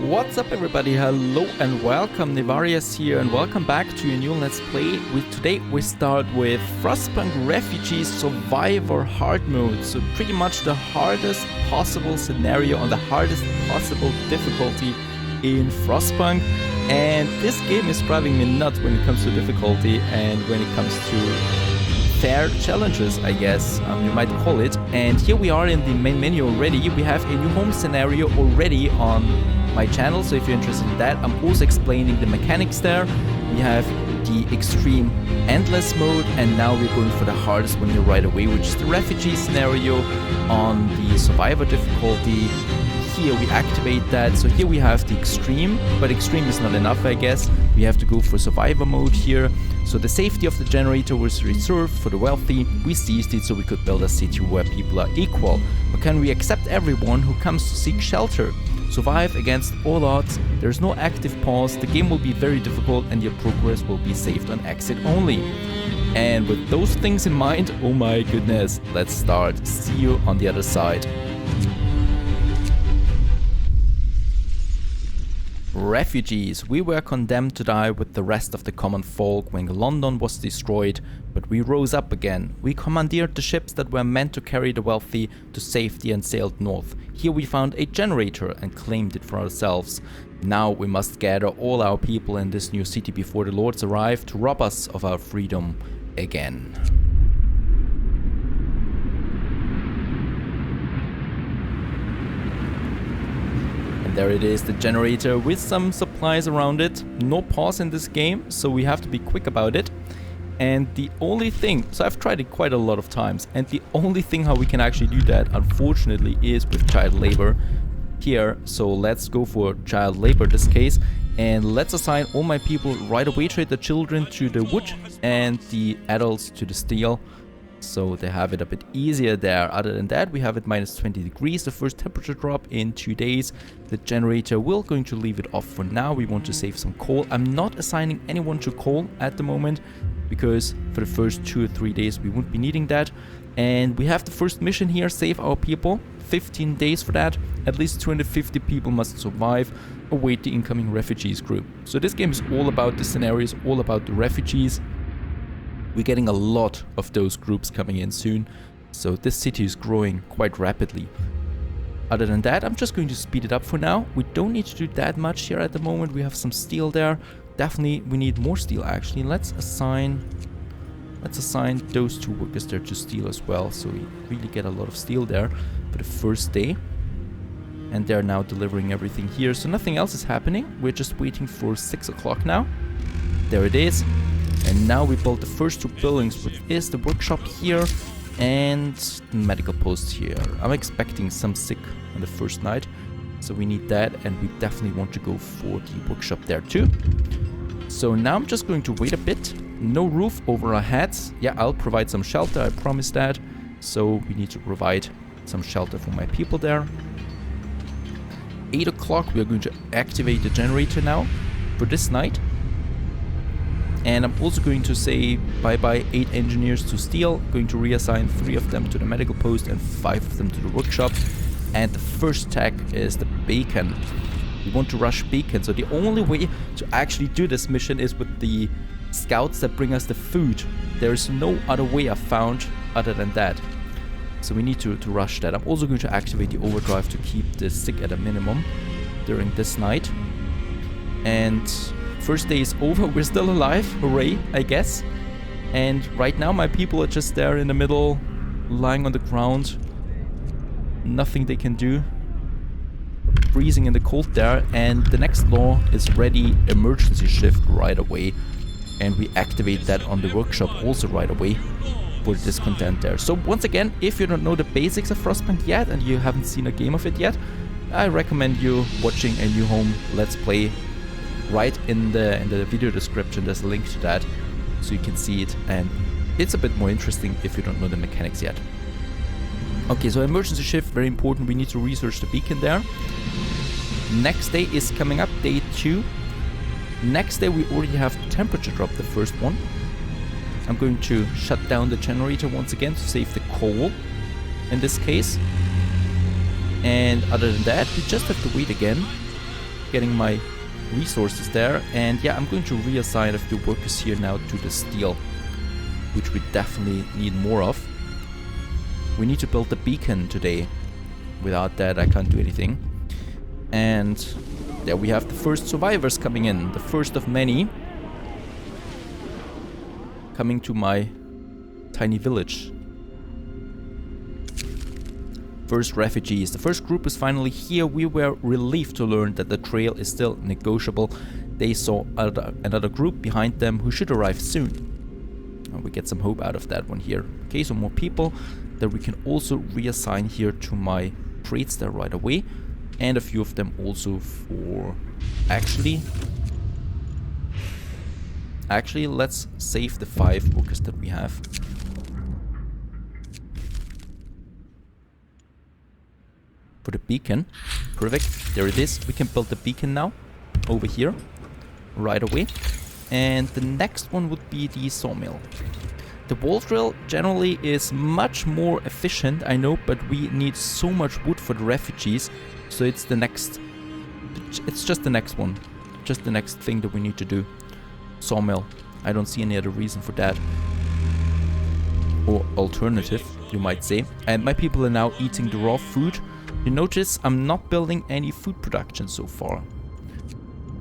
What's up everybody, hello and welcome, Nivarias here and welcome back to a new Let's Play. Today we start with Frostpunk Refugees Survivor Hard Mode, so pretty much the hardest possible scenario on the hardest possible difficulty in Frostpunk. And this game is driving me nuts when it comes to difficulty and when it comes to fair challenges, I guess you might call it. And here we are in the main menu already. We have a new home scenario already on my channel, so if you're interested in that, I'm also explaining the mechanics there. We have the extreme endless mode, and now we're going for the hardest one here right away, which is the refugee scenario on the survivor difficulty. Here we activate that, so here we have the extreme, but extreme is not enough, I guess. We have to go for survivor mode here. So the safety of the generator was reserved for the wealthy. We seized it so we could build a city where people are equal. But can we accept everyone who comes to seek shelter? Survive against all odds, there's no active pause, the game will be very difficult and your progress will be saved on exit only. And with those things in mind, oh my goodness, let's start. See you on the other side. Refugees. We were condemned to die with the rest of the common folk when London was destroyed, but we rose up again. We commandeered the ships that were meant to carry the wealthy to safety and sailed north. Here we found a generator and claimed it for ourselves. Now we must gather all our people in this new city before the lords arrive to rob us of our freedom again. There it is, the generator with some supplies around it. No pause in this game, so we have to be quick about it. And the only thing, so I've tried it quite a lot of times, and the only thing how we can actually do that, unfortunately, is with child labor here. So let's go for child labor in this case, and let's assign all my people right away, trade the children to the wood and the adults to the steel. So they have it a bit easier there. Other than that, we have it minus 20 degrees, the first temperature drop in 2 days. The generator, we're going to leave it off for now. We want to save some coal. I'm not assigning anyone to coal at the moment, because for the first 2 or 3 days we won't be needing that. And we have the first mission here, save our people. 15 days for that. At least 250 people must survive, await the incoming refugees group. So this game is all about the scenarios, all about the refugees. We're getting a lot of those groups coming in soon, so this city is growing quite rapidly. Other than that, I'm just going to speed it up for now. We don't need to do that much here at the moment. We have some steel there. Definitely we need more steel actually. Let's assign those 2 workers there to steel as well, so we really get a lot of steel there for the first day. And they're now delivering everything here, so nothing else is happening. We're just waiting for 6 o'clock now. There it is. And now we built the first 2 buildings, which is the workshop here and the medical post here. I'm expecting some sick on the first night, so we need that, and we definitely want to go for the workshop there too. So now I'm just going to wait a bit. No roof over our heads. Yeah, I'll provide some shelter, I promise that. So we need to provide some shelter for my people there. 8 o'clock, we are going to activate the generator now for this night. And I'm also going to say bye-bye 8 engineers to steel, going to reassign 3 of them to the medical post and 5 of them to the workshop. And the first tag is the bacon. We want to rush bacon, so the only way to actually do this mission is with the scouts that bring us the food. There is no other way I've found other than that. So we need to rush that. I'm also going to activate the overdrive to keep the sick at a minimum during this night. And first day is over, we're still alive, hooray, I guess. And right now my people are just there in the middle, lying on the ground. Nothing they can do. Freezing in the cold there, and the next law is ready, emergency shift right away. And we activate that on the workshop also right away for discontent there. So once again, if you don't know the basics of Frostpunk yet and you haven't seen a game of it yet, I recommend you watching a New Home Let's Play. Right in the video description there's a link to that, so you can see it, and it's a bit more interesting if you don't know the mechanics yet. Okay, so emergency shift, very important. We need to research the beacon there. Next day is coming up, day 2. Next day we already have temperature drop, the first one. I'm going to shut down the generator once again to save the coal in this case. And other than that, we just have to wait again getting my resources there. And yeah, I'm going to reassign a few workers here now to the steel, which we definitely need more of. We need to build the beacon today. Without that, I can't do anything. And there we have the first survivors coming in, the first of many coming to my tiny village. First refugees. The first group is finally here. We were relieved to learn that the trail is still negotiable. They saw another group behind them who should arrive soon. And we get some hope out of that one here. Okay, so more people that we can also reassign here to my trades there right away. And a few of them also for... Actually, let's save the 5 workers that we have. For the beacon. Perfect. There it is. We can build the beacon now. Over here. Right away. And the next one would be the sawmill. The wall drill generally is much more efficient, I know, but we need so much wood for the refugees. So it's the next... It's just the next one. Just the next thing that we need to do. Sawmill. I don't see any other reason for that. Or alternative, you might say. And my people are now eating the raw food. You notice I'm not building any food production so far.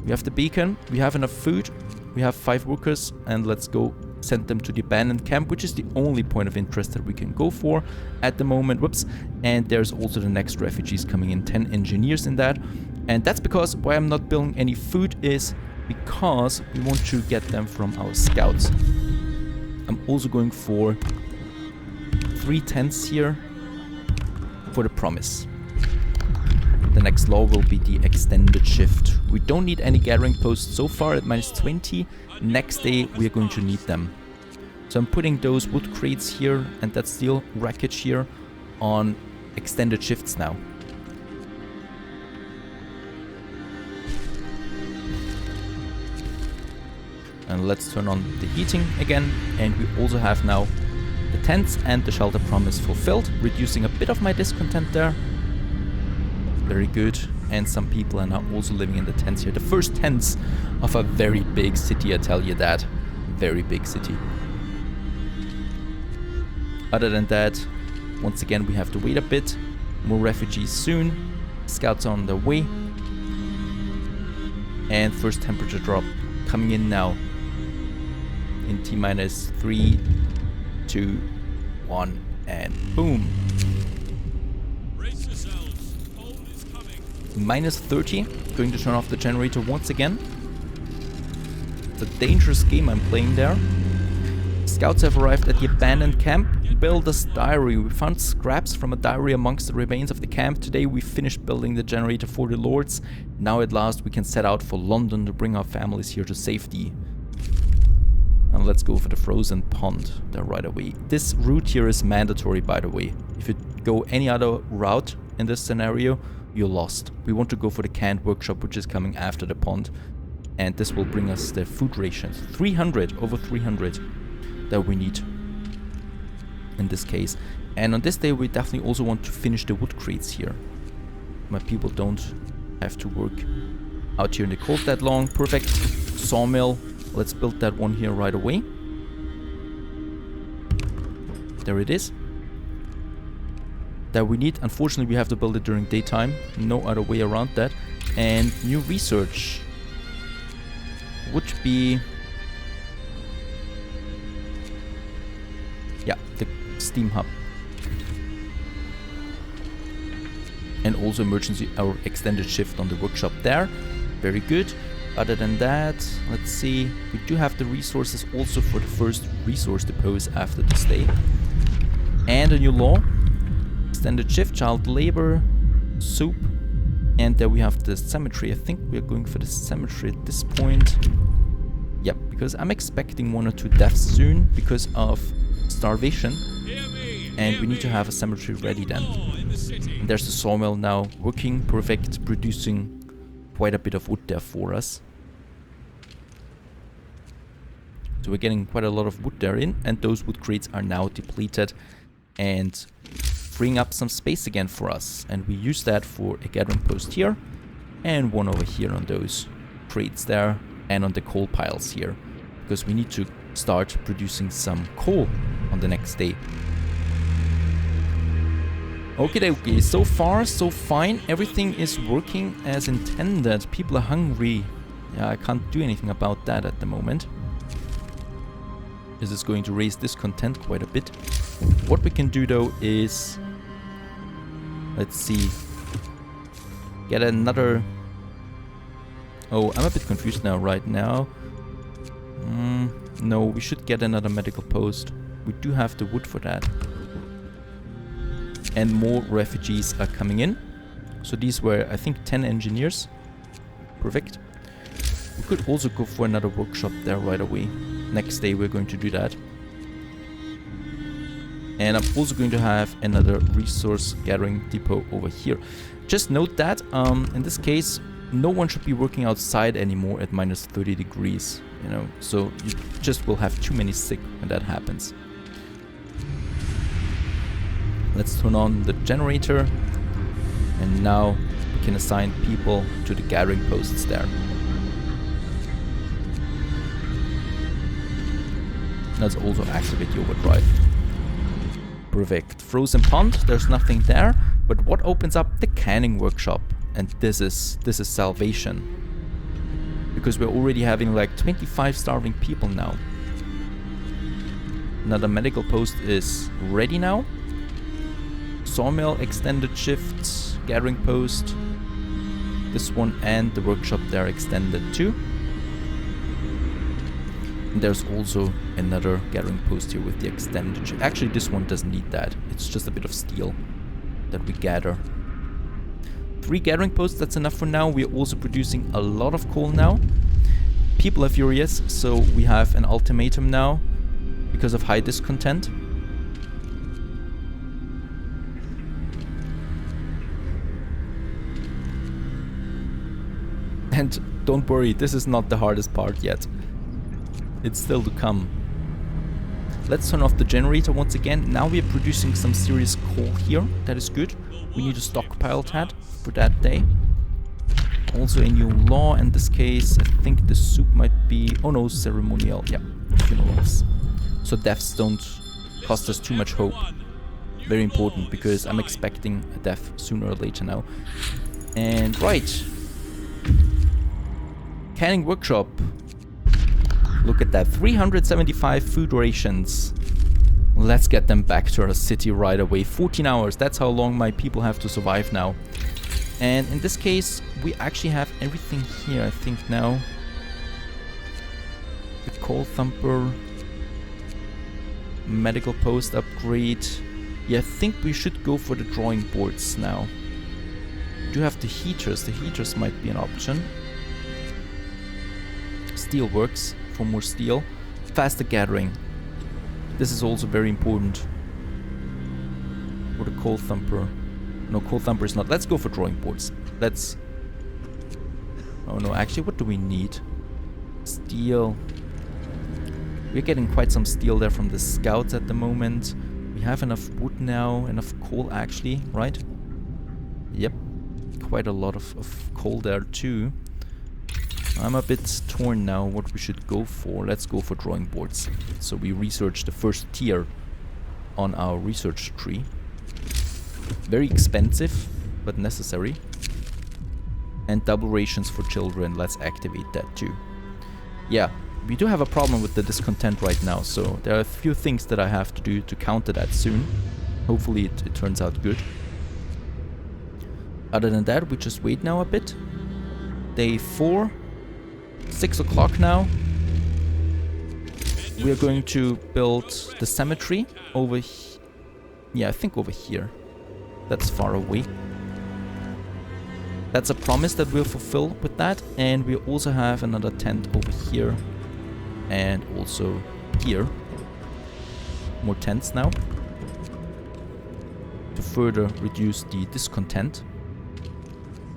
We have the beacon, we have enough food, we have 5 workers, and let's go send them to the abandoned camp, which is the only point of interest that we can go for at the moment. Whoops. And there's also the next refugees coming in, 10 engineers in that. And that's because why I'm not building any food is because we want to get them from our scouts. I'm also going for 3 tents here for the promise. The next law will be the extended shift. We don't need any gathering posts so far at -20. Next day we are going to need them. So I'm putting those wood crates here and that steel wreckage here on extended shifts now. And let's turn on the heating again. And we also have now the tents and the shelter promise fulfilled, reducing a bit of my discontent there. Very good. And some people are now also living in the tents here. The first tents of a very big city, I tell you that. Very big city. Other than that, once again, we have to wait a bit. More refugees soon. Scouts are on their way. And first temperature drop coming in now. In T-3, 2, 1, and boom. -30. Going to turn off the generator once again. It's a dangerous game I'm playing there. Scouts have arrived at the abandoned camp. Builder's diary. We found scraps from a diary amongst the remains of the camp. Today we finished building the generator for the lords. Now at last we can set out for London to bring our families here to safety. And let's go for the frozen pond there right away. This route here is mandatory, by the way. If you go any other route in this scenario, you're lost. We want to go for the canned workshop, which is coming after the pond. And this will bring us the food rations. 300, over 300 that we need in this case. And on this day, we definitely also want to finish the wood crates here. My people don't have to work out here in the cold that long. Perfect. Sawmill. Let's build that one here right away. There it is. That we need. Unfortunately, we have to build it during daytime. No other way around that. And new research would be... yeah, the steam hub. And also emergency or extended shift on the workshop there. Very good. Other than that, let's see. We do have the resources also for the first resource depots after this day. And a new law. Extended shift, child labor, soup, and there we have the cemetery. I think we are going for the cemetery at this point. Yep, because I'm expecting 1 or 2 deaths soon because of starvation. And we need to have a cemetery ready then. And there's the sawmill now working, perfect, producing quite a bit of wood there for us. So we're getting quite a lot of wood there in, and those wood crates are now depleted and freeing up some space again for us. And we use that for a gathering post here. and one over here on those crates there and on the coal piles here, because we need to start producing some coal on the next day. Okay, so far so fine. Everything is working as intended. People are hungry. Yeah, I can't do anything about that at the moment. This is going to raise discontent quite a bit. What we can do though is, let's see, get another... Oh, I'm a bit confused now, right now. No, we should get another medical post. We do have the wood for that. And more refugees are coming in. So these were, I think, 10 engineers. Perfect. We could also go for another workshop there right away. Next day we're going to do that. And I'm also going to have another resource gathering depot over here. Just note that in this case, no one should be working outside anymore at minus 30 degrees, you know, so you just will have too many sick when that happens. Let's turn on the generator, and now we can assign people to the gathering posts there. Let's also activate the overdrive. Perfect. Frozen pond, there's nothing there, but what opens up? The canning workshop. And this is salvation, because we're already having like 25 starving people now. Another medical post is ready now. Sawmill extended shifts, gathering post. This one and the workshop there extended too. And there's also another gathering post here with the extended shift. Actually, this one doesn't need that. It's just a bit of steel that we gather. 3 gathering posts, that's enough for now. We're also producing a lot of coal now. People are furious, so we have an ultimatum now because of high discontent. And don't worry, this is not the hardest part yet. It's still to come. Let's turn off the generator once again. Now we are producing some serious coal here. That is good. We need to stockpile that for that day. Also a new law in this case. I think the soup might be... Oh no, ceremonial. Yeah, funerals. So deaths don't cost us too much hope. Very important, because I'm expecting a death sooner or later now. And right. Canning workshop. Look at that. 375 food rations. Let's get them back to our city right away. 14 hours, that's how long my people have to survive now. And in this case, we actually have everything here, I think now. The coal thumper. Medical post upgrade. Yeah, I think we should go for the drawing boards now. We do have the heaters. The heaters might be an option. Steel works for more steel. Faster gathering. This is also very important. Or the coal thumper. No, coal thumper is not. Let's go for drawing boards. Let's... Oh no, actually, what do we need? Steel. We're getting quite some steel there from the scouts at the moment. We have enough wood now, enough coal actually, right? Yep. Quite a lot of coal there too. I'm a bit torn now what we should go for. Let's go for drawing boards. So we research the first tier on our research tree. Very expensive, but necessary. And double rations for children. Let's activate that too. Yeah, we do have a problem with the discontent right now, so there are a few things that I have to do to counter that soon. Hopefully it turns out good. Other than that, we just wait now a bit. Day 4. 6 o'clock now. We are going to build the cemetery over here. Yeah, I think over here. That's far away. That's a promise that we'll fulfill with that. And we also have another tent over here. And also here. More tents now. To further reduce the discontent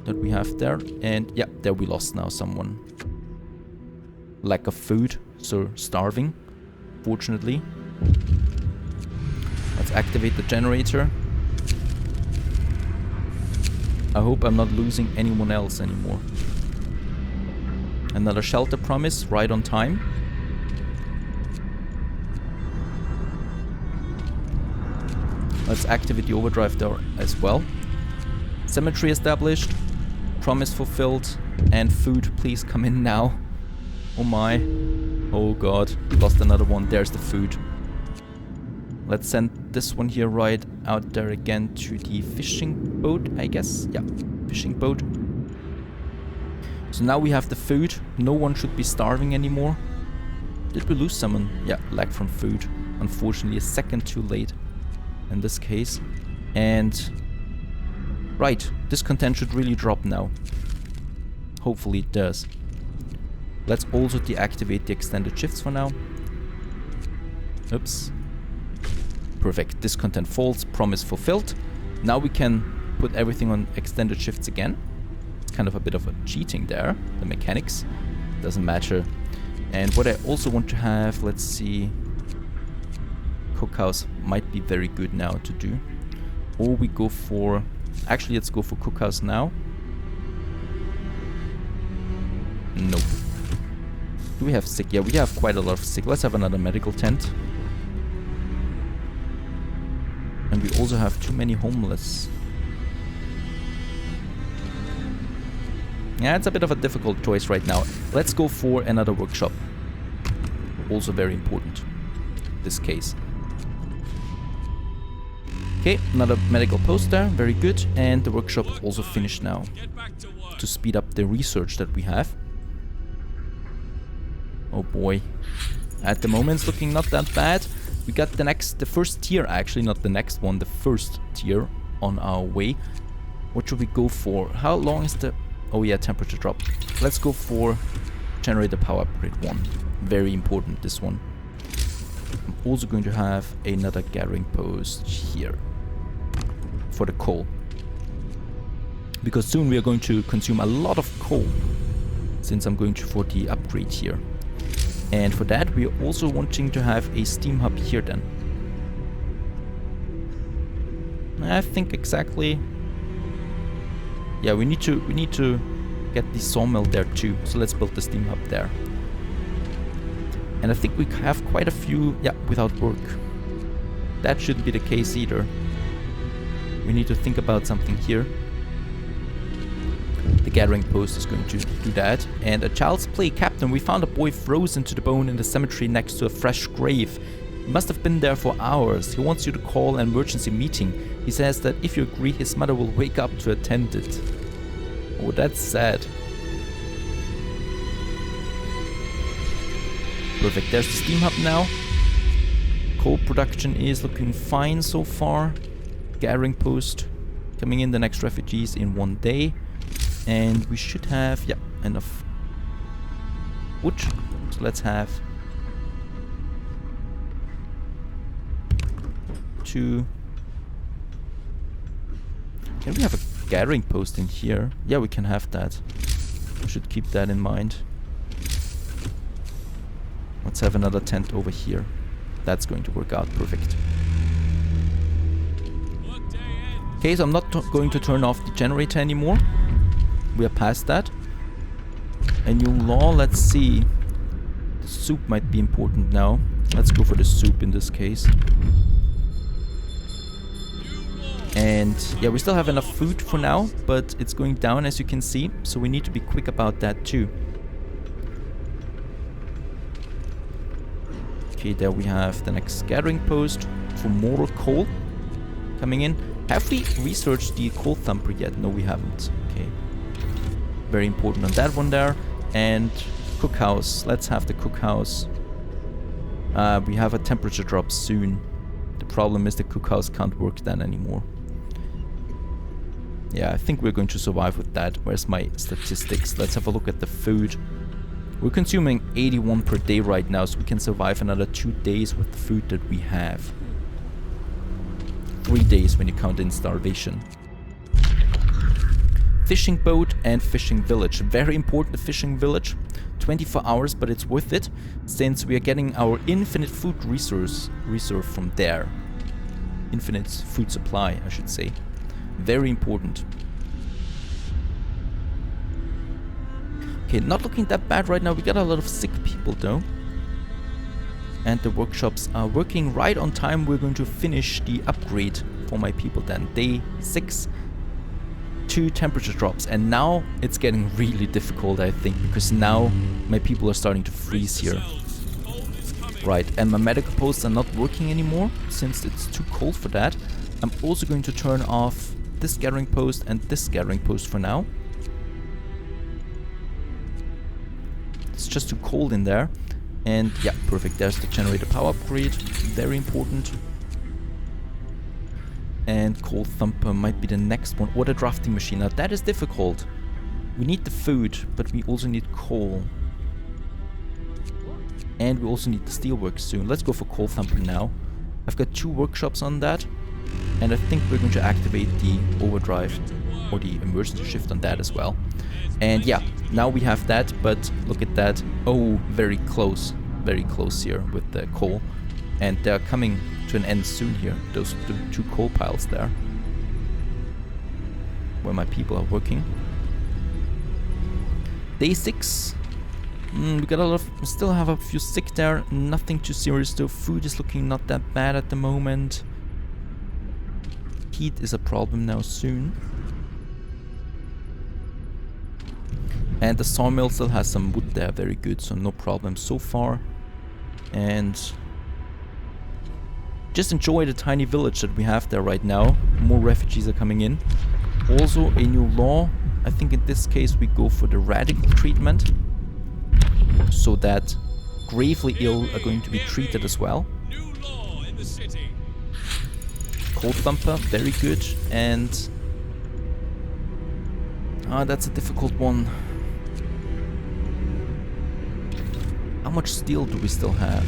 that we have there. And yeah, there we lost now someone. Lack of food, so starving, fortunately. Let's activate the generator. I hope I'm not losing anyone else anymore. Another shelter promise, right on time. Let's activate the overdrive there as well. Cemetery established. Promise fulfilled. And food, please come in now. Oh my. Oh god. Lost another one. There's the food. Let's send this one here right out there again to the fishing boat, I guess. Yeah, fishing boat. So now we have the food. No one should be starving anymore. Did we lose someone? Yeah, lack from food. Unfortunately, a second too late in this case. And right, discontent should really drop now. Hopefully it does. Let's also deactivate the extended shifts for now. Oops. Perfect. Discontent falls. Promise fulfilled. Now we can put everything on extended shifts again. It's kind of a bit of a cheating there. The mechanics. Doesn't matter. And what I also want to have, let's see. Cookhouse might be very good now to do. Or we go for... Actually, let's go for cookhouse now. Nope. Do we have sick? Yeah, we have quite a lot of sick. Let's have another medical tent. And we also have too many homeless. Yeah, it's a bit of a difficult choice right now. Let's go for another workshop. Also very important. In this case. Okay, another medical post there. Very good. And the workshop also finished now. To speed up the research that we have. Oh boy. At the moment it's looking not that bad. We got the first tier actually, not the next one, the first tier on our way. What should we go for? How long is the... Oh yeah, temperature drop. Let's go for generator power upgrade 1. Very important, this one. I'm also going to have another gathering post here. For the coal. Because soon we are going to consume a lot of coal. Since I'm going for the upgrade here. And for that we are also wanting to have a steam hub here then. I think exactly... Yeah, we need to get the sawmill there too. So let's build the steam hub there. And I think we have quite a few, yeah, without work. That shouldn't be the case either. We need to think about something here. The gathering post is going to do that. And a child's play captain. We found a boy frozen to the bone in the cemetery next to a fresh grave. He must have been there for hours. He wants you to call an emergency meeting. He says that if you agree, his mother will wake up to attend it. Oh, that's sad. Perfect. There's the steam hub now. Coal production is looking fine so far. Gathering post coming in, the next refugees in 1 day. And we should have, yeah, enough wood. So let's have 2. Can we have a gathering post in here? Yeah, we can have that. We should keep that in mind. Let's have another tent over here. That's going to work out perfect. Okay, so I'm not going to turn off the generator anymore. We are past that. A new law, let's see. The soup might be important now. Let's go for the soup in this case. And yeah, we still have enough food for now, but it's going down as you can see. So we need to be quick about that too. Okay, there we have the next gathering post for more coal coming in. Have we researched the coal thumper yet? No, we haven't. Okay. Very important on that one there. And cookhouse. Let's have the cookhouse. We have a temperature drop soon. The problem is the cookhouse can't work then anymore. Yeah, I think we're going to survive with that. Where's my statistics? Let's have a look at the food. We're consuming 81 per day right now, so we can survive another 2 days with the food that we have. 3 days when you count in starvation. Fishing boat and fishing village. Very important, fishing village. 24 hours, but it's worth it, since we are getting our infinite food reserve from there. Infinite food supply, I should say. Very important. Okay, not looking that bad right now. We got a lot of sick people though. And the workshops are working right on time. We're going to finish the upgrade for my people then. Day 6, 2 temperature drops. And now it's getting really difficult, I think, because now my people are starting to freeze here. Right, and my medical posts are not working anymore since it's too cold for that. I'm also going to turn off this gathering post and this gathering post for now. It's just too cold in there. And yeah, perfect. There's the generator power upgrade. Very important. And Coal Thumper might be the next one. Or the drafting machine. Now that is difficult. We need the food, but we also need coal. And we also need the steelworks soon. Let's go for Coal Thumper now. I've got 2 workshops on that. And I think we're going to activate the overdrive or the emergency shift on that as well. And yeah, now we have that, but look at that. Oh, very close here with the coal. And they're coming to an end soon here, those 2 coal piles there, where my people are working. Day 6. We got a lot of, still have a few sick there, nothing too serious though. Food is looking not that bad at the moment. Heat is a problem now soon. And the sawmill still has some wood there, very good, so no problem so far. And just enjoy the tiny village that we have there right now. More refugees are coming in. Also a new law. I think in this case we go for the radical treatment, so that gravely ill are going to be treated as well. Coal Thumper, very good. And that's a difficult one. How much steel do we still have?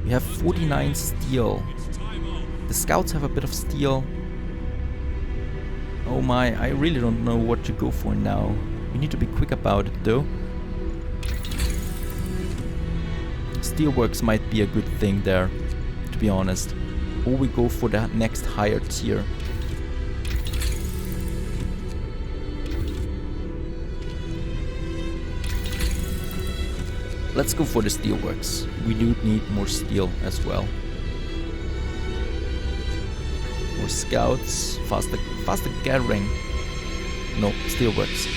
We have 49 steel. The scouts have a bit of steel. Oh my, I really don't know what to go for now. We need to be quick about it though. Steelworks might be a good thing there, to be honest. Or we go for the next higher tier. Let's go for the steelworks. We do need more steel as well. More scouts, faster gathering. No, steelworks.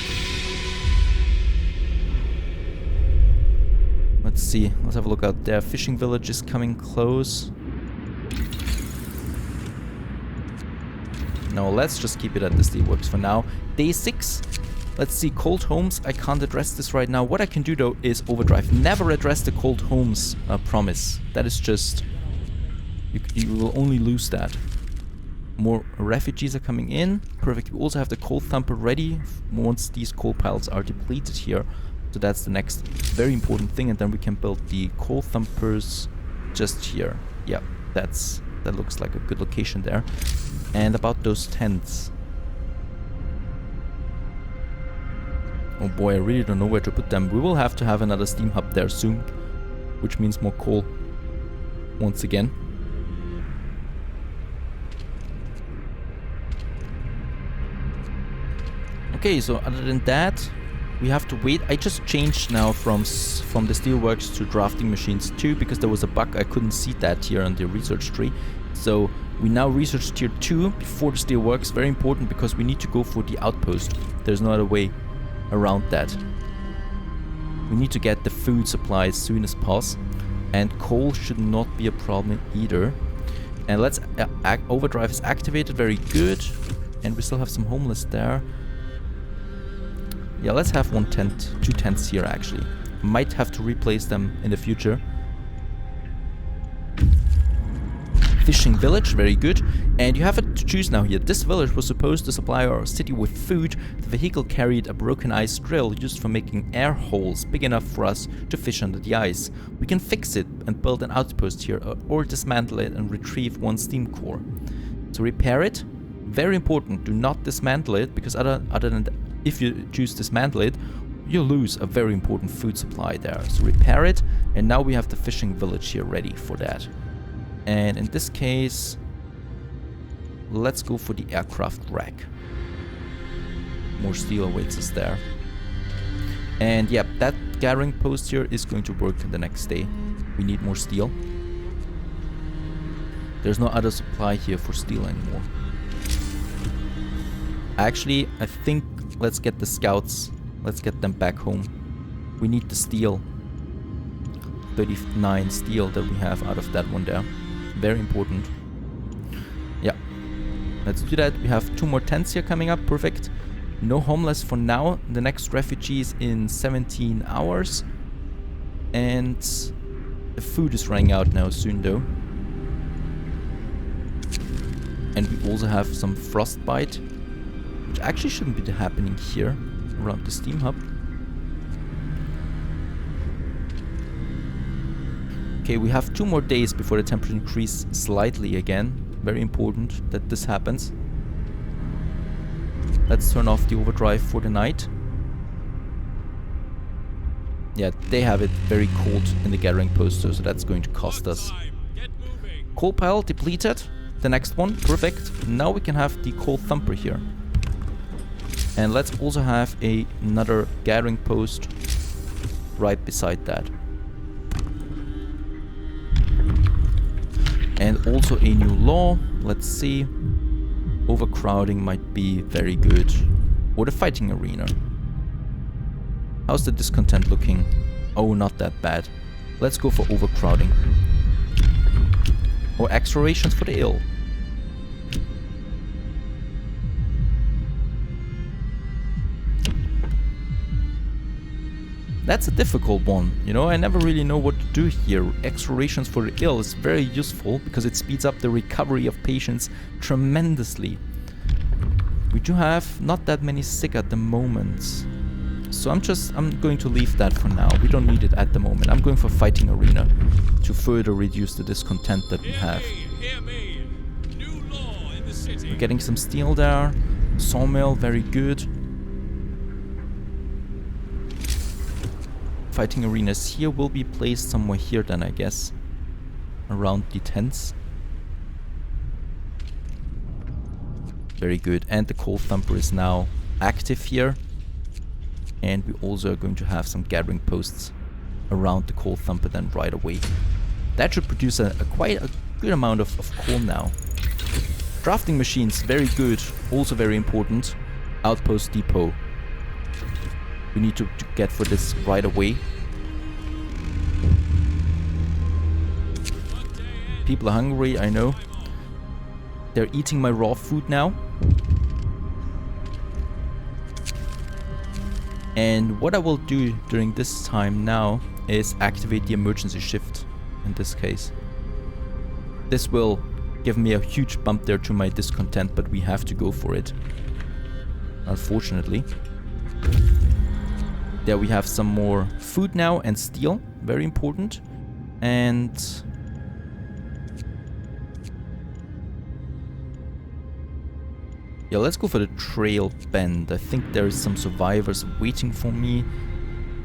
Let's see, let's have a look out there. Fishing village is coming close. No, let's just keep it at the steelworks for now. Day 6. Let's see, cold homes. I can't address this right now. What I can do though is overdrive. Never address the cold homes promise. That is just... You will only lose that. More refugees are coming in. Perfect. We also have the Coal Thumper ready once these coal piles are depleted here. So that's the next very important thing. And then we can build the Coal Thumpers just here. Yeah, that looks like a good location there. And about those tents. Oh boy, I really don't know where to put them. We will have to have another steam hub there soon, which means more coal once again. Okay, so other than that, we have to wait. I just changed now from the steelworks to drafting machines too, because there was a bug. I couldn't see that here on the research tree. So we now research tier 2 before the steelworks. Very important, because we need to go for the outpost. There's no other way around that. We need to get the food supply as soon as possible, and coal should not be a problem either. And let's overdrive is activated, very good. And we still have some homeless there. Yeah, let's have 2 tents here actually. Might have to replace them in the future. Fishing village, very good. And you have it to choose now here. This village was supposed to supply our city with food. The vehicle carried a broken ice drill used for making air holes big enough for us to fish under the ice. We can fix it and build an outpost here, or dismantle it and retrieve 1 steam core. So repair it, very important. Do not dismantle it, because other than if you choose dismantle it, you lose a very important food supply there. So repair it, and now we have the fishing village here ready for that. And in this case, let's go for the aircraft rack. More steel awaits us there. And yeah, that gathering post here is going to work the next day. We need more steel. There's no other supply here for steel anymore. Actually, I think let's get the scouts. Let's get them back home. We need the steel. 39 steel that we have out of that one there. Very important. Yeah. Let's do that. We have 2 more tents here coming up. Perfect. No homeless for now. The next refugees in 17 hours. And the food is running out now soon though. And we also have some frostbite, which actually shouldn't be happening here around the Steam Hub. Okay, we have 2 more days before the temperature increases slightly again. Very important that this happens. Let's turn off the overdrive for the night. Yeah, they have it very cold in the gathering post, so that's going to cost us. Coal pile depleted. The next one, perfect. Now we can have the coal thumper here. And let's also have another gathering post right beside that. And also a new law. Let's see. Overcrowding might be very good. Or the fighting arena. How's the discontent looking? Oh, not that bad. Let's go for overcrowding. Or extra rations for the ill. That's a difficult one, you know, I never really know what to do here. Extra rations for the ill is very useful because it speeds up the recovery of patients tremendously. We do have not that many sick at the moment. So I'm going to leave that for now. We don't need it at the moment. I'm going for fighting arena to further reduce the discontent that we have. We're getting some steel there. Sawmill, very good. Fighting arenas here will be placed somewhere here then, I guess. Around the tents. Very good. And the coal thumper is now active here. And we also are going to have some gathering posts around the coal thumper then right away. That should produce quite a good amount of coal now. Drafting machines, very good. Also very important. Outpost depot. We need to get for this right away. People are hungry, I know. They're eating my raw food now. And what I will do during this time now is activate the emergency shift in this case. This will give me a huge bump there to my discontent, but we have to go for it. Unfortunately. There we have some more food now and steel. Very important. And yeah, let's go for the trail bend. I think there is some survivors waiting for me.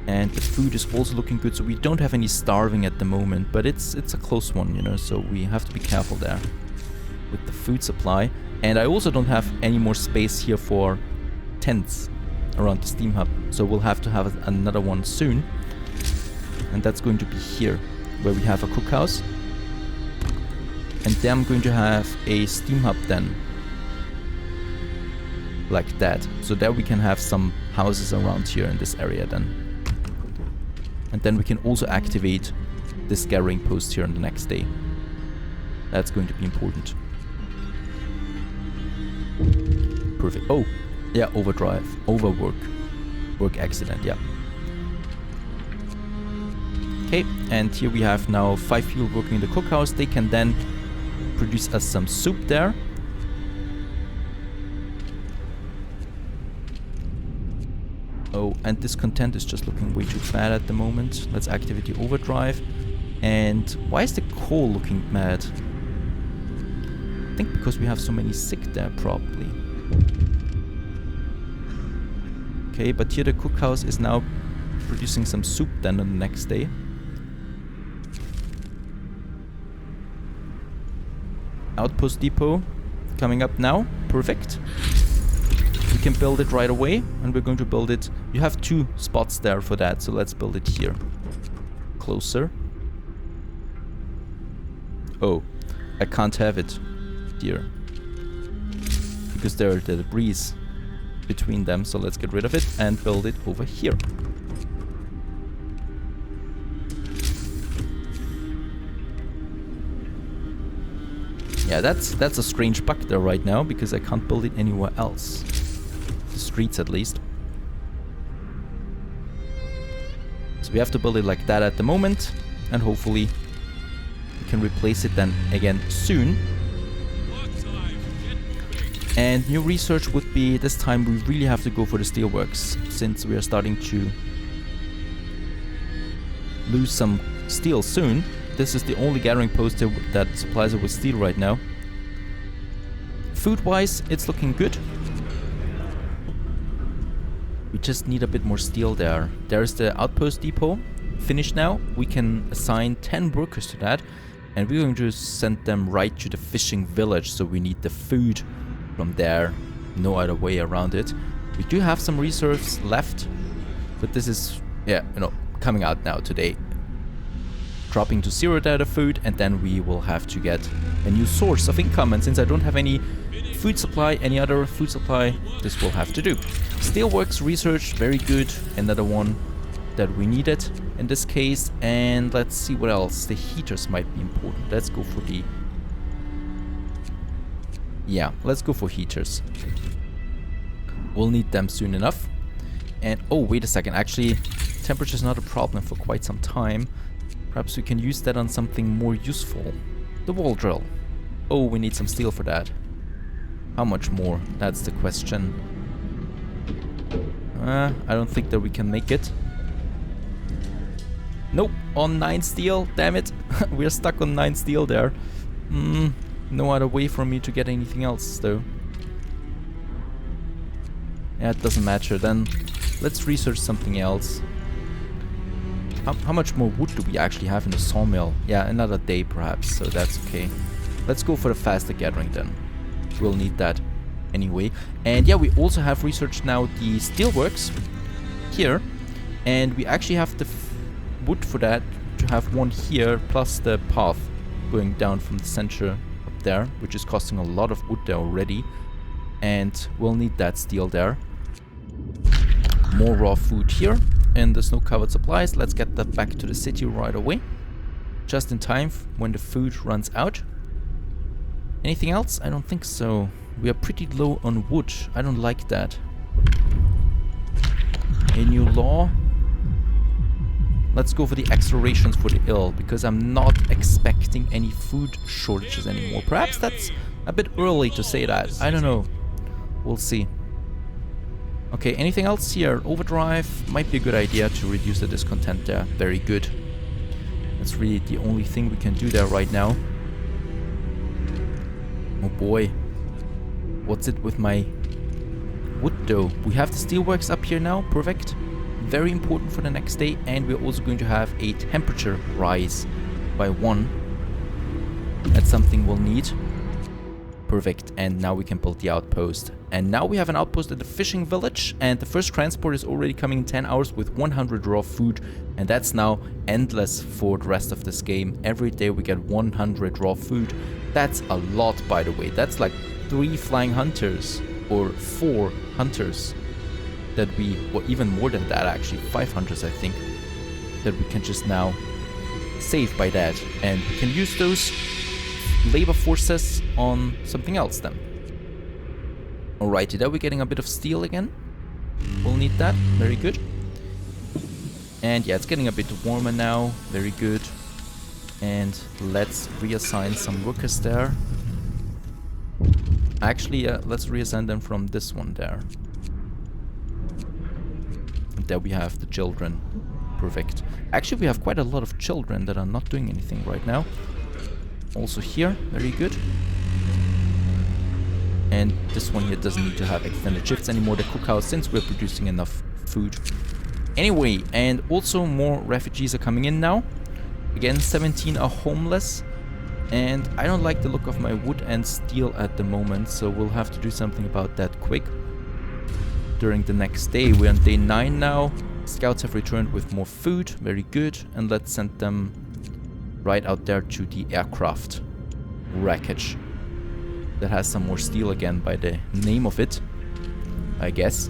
And the food is also looking good, so we don't have any starving at the moment. But it's a close one, you know, so we have to be careful there with the food supply. And I also don't have any more space here for tents around the Steam Hub. So we'll have to have another one soon. And that's going to be here, where we have a cookhouse. And then I'm going to have a Steam Hub then. Like that. So there we can have some houses around here in this area then. And then we can also activate this gathering post here on the next day. That's going to be important. Perfect. Oh, yeah, overdrive, overwork, work accident, yeah. Okay, and here we have now 5 people working in the cookhouse. They can then produce us some soup there. Oh, and discontent is just looking way too bad at the moment. Let's activate the overdrive. And why is the coal looking mad? I think because we have so many sick there, probably. Okay, but here the cookhouse is now producing some soup then on the next day. Outpost depot coming up now. Perfect. We can build it right away, and we're going to build it. You have 2 spots there for that, so let's build it here. Closer. Oh, I can't have it here. Because there are the debris between them, so let's get rid of it and build it over here. Yeah, that's a strange bug there right now, because I can't build it anywhere else. The streets at least. So we have to build it like that at the moment, and hopefully we can replace it then again soon. And new research would be, this time we really have to go for the steelworks, since we are starting to lose some steel soon. This is the only gathering post that supplies us with steel right now. Food-wise, it's looking good. We just need a bit more steel there. There's the outpost depot, finished now. We can assign 10 workers to that, and we're going to send them right to the fishing village, so we need the food from there. No other way around it. We do have some reserves left, but this is, yeah, you know, coming out now today. Dropping to 0 data food, and then we will have to get a new source of income. And since I don't have any food supply, any other food supply, this will have to do. Steelworks research, very good. Another one that we needed in this case. And let's see what else. The heaters might be important. Let's go for the... Yeah, let's go for heaters. We'll need them soon enough. And, oh, wait a second. Actually, temperature is not a problem for quite some time. Perhaps we can use that on something more useful. The wall drill. Oh, we need some steel for that. How much more? That's the question. I don't think that we can make it. Nope, on 9 steel, damn it. We're stuck on 9 steel there. No other way for me to get anything else, though. Yeah, it doesn't matter. Then let's research something else. How much more wood do we actually have in the sawmill? Yeah, another day perhaps, so that's okay. Let's go for the faster gathering then. We'll need that anyway. And yeah, we also have researched now the steelworks here. And we actually have the wood for that to have one here, plus the path going down from the center up there, which is costing a lot of wood there already. And we'll need that steel there. More raw food here. And the snow-covered supplies. Let's get that back to the city right away. Just in time when the food runs out. Anything else? I don't think so. We are pretty low on wood. I don't like that. A new law. Let's go for the extra rations for the ill, because I'm not expecting any food shortages anymore. Perhaps that's a bit early to say that. I don't know. We'll see. Okay, anything else here? Overdrive might be a good idea to reduce the discontent there. Very good. That's really the only thing we can do there right now. Oh boy. What's it with my wood though? We have the steelworks up here now. Perfect. Very important for the next day. And we're also going to have a temperature rise by 1. That's something we'll need. Perfect, and now we can build the outpost. And now we have an outpost at the fishing village, and the first transport is already coming in 10 hours with 100 raw food, and that's now endless for the rest of this game. Every day we get 100 raw food. That's a lot, by the way. That's like 3 flying hunters, or 4 hunters that we, or even more than that actually, 5 hunters I think, that we can just now save by that. And we can use those labor forces on something else then. Alrighty, there we're getting a bit of steel again. We'll need that. Very good. And yeah, it's getting a bit warmer now. Very good. And let's reassign some workers there. Actually, let's reassign them from this one there. And there we have the children. Perfect. Actually, we have quite a lot of children that are not doing anything right now. Also here, very good. And this one here doesn't need to have extended shifts anymore, the cookhouse, since we're producing enough food. Anyway, and also more refugees are coming in now. Again, 17 are homeless. And I don't like the look of my wood and steel at the moment, so we'll have to do something about that quick. during the next day. We're on day 9 now. Scouts have returned with more food. Very good. And let's send them right out there to the aircraft wreckage. That has some more steel again by the name of it, I guess.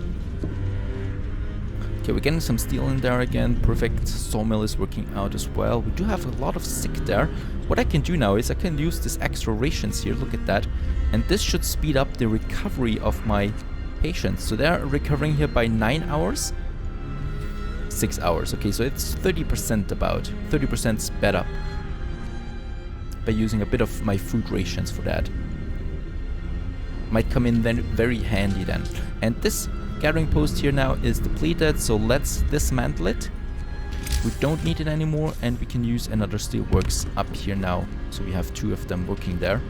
Okay, we're getting some steel in there again. Perfect. Sawmill is working out as well. We do have a lot of sick there. What I can do now is I can use this extra rations here. Look at that. And this should speed up the recovery of my patients. So they're recovering here by 9 hours. 6 hours. Okay, so it's 30% about. 30% sped up. By using a bit of my food rations for that. Might come in then very handy then. And this gathering post here now is depleted, so let's dismantle it. We don't need it anymore, and we can use another steelworks up here now. So we have 2 of them working there.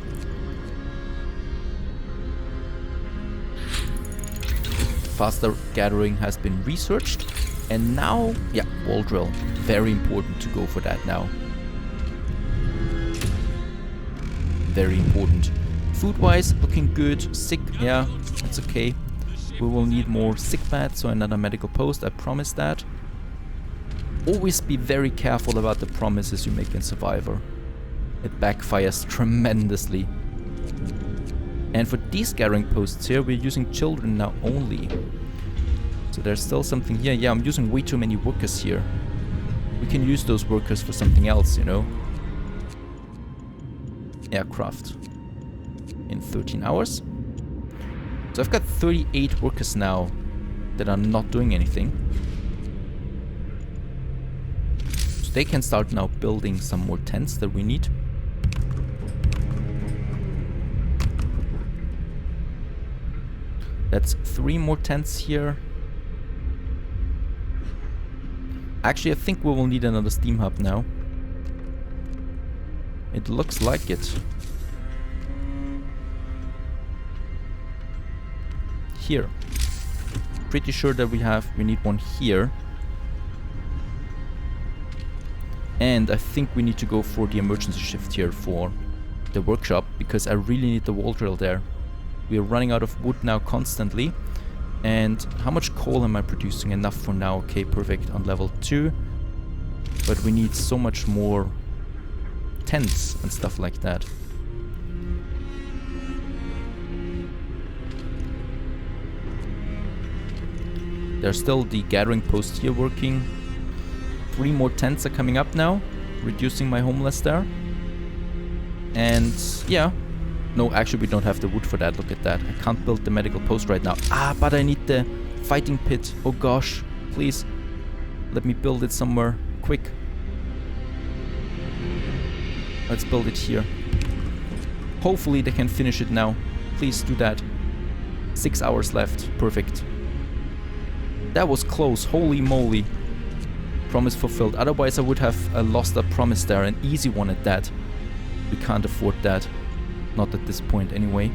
Faster gathering has been researched, and now, yeah, wall drill. Very important to go for that now. Very important. Food-wise, looking good. Sick, yeah, it's okay. We will need more sick beds, so another medical post, I promise that. Always be very careful about the promises you make in Survivor. It backfires tremendously. And for these gathering posts here, we're using children now only. So there's still something here. Yeah, I'm using way too many workers here. We can use those workers for something else, you know. Aircraft. In 13 hours. So I've got 38 workers now that are not doing anything. So they can start now building some more tents that we need. That's 3 more tents here. Actually, I think we will need another steam hub now. It looks like it. Here. Pretty sure that we need one here. And I think we need to go for the emergency shift here for the workshop, because I really need the wall drill there. We are running out of wood now constantly. And how much coal am I producing? Enough for now. Okay, perfect. On level 2. But we need so much more tents and stuff like that. There's still the gathering post here working. 3 more tents are coming up now, reducing my homeless there. And yeah. No, actually we don't have the wood for that. Look at that. I can't build the medical post right now. Ah, but I need the fighting pit. Oh gosh. Please. Let me build it somewhere. Quick. Let's build it here. Hopefully they can finish it now. Please do that. 6 hours left. Perfect. That was close. Holy moly. Promise fulfilled. Otherwise I would have lost a promise there. An easy one at that. We can't afford that. Not at this point anyway.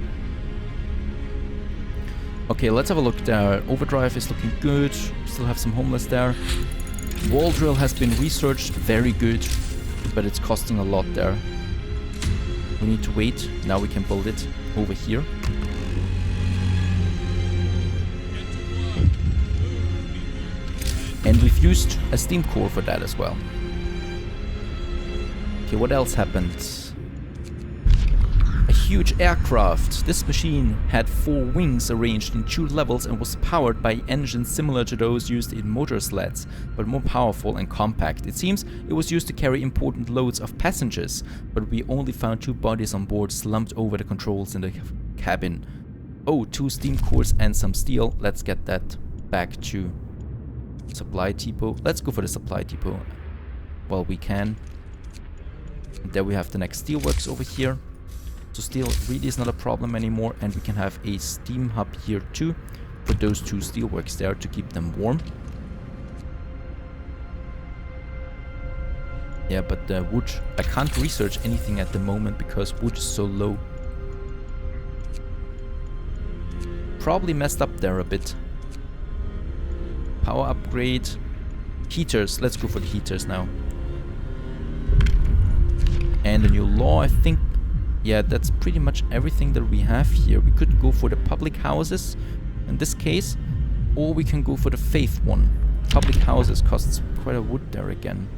Okay, let's have a look there. Overdrive is looking good. Still have some homeless there. Wall drill has been researched. Very good. But it's costing a lot there. We need to wait. Now we can build it over here. And we've used a steam core for that as well. Okay, what else happened? A huge aircraft. This machine had 4 wings arranged in 2 levels and was powered by engines similar to those used in motor sleds, but more powerful and compact. It seems it was used to carry important loads of passengers, but we only found 2 bodies on board slumped over the controls in the cabin. Oh, 2 steam cores and some steel. Let's get that back to supply depot. Let's go for the supply depot while we can. And there we have the next steelworks over here. So steel really is not a problem anymore, and we can have a steam hub here too for those 2 steelworks there to keep them warm. Yeah, but the wood, I can't research anything at the moment because wood is so low. Probably messed up there a bit. Power upgrade. Heaters, let's go for the heaters now. And a new law, I think. Yeah, that's pretty much everything that we have here. We could go for the public houses in this case. Or we can go for the faith one. Public houses costs quite a wood there again.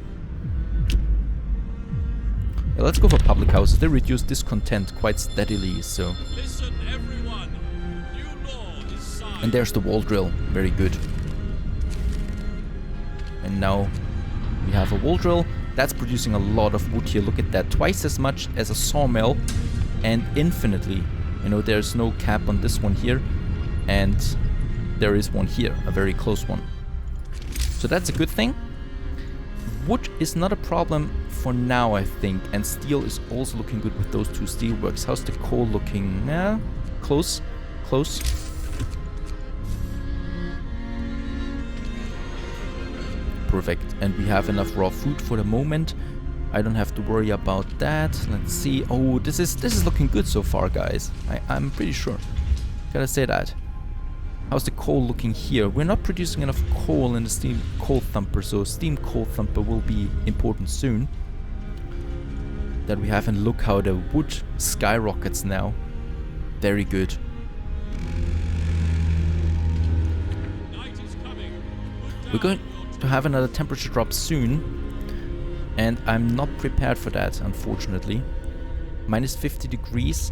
Yeah, let's go for public houses. They reduce discontent quite steadily, so... Listen, everyone. New law is signed. And there's the wall drill. Very good. And now we have a wall drill. That's producing a lot of wood here. Look at that. Twice as much as a sawmill. And infinitely. You know, there's no cap on this one here. And there is one here. A very close one. So that's a good thing. Wood is not a problem for now, I think. And steel is also looking good with those two steelworks. How's the coal looking? Yeah, close. Close. Perfect. And we have enough raw food for the moment. I don't have to worry about that. Let's see. Oh, this is looking good so far, guys. I'm pretty sure. Gotta say that. How's the coal looking here? We're not producing enough coal in the steam coal thumper, so steam coal thumper will be important soon. That we have, and look how the wood skyrockets now. Very good. We're going to have another temperature drop soon, and I'm not prepared for that, unfortunately. Minus 50 degrees.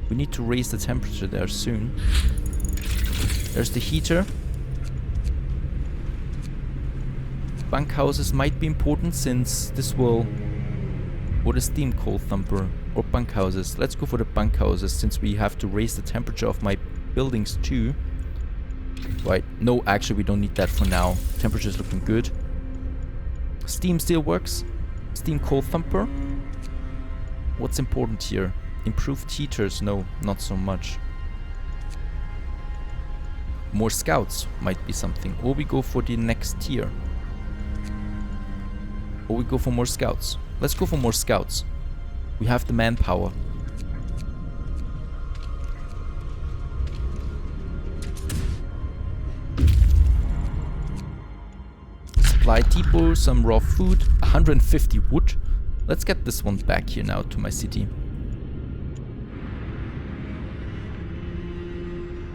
We need to raise the temperature there soon. There's the heater. Bunkhouses might be important since this will... Or the steam coal thumper. Or bunkhouses. Let's go for the bunkhouses since we have to raise the temperature of my buildings too. Right. No, actually we don't need that for now. Temperature is looking good. Steam still works. Steam coal thumper. What's important here? Improved heaters? No, not so much. More scouts might be something. Or we go for the next tier. Or we go for more scouts. Let's go for more scouts. We have the manpower. Supply depot, some raw food, 150 wood. Let's get this one back here now to my city.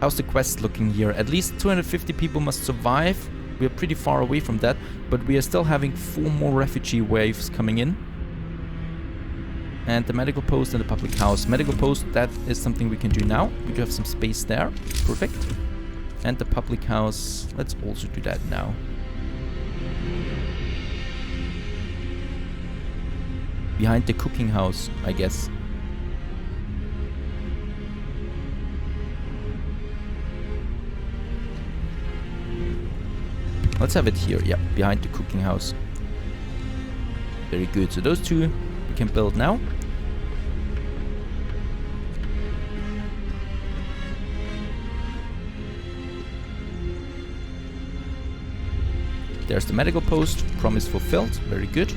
How's the quest looking here? At least 250 people must survive. We are pretty far away from that, but we are still having 4 more refugee waves coming in. And the medical post and the public house. Medical post, that is something we can do now. We do have some space there. Perfect. And the public house, let's also do that now. Behind the cooking house, I guess. Let's have it here, yeah, behind the cooking house. Very good, so those two we can build now. There's the medical post, promise fulfilled, very good.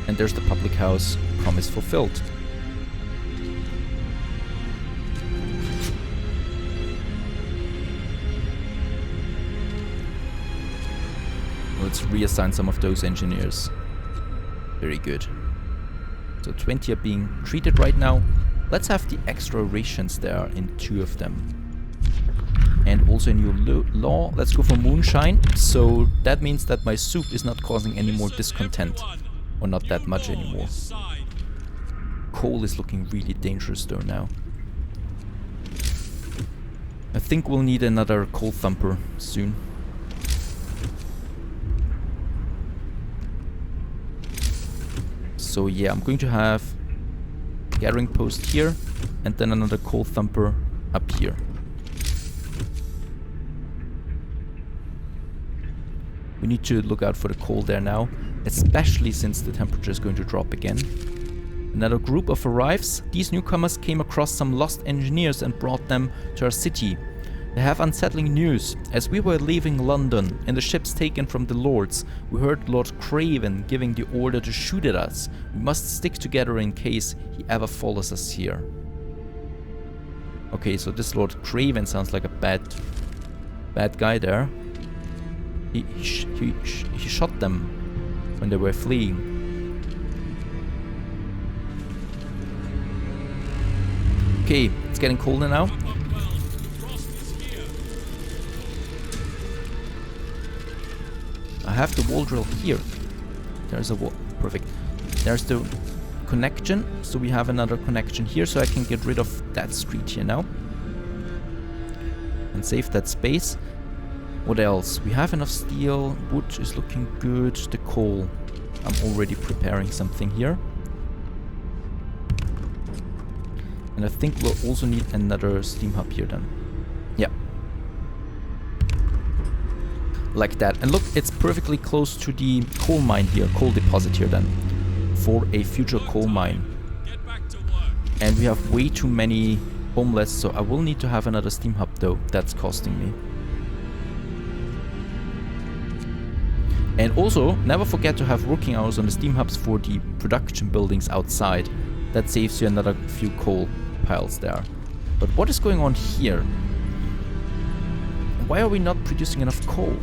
And there's the public house, promise fulfilled. Let's reassign some of those engineers. Very good. So 20 are being treated right now. Let's have the extra rations there in 2 of them. And also a new law. Let's go for moonshine. So that means that my soup is not causing any more discontent. Or not that much anymore. Coal is looking really dangerous though now. I think we'll need another coal thumper soon. So yeah, I'm going to have a gathering post here and then another coal thumper up here. We need to look out for the coal there now, especially since the temperature is going to drop again. Another group of arrives. These newcomers came across some lost engineers and brought them to our city. They have unsettling news. As we were leaving London in the ships taken from the lords, we heard Lord Craven giving the order to shoot at us. We must stick together in case he ever follows us here. Okay, so this Lord Craven sounds like a bad guy there. He shot them when they were fleeing. Okay, it's getting colder now. Frost is here. I have the wall drill here. There's a wall. Perfect. There's the connection. So we have another connection here, so I can get rid of that street here now. And save that space. What else? We have enough steel. Wood is looking good. The coal. I'm already preparing something here. And I think we'll also need another steam hub here then. Yeah. Like that. And look, it's perfectly close to the coal mine here, coal deposit here then. For a future coal mine. Get back to work. And we have way too many homeless, so I will need to have another steam hub though. That's costing me. And also, never forget to have working hours on the steam hubs for the production buildings outside. That saves you another few coal piles there. But what is going on here? Why are we not producing enough coal?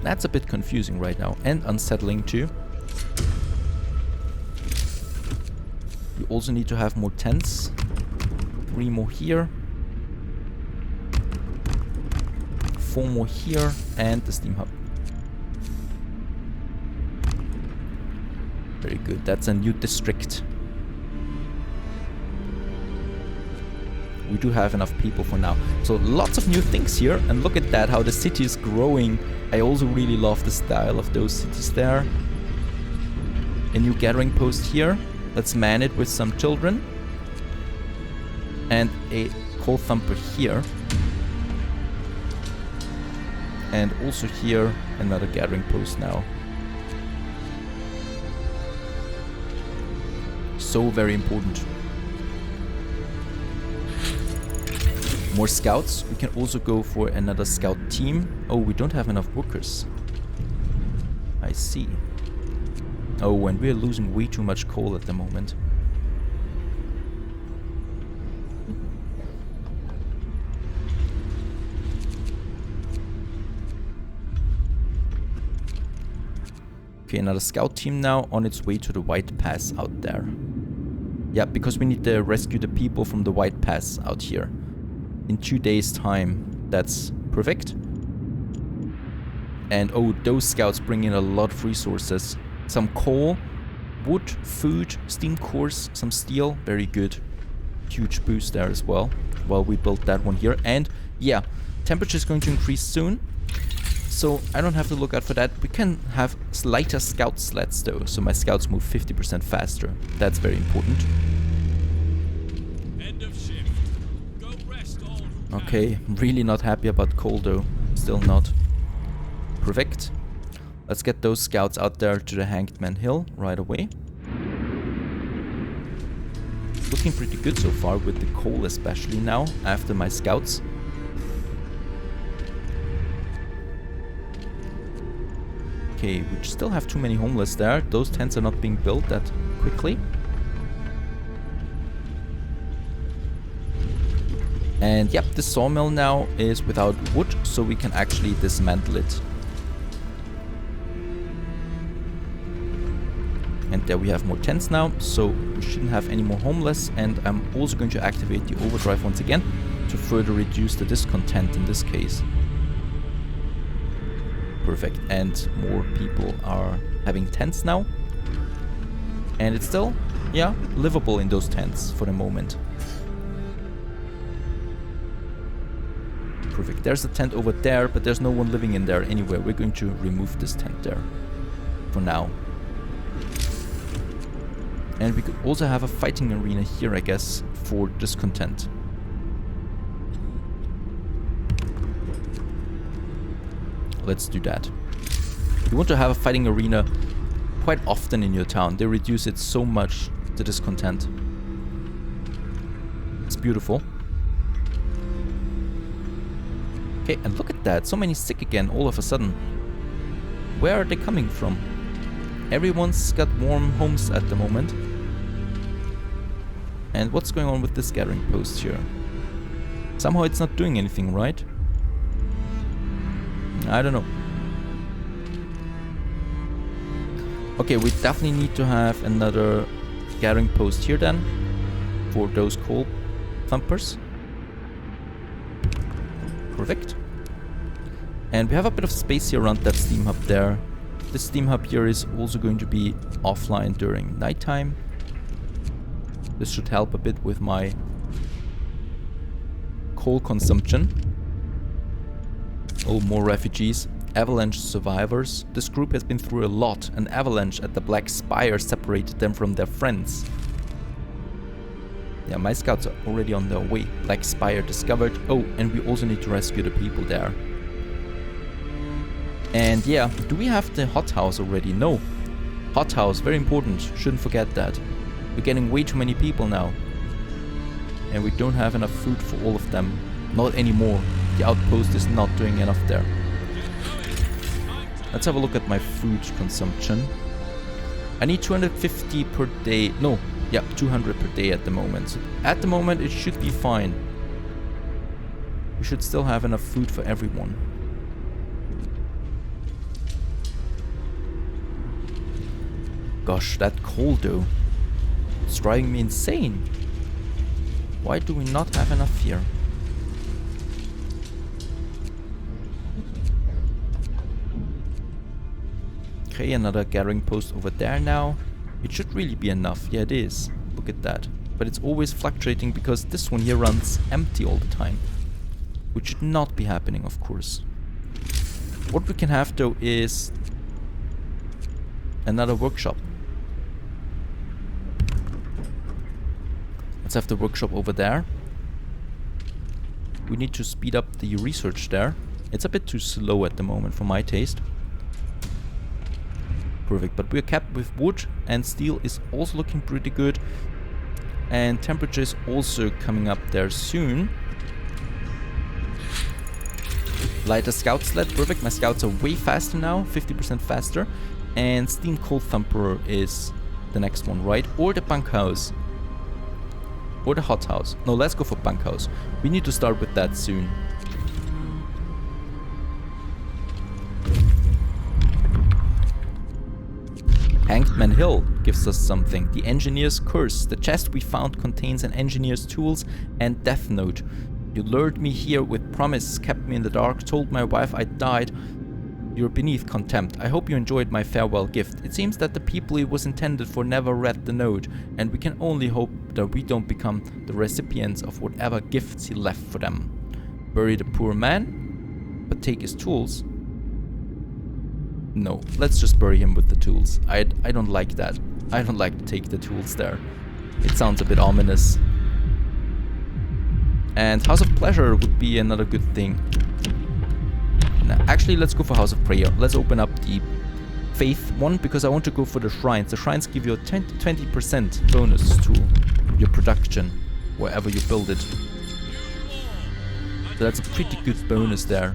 That's a bit confusing right now and unsettling too. We also need to have more tents. 3 more here. 4 more here and the steam hub. Very good. That's a new district. We do have enough people for now. So lots of new things here. And look at that, how the city is growing. I also really love the style of those cities there. A new gathering post here. Let's man it with some children. And a coal thumper here. And also here, another gathering post now. So very important. More scouts. We can also go for another scout team. Oh, we don't have enough workers. I see. Oh, and we're losing way too much coal at the moment. Okay, another scout team now on its way to the White Pass out there. Yeah, because we need to rescue the people from the White Pass out here. In 2 days' time. That's perfect. And oh, those scouts bring in a lot of resources. Some coal, wood, food, steam cores, some steel. Very good. Huge boost there as well. Well, we built that one here. And yeah, temperature is going to increase soon. So I don't have to look out for that. We can have lighter scout sleds though. So my scouts move 50% faster. That's very important. End of shift. Go rest all who can. Okay, really not happy about coal though. Still not. Perfect. Let's get those scouts out there to the Hanged Man Hill right away. Looking pretty good so far with the coal, especially now after my scouts. Okay, we still have too many homeless there. Those tents are not being built that quickly. And yep, the sawmill now is without wood, so we can actually dismantle it. And there we have more tents now, so we shouldn't have any more homeless. And I'm also going to activate the overdrive once again to further reduce the discontent in this case. Perfect, and more people are having tents now. And it's still, yeah, livable in those tents for the moment. Perfect, there's a tent over there, but there's no one living in there anywhere. We're going to remove this tent there for now. And we could also have a fighting arena here, I guess, for discontent. Let's do that. You want to have a fighting arena quite often in your town. They reduce it so much, the discontent. It's beautiful. Okay, and look at that. So many sick again all of a sudden. Where are they coming from? Everyone's got warm homes at the moment. And what's going on with this gathering post here? Somehow it's not doing anything, right? I don't know. Okay, we definitely need to have another gathering post here then for those coal thumpers. Perfect. And we have a bit of space here around that steam hub there. The steam hub here is also going to be offline during nighttime. This should help a bit with my coal consumption. Oh, more refugees. Avalanche survivors. This group has been through a lot. An avalanche at the Black Spire separated them from their friends. Yeah, my scouts are already on their way. Black Spire discovered. Oh, and we also need to rescue the people there. And yeah, do we have the hothouse already? No. Hothouse, very important. Shouldn't forget that. We're getting way too many people now. And we don't have enough food for all of them. Not anymore. The outpost is not doing enough there. Let's have a look at my food consumption. I need 250 per day. No, yeah, 200 per day at the moment. So at the moment, it should be fine. We should still have enough food for everyone. Gosh, that coal though. It's driving me insane. Why do we not have enough here? Okay, another gathering post over there now. It should really be enough. Yeah, it is. Look at that. But it's always fluctuating because this one here runs empty all the time. Which should not be happening, of course. What we can have though is another workshop. Let's have the workshop over there. We need to speed up the research there. It's a bit too slow at the moment for my taste. Perfect, but we're capped with wood and steel is also looking pretty good. And temperature is also coming up there soon. Lighter scout sled, perfect. My scouts are way faster now, 50% faster. And steam coal thumper is the next one, right? Or the bunkhouse. Or the hothouse. No, let's go for bunkhouse. We need to start with that soon. Hanged Man Hill gives us something. The Engineer's Curse. The chest we found contains an engineer's tools and death note. You lured me here with promise, kept me in the dark, told my wife I died. You're beneath contempt. I hope you enjoyed my farewell gift. It seems that the people it was intended for never read the note, and we can only hope that we don't become the recipients of whatever gifts he left for them. Bury the poor man, but take his tools. No, let's just bury him with the tools. I don't like that. I don't like to take the tools there. It sounds a bit ominous. And House of Pleasure would be another good thing. Now, actually, let's go for House of Prayer. Let's open up the Faith one because I want to go for the Shrines. The Shrines give you a 20% bonus to your production wherever you build it. So that's a pretty good bonus there.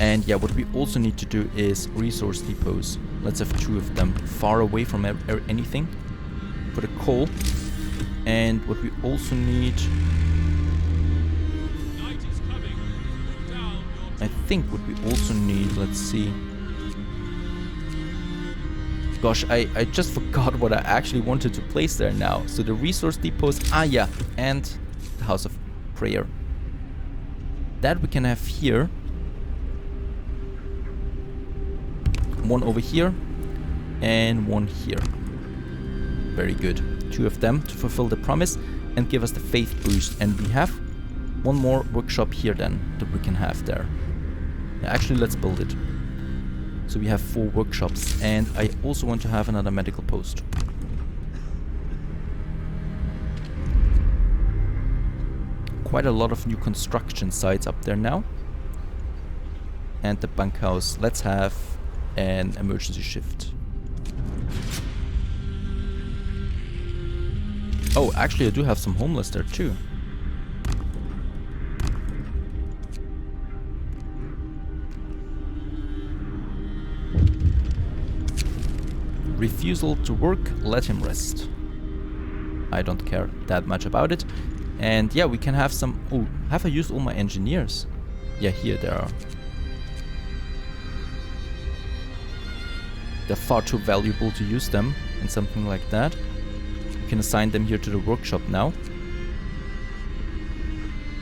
And yeah, what we also need to do is resource depots. Let's have 2 of them far away from anything for the coal. And what we also need, I think what we also need, let's see. Gosh, I just forgot what I actually wanted to place there now. So the resource depots, yeah, and the House of Prayer. That we can have here. One over here and one here. Very good. 2 of them to fulfill the promise and give us the faith boost. And we have one more workshop here then that we can have there. Yeah, actually, let's build it. So we have 4 workshops and I also want to have another medical post. Quite a lot of new construction sites up there now. And the bunkhouse. Let's have an emergency shift. Oh, actually I do have some homeless there too. Refusal to work, let him rest. I don't care that much about it. And yeah, we can have some... Oh, have I used all my engineers? Yeah, here there are. They're far too valuable to use them in something like that. We can assign them here to the workshop now.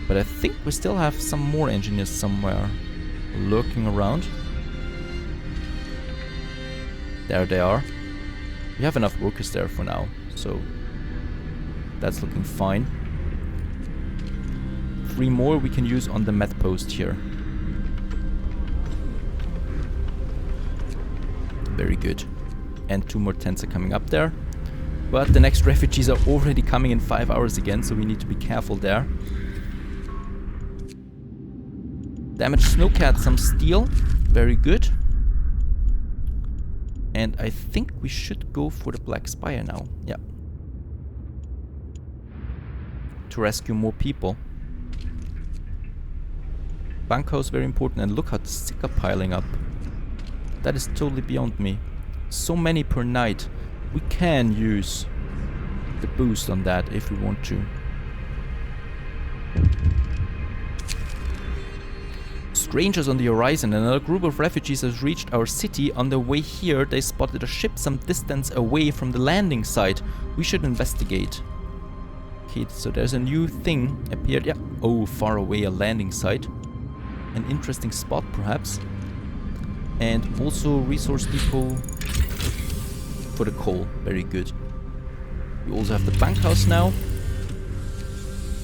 But I think we still have some more engineers somewhere lurking around. There they are. We have enough workers there for now, so that's looking fine. 3 more we can use on the med post here. Very good. And 2 more tents are coming up there. But the next refugees are already coming in 5 hours again, so we need to be careful there. Damaged snowcat, some steel. Very good. And I think we should go for the Black Spire now. Yeah. To rescue more people. Bunkhouse, very important. And look how the sick are piling up. That is totally beyond me. So many per night. We can use the boost on that if we want to. Strangers on the horizon. Another group of refugees has reached our city. On their way here, they spotted a ship some distance away from the landing site. We should investigate. Okay, so there's a new thing appeared. Yeah. Oh, far away, a landing site. An interesting spot, perhaps. And also resource depot for the coal. Very good. We also have the bunkhouse now.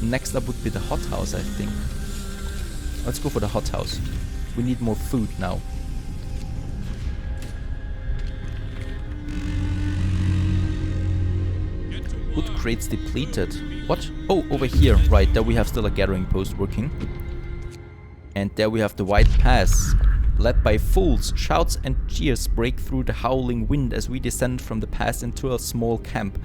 Next up would be the hothouse, I think. Let's go for the hothouse. We need more food now. Wood crates depleted. What? Oh, over here. Right, there we have still a gathering post working. And there we have the White Pass. Led by fools, shouts and cheers break through the howling wind as we descend from the pass into a small camp.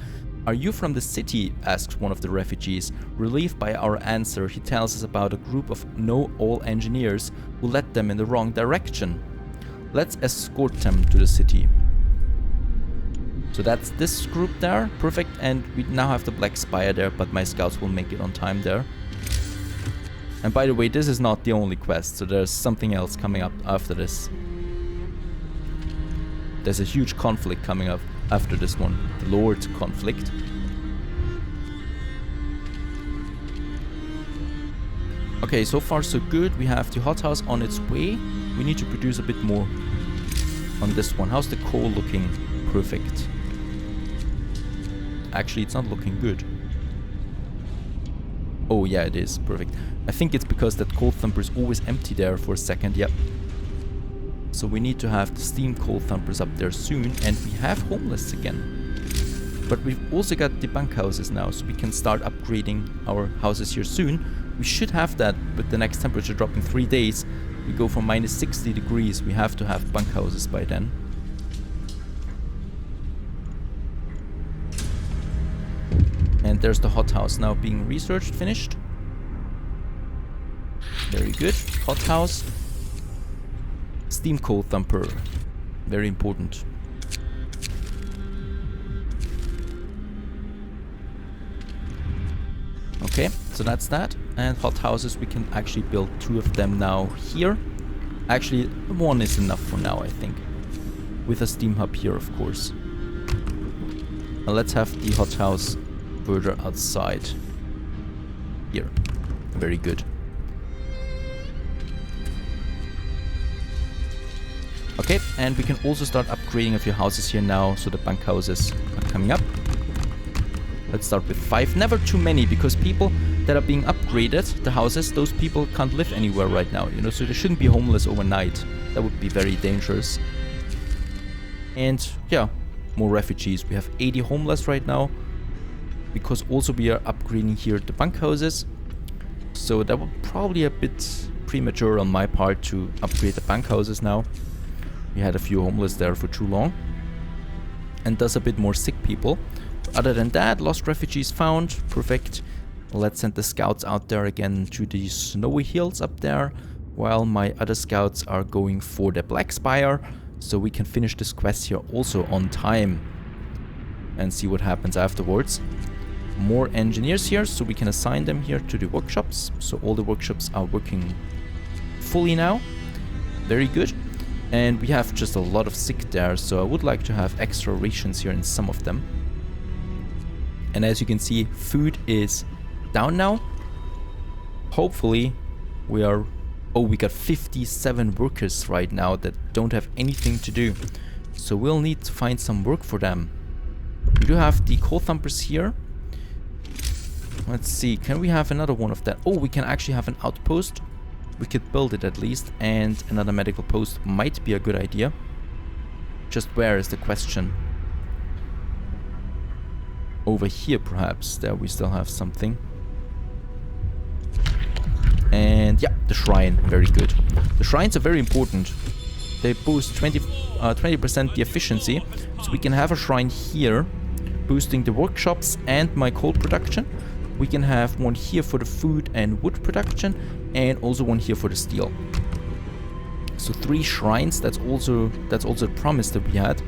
"Are you from the city?" asks one of the refugees. Relieved by our answer, he tells us about a group of know-all engineers who led them in the wrong direction. Let's escort them to the city. So that's this group there. Perfect. And we now have the Black Spire there, but my scouts will make it on time there. And by the way, this is not the only quest, so there's something else coming up after this. There's a huge conflict coming up after this one, the Lord conflict. Okay, so far so good. We have the hothouse on its way. We need to produce a bit more on this one. How's the coal looking? Perfect. Actually, it's not looking good. Oh yeah, it is. Perfect. I think it's because that coal thumper is always empty there for a second. Yep. So we need to have the steam coal thumpers up there soon. And we have homeless again. But we've also got the bunkhouses now, so we can start upgrading our houses here soon. We should have that with the next temperature drop in 3 days. We go from minus 60 degrees. We have to have bunkhouses by then. And there's the hothouse now being researched, finished. Very good. Hothouse. Steam coal thumper. Very important. Okay, so that's that. And hothouses, we can actually build 2 of them now here. Actually, 1 is enough for now, I think. With a steam hub here, of course. Now let's have the hothouse further outside. Here. Very good. Okay, and we can also start upgrading a few houses here now, so the bunkhouses are coming up. Let's start with 5. Never too many, because people that are being upgraded, the houses, those people can't live anywhere right now, you know, so they shouldn't be homeless overnight. That would be very dangerous. And yeah, more refugees. We have 80 homeless right now, because also we are upgrading here the bunkhouses. So that would probably a bit premature on my part to upgrade the bunkhouses now. We had a few homeless there for too long. And thus a bit more sick people. Other than that, lost refugees found. Perfect. Let's send the scouts out there again to the snowy hills up there, while my other scouts are going for the Black Spire, so we can finish this quest here also on time and see what happens afterwards. More engineers here, so we can assign them here to the workshops. So all the workshops are working fully now. Very good. And we have just a lot of sick there, so I would like to have extra rations here in some of them. And as you can see, food is down now. Hopefully we are... Oh, we got 57 workers right now that don't have anything to do. So we'll need to find some work for them. We do have the coal thumpers here. Let's see, can we have another one of that? Oh, we can actually have an outpost. We could build it at least. And another medical post might be a good idea. Just where is the question? Over here perhaps. There we still have something. And yeah, the shrine, very good. The shrines are very important. They boost 20% the efficiency. So we can have a shrine here, boosting the workshops and my coal production. We can have one here for the food and wood production, and also one here for the steel. So 3 shrines, that's also a promise that we had,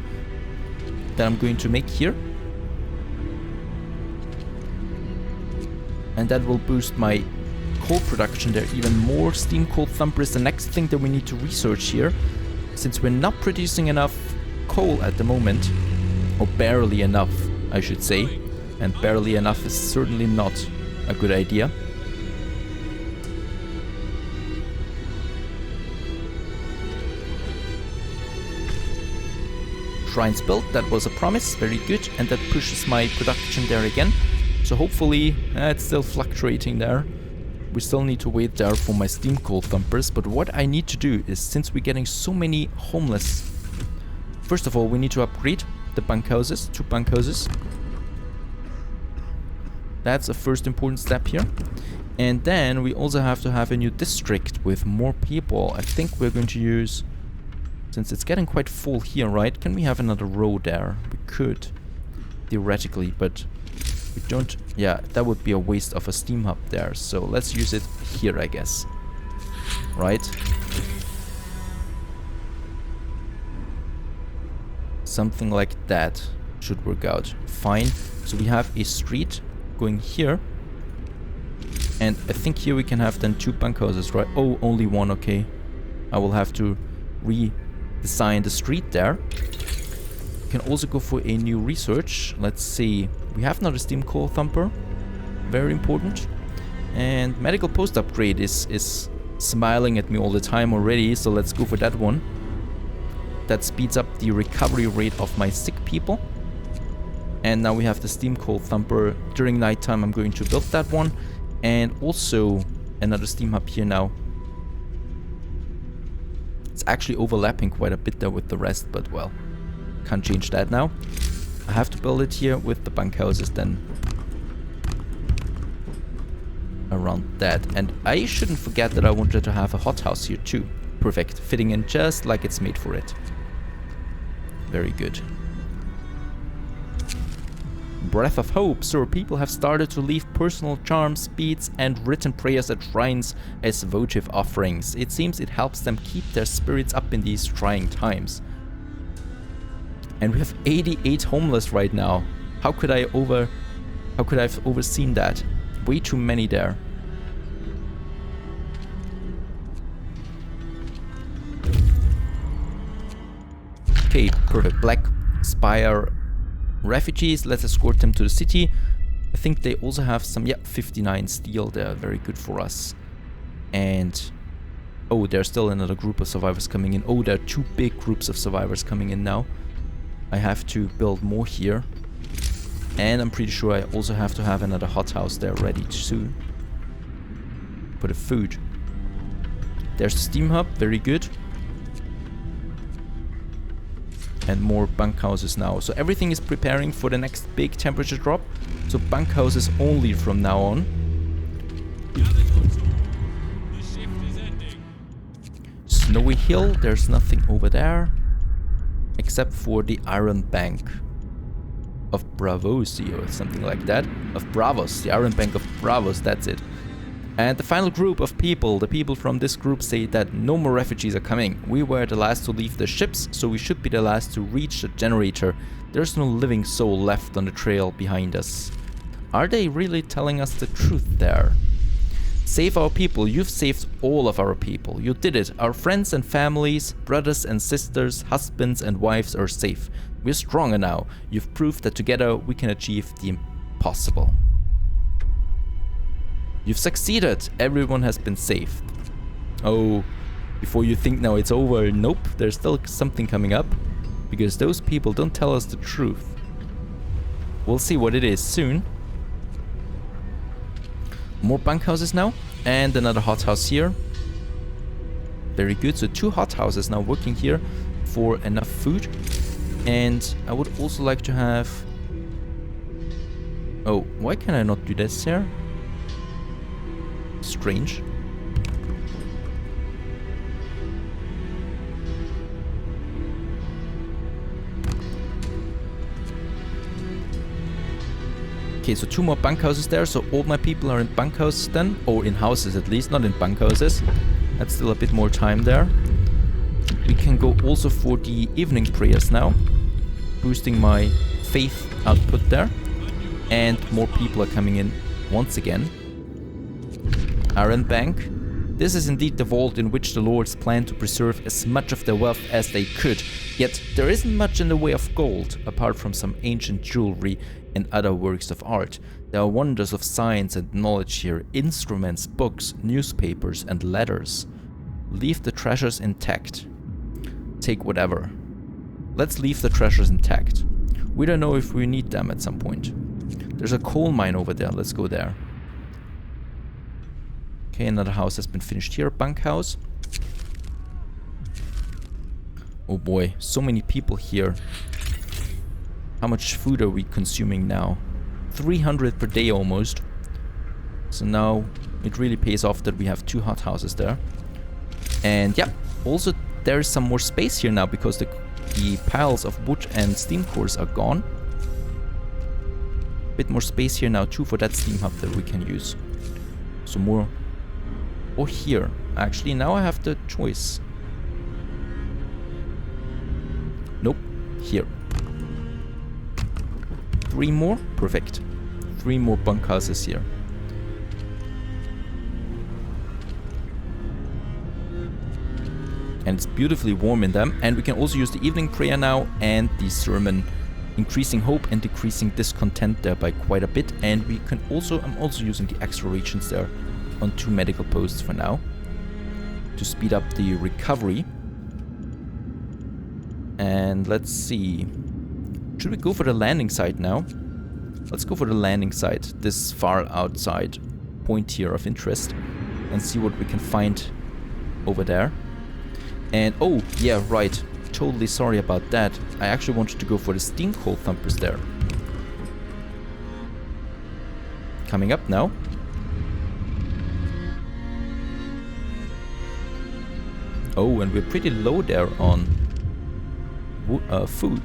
that I'm going to make here. And that will boost my coal production there even more. Steam coal thumper is the next thing that we need to research here, since we're not producing enough coal at the moment, or barely enough I should say, and barely enough is certainly not a good idea. Shrines built, that was a promise, very good, and that pushes my production there again. So hopefully, it's still fluctuating there. We still need to wait there for my steam coal thumpers, but what I need to do is, since we're getting so many homeless, first of all we need to upgrade the bunkhouses, 2 bunkhouses. That's a first important step here. And then we also have to have a new district with more people. I think we're going to use, since it's getting quite full here, right? Can we have another row there? We could, theoretically, but we don't. Yeah, that would be a waste of a steam hub there. So let's use it here, I guess. Right? Something like that should work out fine. So we have a street going here. And I think here we can have then 2 bunkhouses, right? Oh, only 1, okay. I will have to redesign the street there. We can also go for a new research. Let's see. We have another steam coal thumper. Very important. And medical post upgrade is smiling at me all the time already, so let's go for that one. That speeds up the recovery rate of my sick people. And now we have the steam coal thumper. During nighttime I'm going to build that one. And also another steam hub here now. It's actually overlapping quite a bit there with the rest, but well, can't change that now. I have to build it here with the bunkhouses then around that. And I shouldn't forget that I wanted to have a hothouse here too. Perfect, fitting in just like it's made for it. Very good. Breath of hope. So people have started to leave personal charms, beads and written prayers at shrines as votive offerings. It seems it helps them keep their spirits up in these trying times. And we have 88 homeless right now. How could I have overseen that? Way too many there. Okay, perfect. Black Spire refugees, let's escort them to the city. I think they also have some, yeah, 59 steel there, very good for us. And oh, there's still another group of survivors coming in. Oh, there are 2 big groups of survivors coming in now. I have to build more here. And I'm pretty sure I also have to have another hothouse there ready soon for the food. There's the steam hub, very good. And more bunkhouses now. So everything is preparing for the next big temperature drop. So bunkhouses only from now on. Snowy Hill, there's nothing over there. Except for the Iron Bank of Bravos or something like that. Of Bravos, the Iron Bank of Bravos, that's it. And the final group of people, the people from this group say that no more refugees are coming. We were the last to leave the ships, so we should be the last to reach the generator. There's no living soul left on the trail behind us. Are they really telling us the truth there? Save our people. You've saved all of our people. You did it. Our friends and families, brothers and sisters, husbands and wives are safe. We're stronger now. You've proved that together we can achieve the impossible. You've succeeded. Everyone has been saved. Oh, before you think now it's over, nope, there's still something coming up. Because those people don't tell us the truth. We'll see what it is soon. More bunkhouses now. And another hothouse here. Very good. So 2 hothouses now working here for enough food. And I would also like to have... Oh, why can I not do this here? Strange. Okay, so 2 more bunkhouses there, so all my people are in bunkhouses then, or in houses at least, not in bunkhouses. That's still a bit more time there. We can go also for the evening prayers now, boosting my faith output there. And more people are coming in once again. Iron Bank. This is indeed the vault in which the lords plan to preserve as much of their wealth as they could. Yet there isn't much in the way of gold, apart from some ancient jewelry and other works of art. There are wonders of science and knowledge here, instruments, books, newspapers and letters. Leave the treasures intact. Take whatever. Let's leave the treasures intact. We don't know if we need them at some point. There's a coal mine over there, let's go there. Okay, another house has been finished here, bunkhouse. Oh boy, so many people here. How much food are we consuming now? 300 per day almost. So now it really pays off that we have 2 hothouses there. And yeah, also there's some more space here now because the piles of wood and steam cores are gone. Bit more space here now too for that steam hub that we can use. So more... Or here. Actually, now I have the choice. Nope. Here. 3 more? Perfect. 3 more bunkhouses here. And it's beautifully warm in them. And we can also use the evening prayer now and the sermon, increasing hope and decreasing discontent there by quite a bit. And we can also, I'm also using the extra regions there on 2 medical posts for now to speed up the recovery. And let's see, should we go for the landing site now? Let's go for the landing site, this far outside point here of interest, and see what we can find over there. And oh yeah, right, totally sorry about that. I actually wanted to go for the steam coal thumpers there. Coming up now. Oh, and we're pretty low there on food.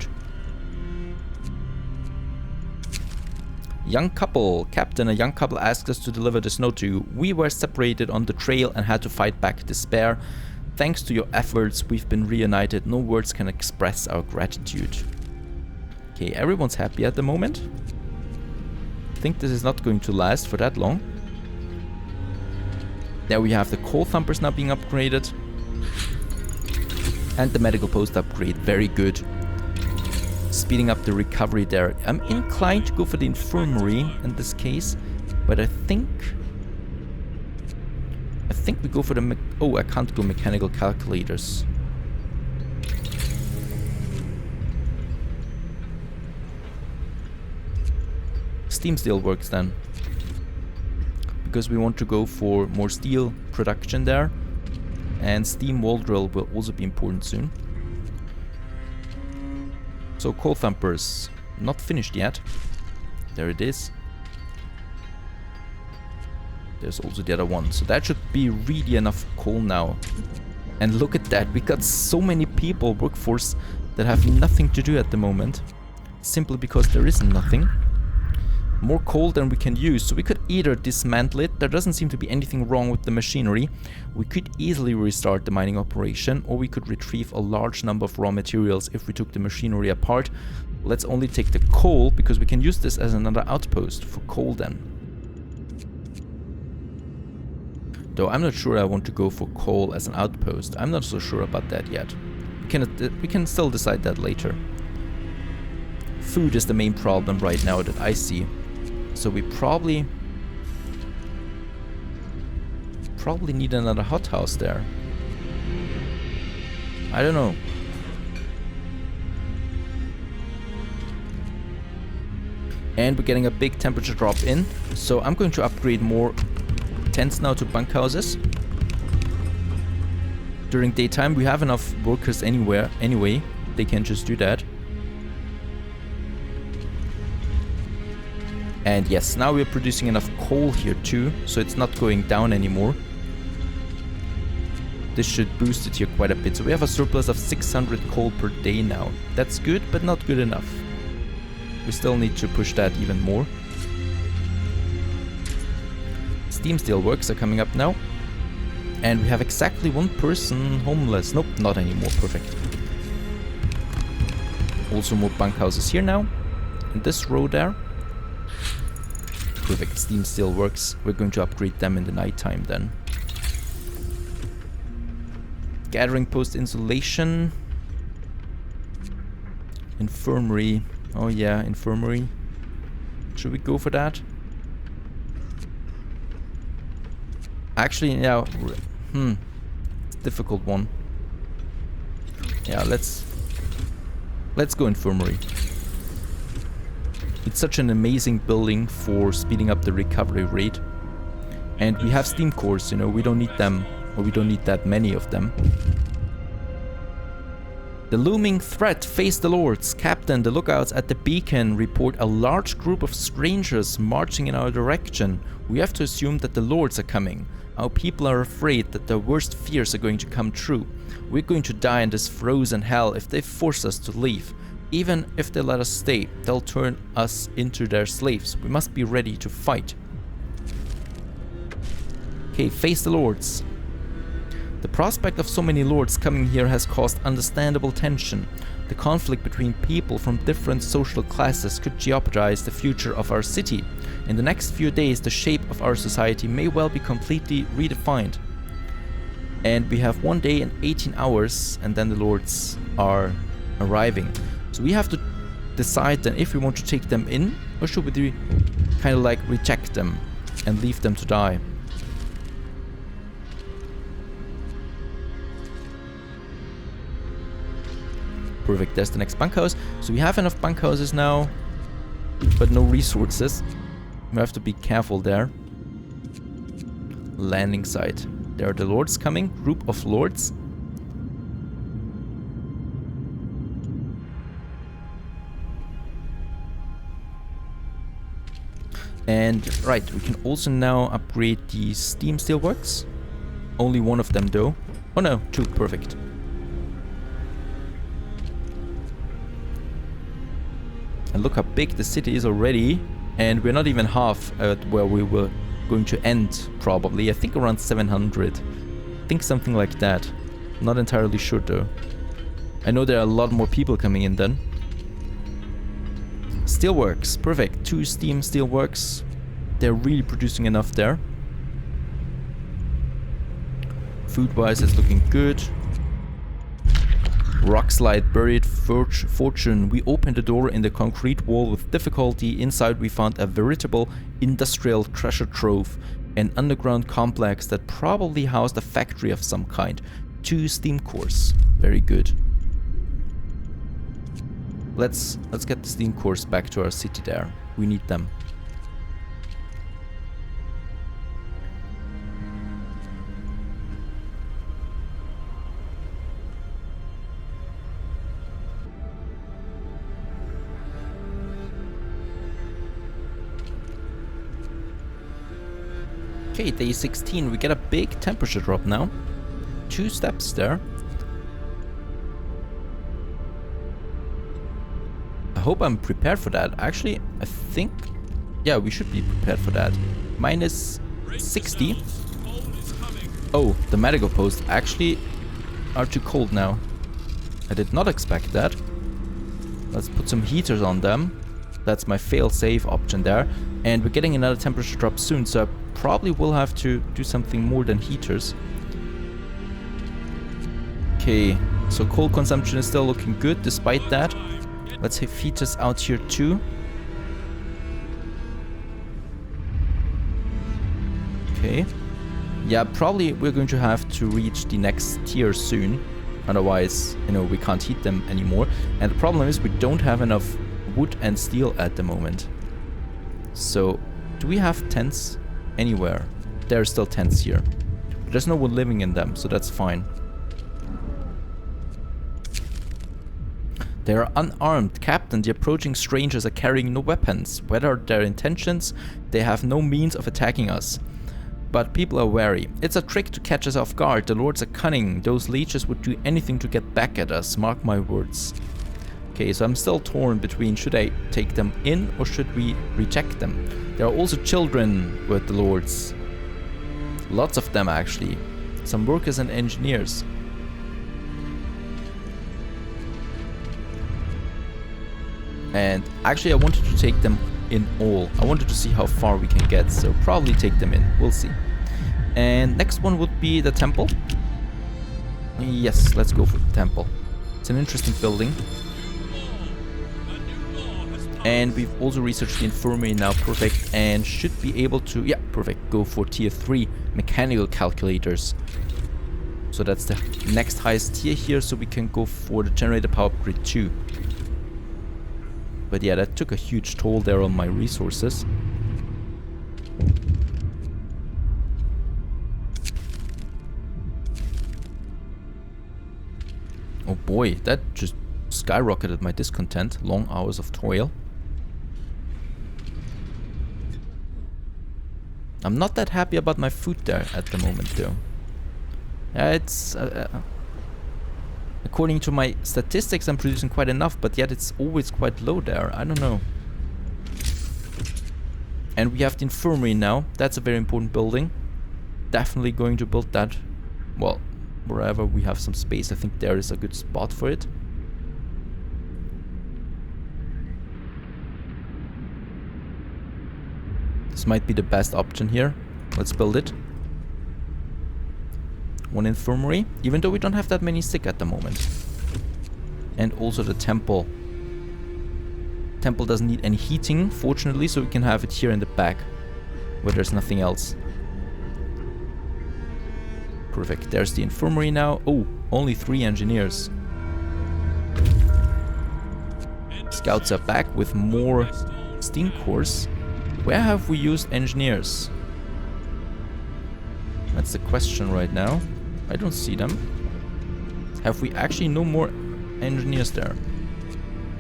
Young couple. Captain, a young couple asked us to deliver this note to you. We were separated on the trail and had to fight back despair. Thanks to your efforts, we've been reunited. No words can express our gratitude. Okay, everyone's happy at the moment. I think this is not going to last for that long. There we have the coal thumpers now being upgraded. And the medical post upgrade, very good. Speeding up the recovery there. I'm inclined to go for the infirmary in this case, but I think we go for the oh, I can't go mechanical calculators. Steam still works then, because we want to go for more steel production there. And steam wall drill will also be important soon. So coal thumpers, not finished yet. There it is. There's also the other one. So that should be really enough coal now. And look at that, we got so many people, workforce, that have nothing to do at the moment. Simply because there is nothing. More coal than we can use, so we could either dismantle it. There doesn't seem to be anything wrong with the machinery. We could easily restart the mining operation, or we could retrieve a large number of raw materials if we took the machinery apart. Let's only take the coal, because we can use this as another outpost for coal then. Though I'm not sure I want to go for coal as an outpost. I'm not so sure about that yet. We can still decide that later. Food is the main problem right now that I see. So we probably need another hothouse there. I don't know. And we're getting a big temperature drop in, so I'm going to upgrade more tents now to bunkhouses. During daytime we have enough workers anyway, they can just do that. And yes, now we're producing enough coal here too, so it's not going down anymore. This should boost it here quite a bit. So we have a surplus of 600 coal per day now. That's good, but not good enough. We still need to push that even more. Steam steelworks are coming up now. And we have exactly one person homeless. Nope, not anymore. Perfect. Also more bunkhouses here now. In this row there. Perfect. Steam steelworks. We're going to upgrade them in the nighttime then. Gathering post insulation. Infirmary. Oh yeah, infirmary. Should we go for that? Actually, yeah. It's a difficult one. Yeah, let's go infirmary. It's such an amazing building for speeding up the recovery rate. And we have steam cores, you know, we don't need them, or we don't need that many of them. The looming threat, face the lords. Captain, the lookouts at the beacon report a large group of strangers marching in our direction. We have to assume that the lords are coming. Our people are afraid that their worst fears are going to come true. We're going to die in this frozen hell if they force us to leave. Even if they let us stay, they'll turn us into their slaves. We must be ready to fight. Okay, face the lords. The prospect of so many lords coming here has caused understandable tension. The conflict between people from different social classes could jeopardize the future of our city. In the next few days, the shape of our society may well be completely redefined. And we have 1 day and 18 hours, and then the lords are arriving. So we have to decide then if we want to take them in, or should we kind of like reject them and leave them to die. Perfect, there's the next bunkhouse. So we have enough bunkhouses now, but no resources. We have to be careful there. Landing site. There are the lords coming, group of lords. And right, we can also now upgrade the steam steelworks. Only one of them though. Oh no, two, perfect. And look how big the city is already. And we're not even half at where we were going to end, probably. I think around 700. I think something like that. Not entirely sure though. I know there are a lot more people coming in then. Steelworks, perfect. 2 steam steelworks. They're really producing enough there. Food-wise, it's looking good. Rockslide, buried fortune. We opened the door in the concrete wall with difficulty. Inside we found a veritable industrial treasure trove. An underground complex that probably housed a factory of some kind. 2 steam cores. Very good. Let's get the steam cores back to our city there. We need them. Okay, day 16, we get a big temperature drop now. 2 steps there. I hope I'm prepared for that. Actually, I think... yeah, we should be prepared for that. Minus 60. Oh, the medical posts actually are too cold now. I did not expect that. Let's put some heaters on them. That's my fail-safe option there. And we're getting another temperature drop soon, so I probably will have to do something more than heaters. Okay, so coal consumption is still looking good despite that. Let's have heaters out here too. Okay. Yeah, probably we're going to have to reach the next tier soon. Otherwise, you know, we can't heat them anymore. And the problem is we don't have enough wood and steel at the moment. So, do we have tents anywhere? There are still tents here. There's no one living in them, so that's fine. They are unarmed. Captain, the approaching strangers are carrying no weapons. Whatever their intentions, they have no means of attacking us. But people are wary. It's a trick to catch us off guard. The lords are cunning. Those leeches would do anything to get back at us. Mark my words. Okay, so I'm still torn between should I take them in or should we reject them. There are also children with the lords. Lots of them actually. Some workers and engineers. And actually I wanted to take them in all. I wanted to see how far we can get, so probably take them in. We'll see. And next one would be the temple. Yes, let's go for the temple. It's an interesting building. And we've also researched the infirmary now, perfect, and should be able to, yeah, perfect, go for tier 3 mechanical calculators. So that's the next highest tier here, so we can go for the generator power upgrade 2. But yeah, that took a huge toll there on my resources. Oh boy, that just skyrocketed my discontent. Long hours of toil. I'm not that happy about my food there at the moment though. It's... according to my statistics, I'm producing quite enough, but yet it's always quite low there. I don't know. And we have the infirmary now. That's a very important building. Definitely going to build that, well, wherever we have some space. I think there is a good spot for it. This might be the best option here. Let's build it. One infirmary, even though we don't have that many sick at the moment. And also the temple. Temple doesn't need any heating, fortunately, so we can have it here in the back, where there's nothing else. Perfect, there's the infirmary now. Oh, only 3 engineers. Scouts are back with more steam cores. Where have we used engineers? That's the question right now. I don't see them. Have we actually no more engineers there?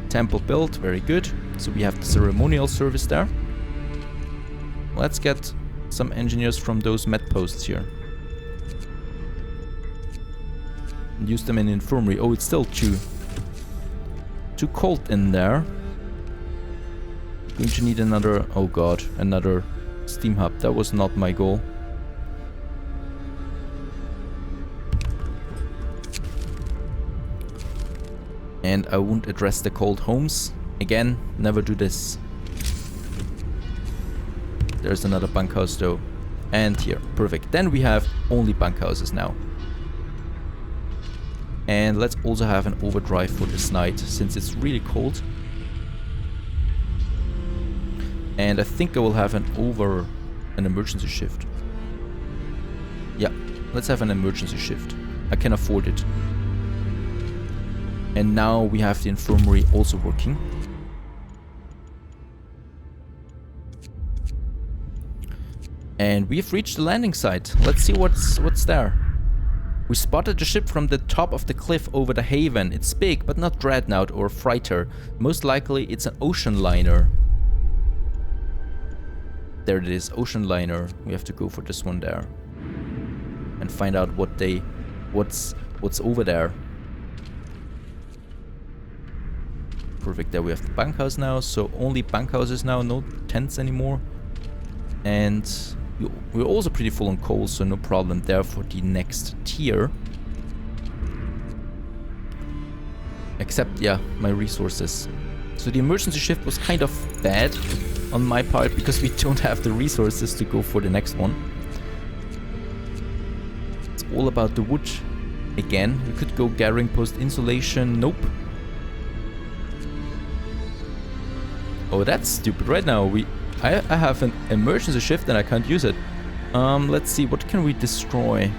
Temple built, very good. So we have the ceremonial service there. Let's get some engineers from those med posts here. And use them in infirmary. Oh, it's still too cold in there. Going to need another, oh god, another steam hub. That was not my goal. And I won't address the cold homes. Again, never do this. There's another bunkhouse though. And here, perfect. Then we have only bunkhouses now. And let's also have an overdrive for this night, since it's really cold. And I think I will have an emergency shift. Yeah, let's have an emergency shift. I can afford it. And now we have the infirmary also working. And we've reached the landing site. Let's see what's there. We spotted the ship from the top of the cliff over the haven. It's big, but not dreadnought or freighter. Most likely it's an ocean liner. There it is, ocean liner. We have to go for this one there. And find out what's over there. Perfect, there we have the bunkhouse now. So only bunkhouses now, no tents anymore. And we're also pretty full on coal, so no problem there for the next tier. Except, yeah, my resources. So the emergency shift was kind of bad. on my part because we don't have the resources to go for the next one. It's all about the wood. Again, we could go gathering post insulation. Nope. Oh, that's stupid. Right now, I have an emergency shift and I can't use it. Let's see. What can we destroy?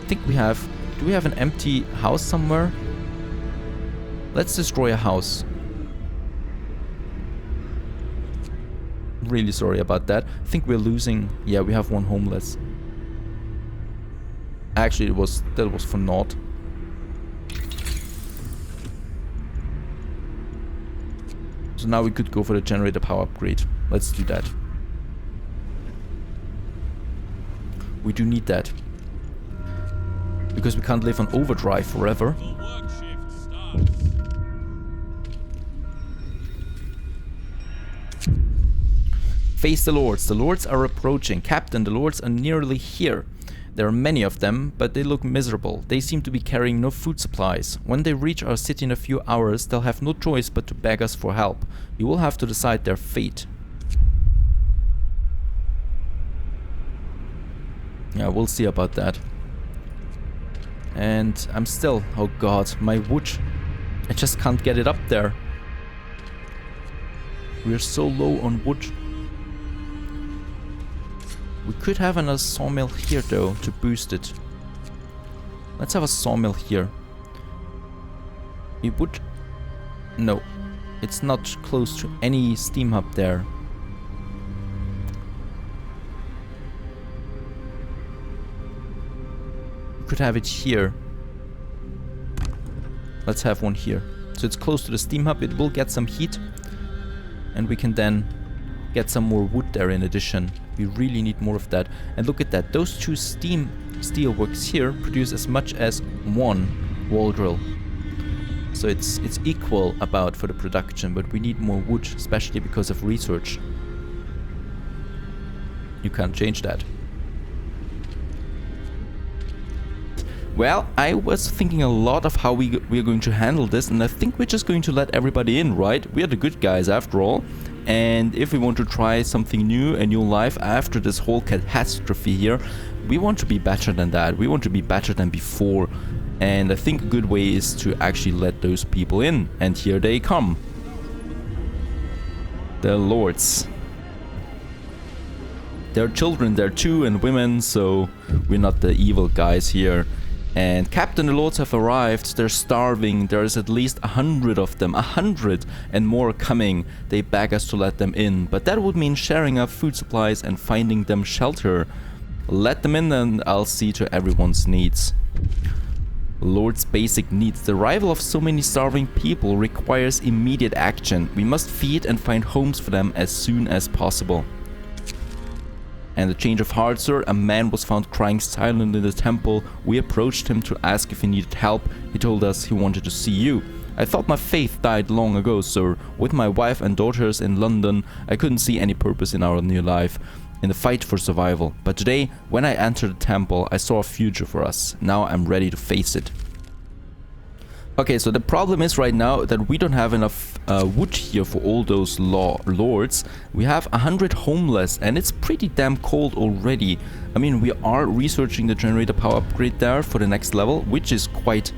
I think we have... Do we have an empty house somewhere? Let's destroy a house. Really sorry about that. I think we're losing... Yeah, we have one homeless. Actually, that was for naught. So now we could go for the generator power upgrade. Let's do that. We do need that. Because we can't live on overdrive forever. The work shift starts. Face the lords. The lords are approaching. Captain, the lords are nearly here. There are many of them, but they look miserable. They seem to be carrying no food supplies. When they reach our city in a few hours, they'll have no choice but to beg us for help. You will have to decide their fate. Yeah, we'll see about that. And I'm still... Oh god, my wood. I just can't get it up there. We're so low on wood. We could have another sawmill here though, to boost it. Let's have a sawmill here. We would... No. It's not close to any steam hub there. We could have it here. Let's have one here. So it's close to the steam hub, it will get some heat. And we can then get some more wood there in addition. We really need more of that. And look at that, those two steelworks here produce as much as one wall drill. So it's equal about for the production, but we need more wood, especially because of research. You can't change that. Well, I was thinking a lot of how we are going to handle this, and I think we're just going to let everybody in, right? We are the good guys after all. And if we want to try something new, a new life after this whole catastrophe here, we want to be better than that. We want to be better than before. And I think a good way is to actually let those people in. And here they come. The lords. There are children there too and women, so we're not the evil guys here. And Captain, the lords have arrived. They're starving. There's at least 100 of them. 100 and more coming. They beg us to let them in. But that would mean sharing our food supplies and finding them shelter. Let them in and I'll see to everyone's needs. Lord's basic needs. The arrival of so many starving people requires immediate action. We must feed and find homes for them as soon as possible. And a change of heart, sir. A man was found crying silent in the temple. We approached him to ask if he needed help. He told us he wanted to see you. I thought my faith died long ago, sir. With my wife and daughters in London, I couldn't see any purpose in our new life, in the fight for survival. But today, when I entered the temple, I saw a future for us. Now I'm ready to face it. Okay, so the problem is right now that we don't have enough wood here for all those lords. We have 100 homeless and it's pretty damn cold already. I mean, we are researching the generator power upgrade there for the next level, which is quite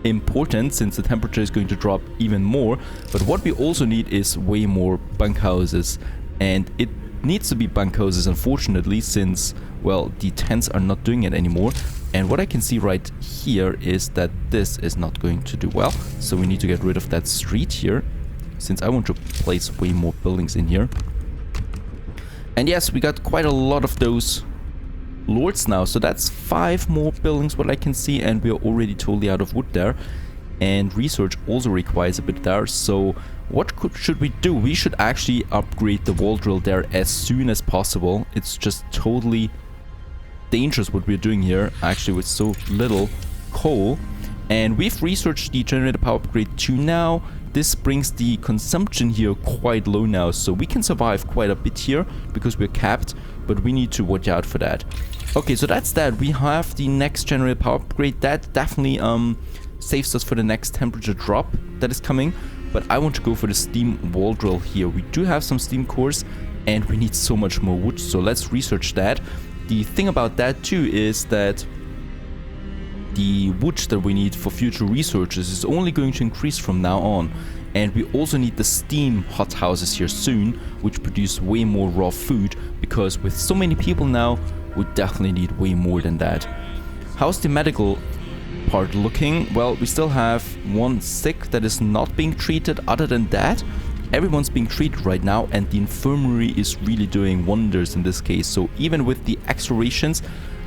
important since the temperature is going to drop even more. But what we also need is way more bunkhouses, and it needs to be bunkhouses unfortunately, since, well, the tents are not doing it anymore. And what I can see right here is that this is not going to do well. So we need to get rid of that street here, since I want to place way more buildings in here. And yes, we got quite a lot of those lords now. So that's 5 more buildings what I can see, and we are already totally out of wood there. And research also requires a bit there. So what should we do? We should actually upgrade the wall drill there as soon as possible. It's just totally dangerous what we're doing here, actually, with so little coal. And we've researched the generator power upgrade 2 now. This brings the consumption here quite low now, so we can survive quite a bit here because we're capped, but we need to watch out for that. Okay, so that's that. We have the next generator power upgrade. That definitely saves us for the next temperature drop. that is coming, but I want to go for the steam wall drill here. We do have some steam cores and we need so much more wood, so let's research that. The thing about that too is that the wood that we need for future researches is only going to increase from now on. And we also need the steam hothouses here soon, which produce way more raw food, because with so many people now, we definitely need way more than that. How's the medical part looking? Well, we still have one sick that is not being treated. Other than that, everyone's being treated right now, and the infirmary is really doing wonders in this case. So even with the extra rations,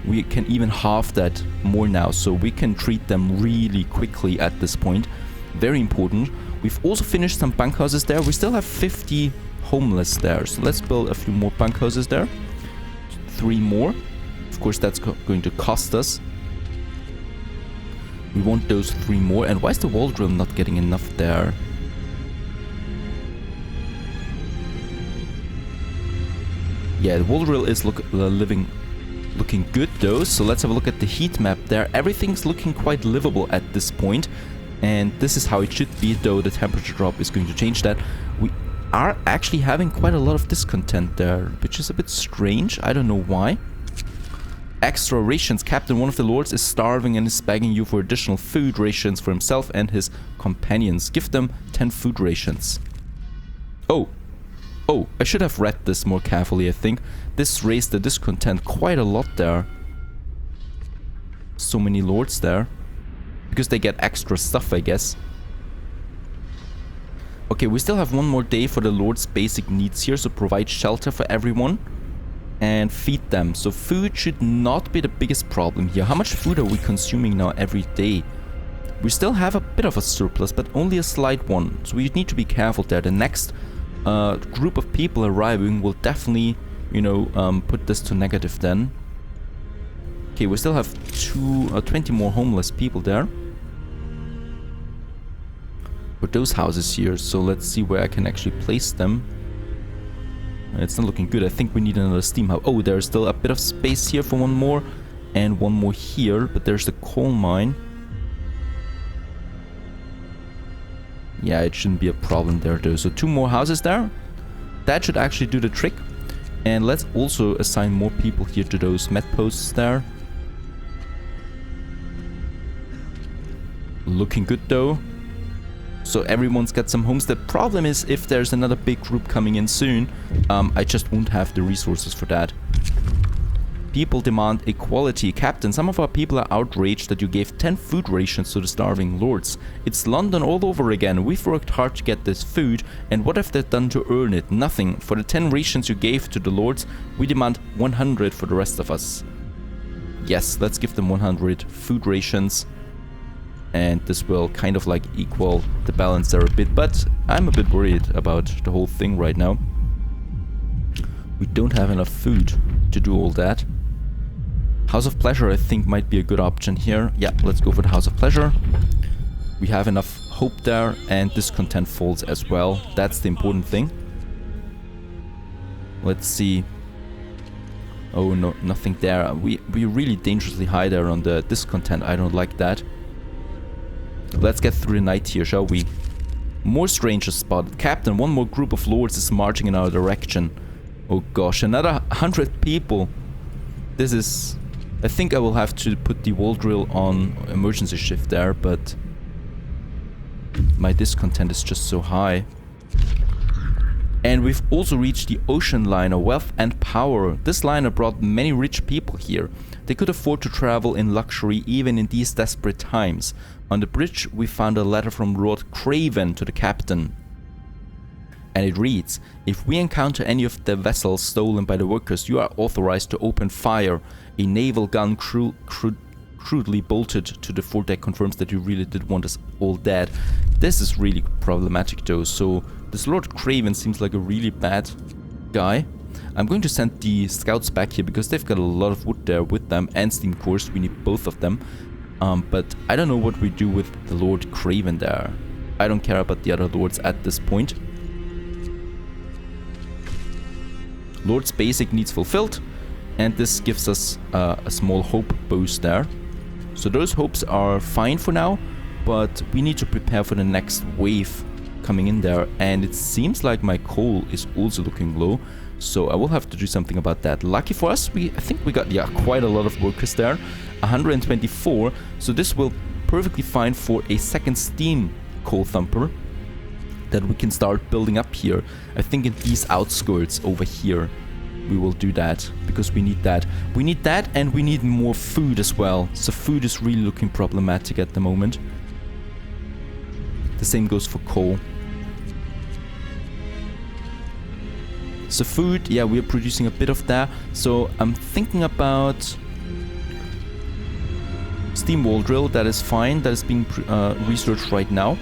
we can even halve that more now, so we can treat them really quickly at this point. Very important. We've also finished some bunkhouses there. We still have 50 homeless there, so let's build a few more bunkhouses there. 3 more. Of course, that's going to cost us. We want those 3 more. And why is the wall drill not getting enough there? Yeah, the wall drill is looking good though, so let's have a look at the heat map there. Everything's looking quite livable at this point. And this is how it should be, though the temperature drop is going to change that. We are actually having quite a lot of discontent there, which is a bit strange. I don't know why. Extra rations. Captain, one of the lords, is starving and is begging you for additional food rations for himself and his companions. Give them 10 food rations. Oh, I should have read this more carefully, I think. This raised the discontent quite a lot there. So many lords there. Because they get extra stuff, I guess. Okay, we still have one more day for the Lord's basic needs here. So provide shelter for everyone. And feed them. So food should not be the biggest problem here. How much food are we consuming now every day? We still have a bit of a surplus, but only a slight one. So we need to be careful there. The next group of people arriving will definitely, you know, put this to negative then. Okay, we still have 20 more homeless people there. But those houses here, so let's see where I can actually place them. It's not looking good. I think we need another steam house. Oh, there's still a bit of space here for one more. And one more here, but there's the coal mine. Yeah, it shouldn't be a problem there though. So 2 more houses there. That should actually do the trick. And let's also assign more people here to those med posts there. Looking good though. So everyone's got some homes. The problem is if there's another big group coming in soon, I just won't have the resources for that. People demand equality. Captain, some of our people are outraged that you gave 10 food rations to the starving lords. It's London all over again. We've worked hard to get this food, and what have they done to earn it? Nothing. For the 10 rations you gave to the lords, we demand 100 for the rest of us. Yes, let's give them 100 food rations. And this will kind of like equal the balance there a bit, but I'm a bit worried about the whole thing right now. We don't have enough food to do all that. House of Pleasure I think might be a good option here. Yeah, let's go for the House of Pleasure. We have enough hope there, and discontent falls as well. That's the important thing. Let's see. Oh no, nothing there. We're really dangerously high there on the discontent. I don't like that. Let's get through the night here, shall we? More strangers spotted. Captain, one more group of lords is marching in our direction. Oh gosh, another 100 people. This is... I think I will have to put the wall drill on emergency shift there, but... my discontent is just so high. And we've also reached the ocean liner, Wealth and Power. This liner brought many rich people here. They could afford to travel in luxury even in these desperate times. On the bridge we found a letter from Lord Craven to the captain. And it reads, if we encounter any of the vessels stolen by the workers, you are authorized to open fire. A naval gun crudely bolted to the foredeck confirms that you really did want us all dead. This is really problematic though, so this Lord Craven seems like a really bad guy. I'm going to send the scouts back here because they've got a lot of wood there with them and steam cores. We need both of them. But I don't know what we do with the Lord Craven there. I don't care about the other lords at this point. Lord's basic needs fulfilled, and this gives us a small hope boost there. So those hopes are fine for now, but we need to prepare for the next wave coming in there, and it seems like my coal is also looking low, so I will have to do something about that. Lucky for us, I think we got, yeah, quite a lot of workers there, 124, so this will perfectly fine for a second steam coal thumper that we can start building up here. I think in these outskirts over here we will do that, because we need that. We need that, and we need more food as well, so food is really looking problematic at the moment. The same goes for coal. So food, yeah, we're producing a bit of that. So I'm thinking about steam wall drill. That is fine. That is being researched right now.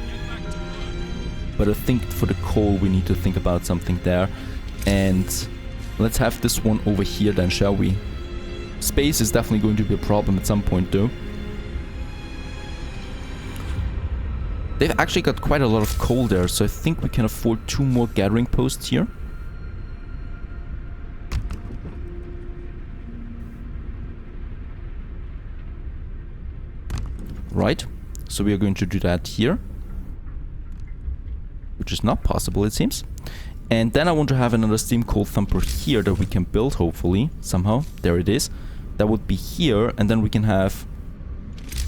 But I think for the coal we need to think about something there. And let's have this one over here then, shall we? Space is definitely going to be a problem at some point though. They've actually got quite a lot of coal there, so I think we can afford 2 more gathering posts here. Right, so we are going to do that here, which is not possible it seems. And then I want to have another steam coal thumper here that we can build hopefully, somehow. There it is. That would be here, and then we can have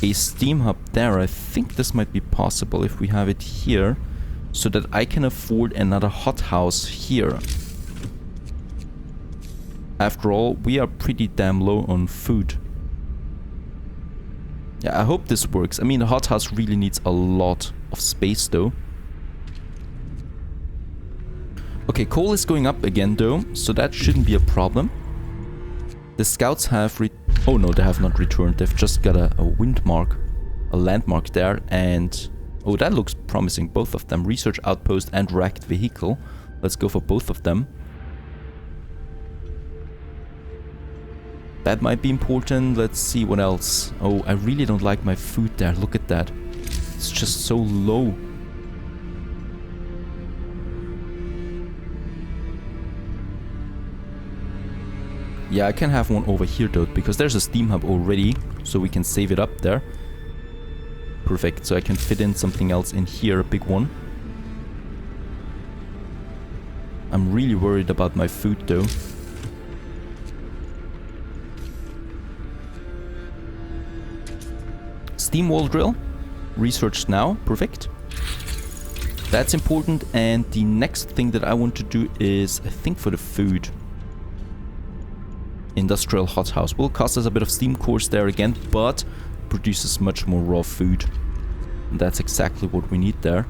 a steam hub there. I think this might be possible if we have it here, so that I can afford another hothouse here. After all, we are pretty damn low on food. Yeah, I hope this works. I mean, the hothouse really needs a lot of space though. Okay, coal is going up again though, so that shouldn't be a problem. The scouts have oh no, they have not returned. They've just got a wind mark, a landmark there, and oh, that looks promising. Both of them, research outpost and wrecked vehicle. Let's go for both of them. That might be important. Let's see what else. Oh, I really don't like my food there. Look at that. It's just so low. Yeah, I can have one over here though, because there's a steam hub already, so we can save it up there. Perfect, so I can fit in something else in here, a big one. I'm really worried about my food though. Steam wall drill, researched now, perfect. That's important, and the next thing that I want to do is, I think for the food, industrial hothouse. Will cost us a bit of steam cores there again, but produces much more raw food. And that's exactly what we need there.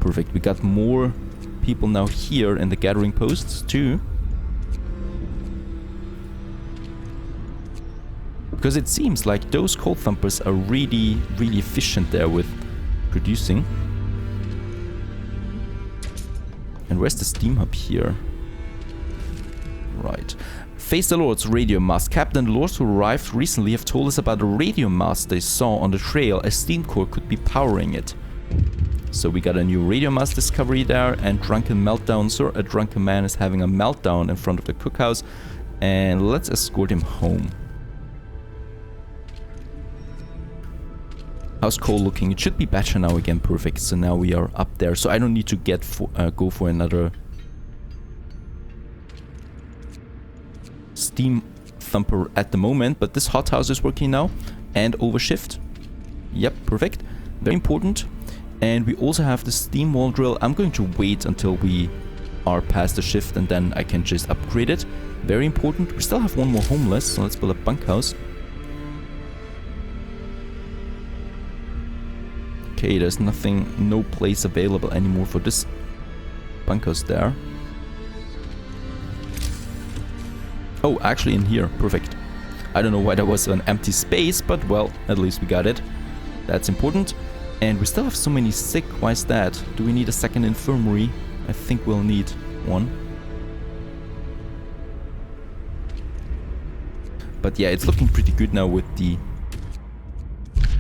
Perfect, we got more people now here in the gathering posts too. Because it seems like those coal thumpers are really, really efficient there with producing. And where's the steam hub here? Right. Face the Lord's radio mast. Captain Lords who arrived recently have told us about a radio mast they saw on the trail. A steam core could be powering it. So we got a new radio mast discovery there, and drunken meltdown. Sir, a drunken man is having a meltdown in front of the cookhouse, and let's escort him home. How's coal looking? It should be better now again. Perfect. So now we are up there. So I don't need to get for, go for another steam thumper at the moment. But this hothouse is working now. And overshift. Yep, perfect. Very important. And we also have the steam wall drill. I'm going to wait until we are past the shift, and then I can just upgrade it. Very important. We still have one more homeless, so let's build a bunkhouse. Okay, there's nothing, no place available anymore for this bunkhouse there. Oh, actually in here, perfect. I don't know why there was an empty space, but well, at least we got it. That's important. And we still have so many sick, why is that? Do we need a second infirmary? I think we'll need one. But yeah, it's looking pretty good now with the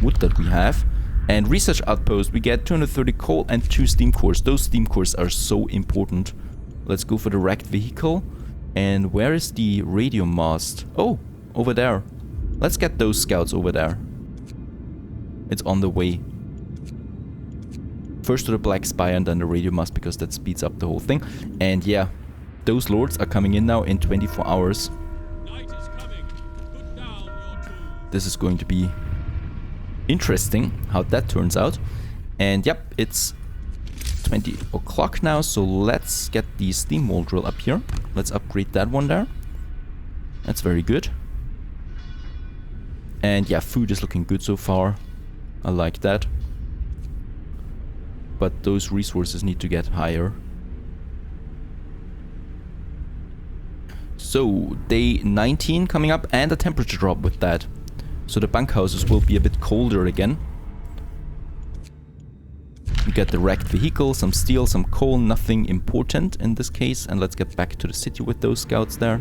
wood that we have. And research outpost, we get 230 coal and 2 steam cores. Those steam cores are so important. Let's go for the wrecked vehicle. And where is the radio mast? Oh, over there. Let's get those scouts over there. It's on the way. First to the Black Spire and then the radio mast, because that speeds up the whole thing. And yeah, those lords are coming in now in 24 hours. Night is coming. Put down your tools. This is going to be interesting how that turns out. And yep, it's 20 o'clock now, so let's get the steam wall drill up here. Let's upgrade that one there. That's very good. And yeah, food is looking good so far. I like that. But those resources need to get higher. So, day 19 coming up and a temperature drop with that. So the bunkhouses will be a bit colder again. We get the wrecked vehicle, some steel, some coal, nothing important in this case. And let's get back to the city with those scouts there.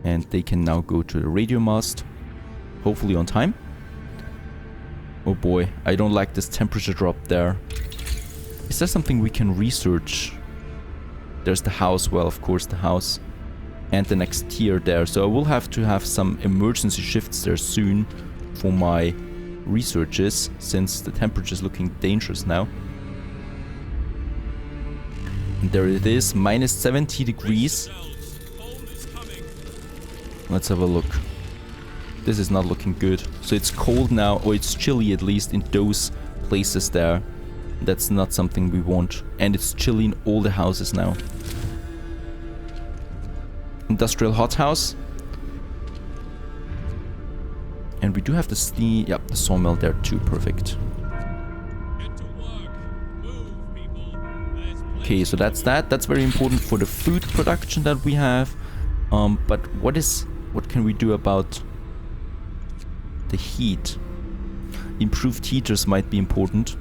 And they can now go to the radio mast, hopefully on time. Oh boy, I don't like this temperature drop there. Is there something we can research? There's the house, well, of course, the house. And the next tier there. So I will have to have some emergency shifts there soon for my researches, since the temperature is looking dangerous now. And there it is, minus 70 degrees. Let's have a look. This is not looking good. So it's cold now, or it's chilly at least in those places there. That's not something we want. And it's chilly in all the houses now. Industrial hothouse. And we do have the steam, yeah, the sawmill there too, perfect. Get to work. Move, people. There's plenty Okay, so that's that. That's very important for the food production that we have. But what can we do about the heat? Improved heaters might be important.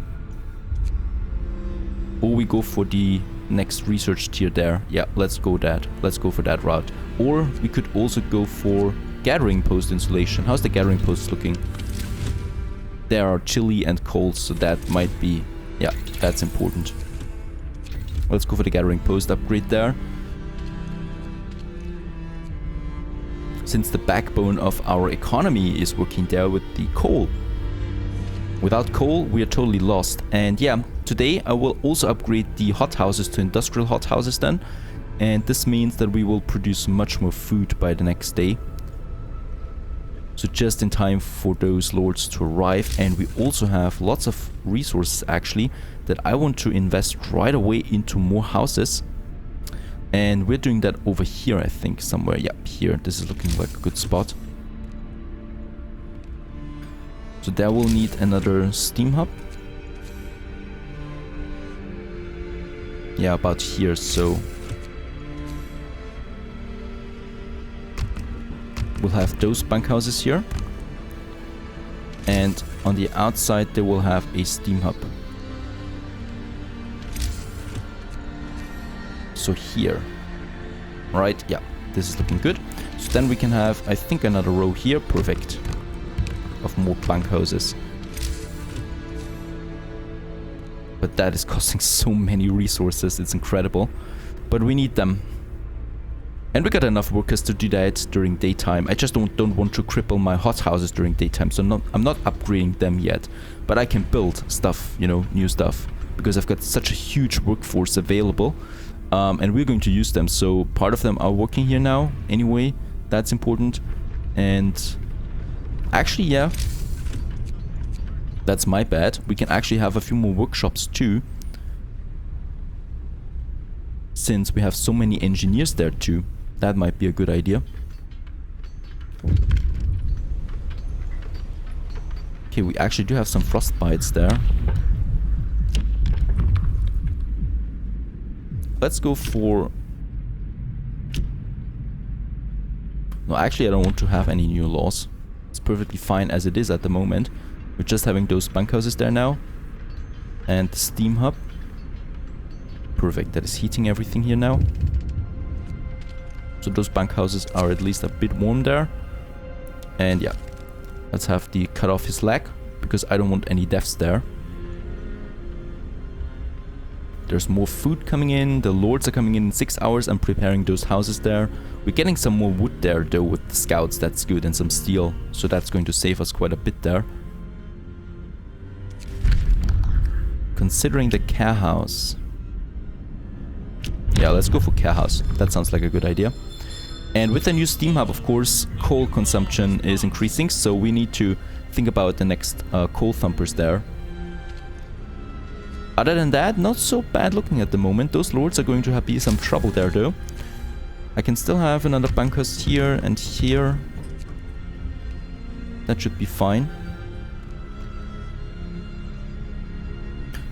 Or we go for the next research tier there. Yeah, let's go that. Let's go for that route. Or we could also go for gathering post installation. How's the gathering post looking? There are chilly and cold, so that might be, yeah, that's important. Let's go for the gathering post upgrade there. Since the backbone of our economy is working there with the coal. Without coal, we are totally lost. And yeah, today I will also upgrade the hothouses to industrial hothouses then. And this means that we will produce much more food by the next day. So just in time for those lords to arrive. And we also have lots of resources actually that I want to invest right away into more houses. And we're doing that over here, I think, somewhere. Yep, here. This is looking like a good spot. So there we'll need another steam hub. Yeah, about here, so we'll have those bunkhouses here. And on the outside they will have a steam hub. So here. Right, yeah, this is looking good. So then we can have, I think, another row here. Perfect. Of more bunkhouses. But that is costing so many resources, it's incredible. But we need them. And we got enough workers to do that during daytime. I just don't want to cripple my hothouses during daytime, so I'm not upgrading them yet. But I can build stuff, you know, new stuff. Because I've got such a huge workforce available. And we're going to use them, so part of them are working here now. Anyway, that's important. And actually, yeah, that's my bad. We can actually have a few more workshops too, since we have so many engineers there too. That might be a good idea. Okay, we actually do have some frostbites there. Let's go for... No, actually I don't want to have any new laws. It's perfectly fine as it is at the moment. We're just having those bunkhouses there now. And the steam hub. Perfect, that is heating everything here now. So those bunkhouses are at least a bit warm there. And yeah, let's have the cut off his leg, because I don't want any deaths there. There's more food coming in. The lords are coming in 6 hours. I'm preparing those houses there. We're getting some more wood there though with the scouts. That's good. And some steel. So that's going to save us quite a bit there. Considering the care house. Yeah, let's go for care house. That sounds like a good idea. And with the new steam hub, of course, coal consumption is increasing. So we need to think about the next coal thumpers there. Other than that, not so bad looking at the moment. Those lords are going to be some trouble there though. I can still have another bunkers here and here. That should be fine.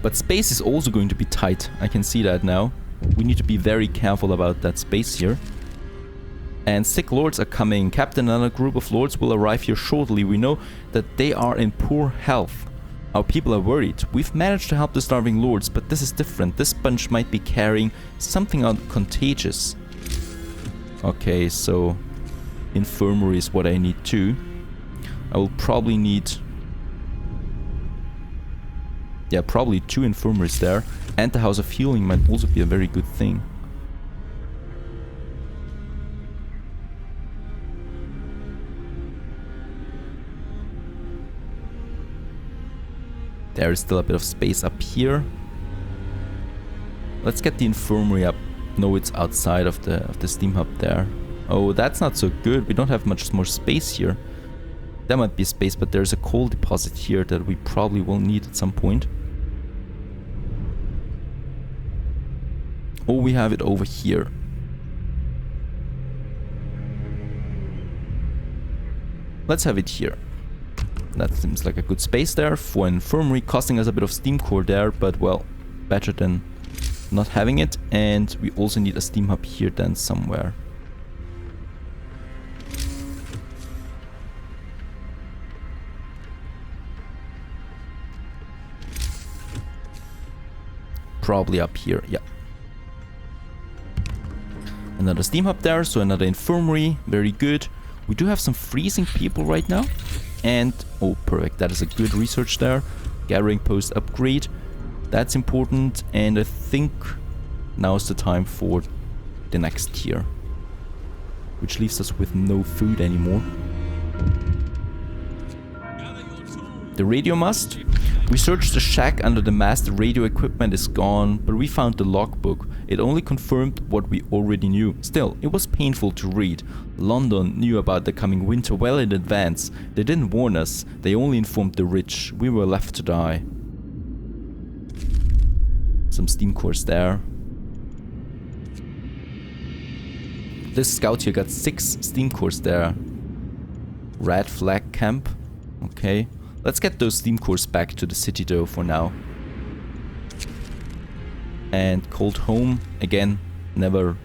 But space is also going to be tight. I can see that now. We need to be very careful about that space here. And sick lords are coming. Captain, another group of lords will arrive here shortly. We know that they are in poor health. Our people are worried. We've managed to help the starving lords, but this is different. This bunch might be carrying something contagious. Okay, so infirmary is what I need too. I will probably need... yeah, probably 2 infirmaries there. And the House of Healing might also be a very good thing. There is still a bit of space up here. Let's get the infirmary up. No, it's outside of the steam hub there. Oh, that's not so good. We don't have much more space here. There might be space, but there's a coal deposit here that we probably will need at some point. Oh, we have it over here. Let's have it here. That seems like a good space there for an infirmary, costing us a bit of steam core there, but well, better than not having it. And we also need a steam hub here then somewhere. Probably up here, yeah. Another steam hub there, so another infirmary, very good. We do have some freezing people right now. And, oh perfect, that is a good research there. Gathering post upgrade, that's important. And I think now's the time for the next tier, which leaves us with no food anymore. The radio mast. We searched the shack under the mast. The radio equipment is gone, but we found the logbook. It only confirmed what we already knew. Still, it was painful to read. London knew about the coming winter well in advance. They didn't warn us. They only informed the rich. We were left to die. Some steam cores there. This scout here got 6 steam cores there. Red flag camp. Okay. Let's get those steam cores back to the city though for now. And cold home. Again, never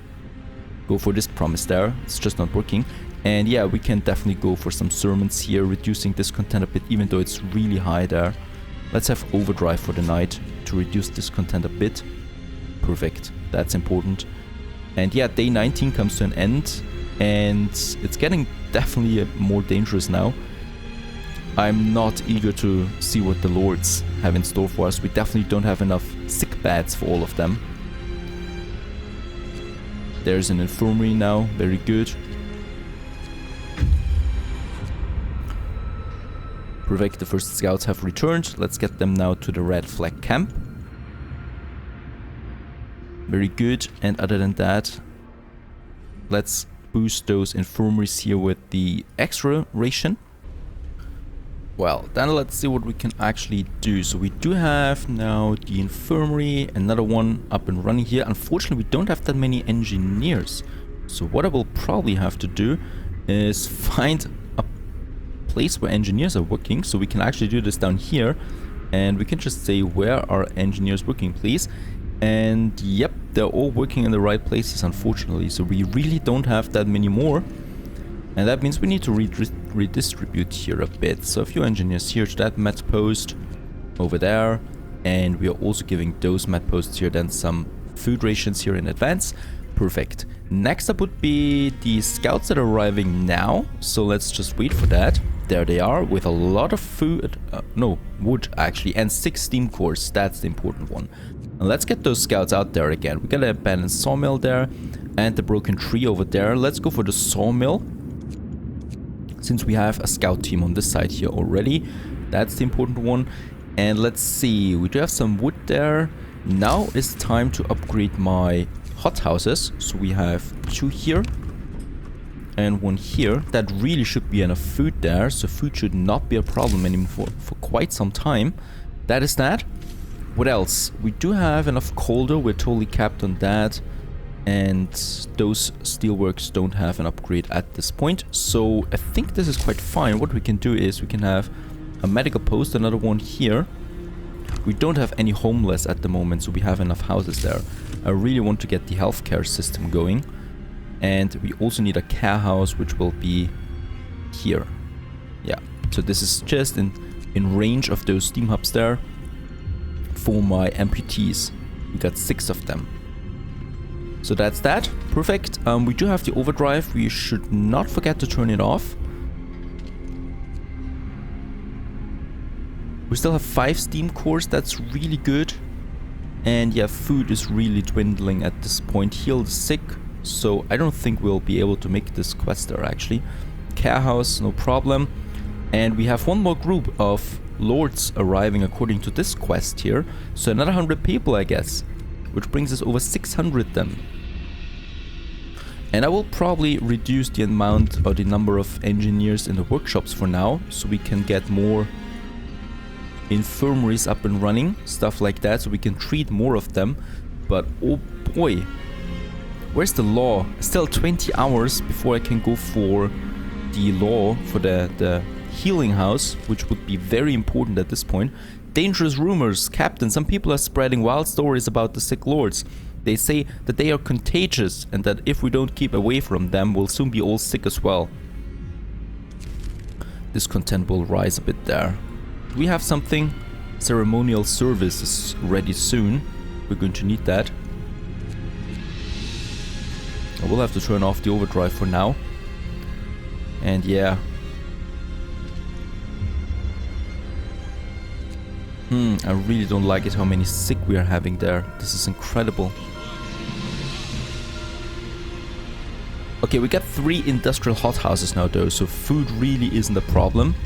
go for this promise there. It's just not working. And yeah, we can definitely go for some sermons here, reducing discontent a bit, even though it's really high there. Let's have overdrive for the night to reduce discontent a bit. Perfect. That's important. And yeah, day 19 comes to an end. And it's getting definitely more dangerous now. I'm not eager to see what the lords have in store for us. We definitely don't have enough sick beds for all of them. There's an infirmary now, very good. Perfect, the first scouts have returned. Let's get them now to the red flag camp. Very good, and other than that, let's boost those infirmaries here with the extra ration. Well, then let's see what we can actually do. So we do have now the infirmary, another one up and running here. Unfortunately, we don't have that many engineers. So what I will probably have to do is find a place where engineers are working. So we can actually do this down here. And we can just say, where are engineers working, please? And yep, they're all working in the right places, unfortunately. So we really don't have that many more. And that means we need to redistribute here a bit. So a few engineers here to that mat post over there. And we are also giving those mat posts here then some food rations here in advance. Perfect. Next up would be the scouts that are arriving now. So let's just wait for that. There they are with a lot of food. No, wood actually. And 6 steam cores. That's the important one. And let's get those scouts out there again. We got an abandoned sawmill there and the broken tree over there. Let's go for the sawmill. Since we have a scout team on this side here already. That's the important one. And let's see. We do have some wood there. Now it's time to upgrade my hothouses. So we have 2 here. And 1 here. That really should be enough food there. So food should not be a problem anymore for quite some time. That is that. What else? We do have enough coal though. We're totally capped on that. And those steelworks don't have an upgrade at this point. So I think this is quite fine. What we can do is we can have a medical post, another one here. We don't have any homeless at the moment, so we have enough houses there. I really want to get the healthcare system going. And we also need a care house, which will be here. Yeah, so this is just in range of those steam hubs there. For my amputees. We got 6 of them. So that's that. Perfect. We do have the overdrive. We should not forget to turn it off. We still have 5 steam cores. That's really good. And yeah, food is really dwindling at this point. Heal the sick. So I don't think we'll be able to make this quest there actually. Care house, no problem. And we have 1 more group of lords arriving according to this quest here. So another 100 people, I guess. Which brings us over 600 then. And I will probably reduce the amount or the number of engineers in the workshops for now. So we can get more infirmaries up and running. Stuff like that. So we can treat more of them. But oh boy. Where's the law? Still 20 hours before I can go for the law for the healing house, which would be very important at this point. Dangerous rumors. Captain, some people are spreading wild stories about the sick lords. They say that they are contagious and that if we don't keep away from them, we'll soon be all sick as well. Discontent will rise a bit there. Do we have something? Ceremonial service is ready soon. We're going to need that. I will have to turn off the overdrive for now. And yeah. I really don't like it how many sick we are having there. This is incredible. Okay, we got 3 industrial hothouses now though, so food really isn't a problem.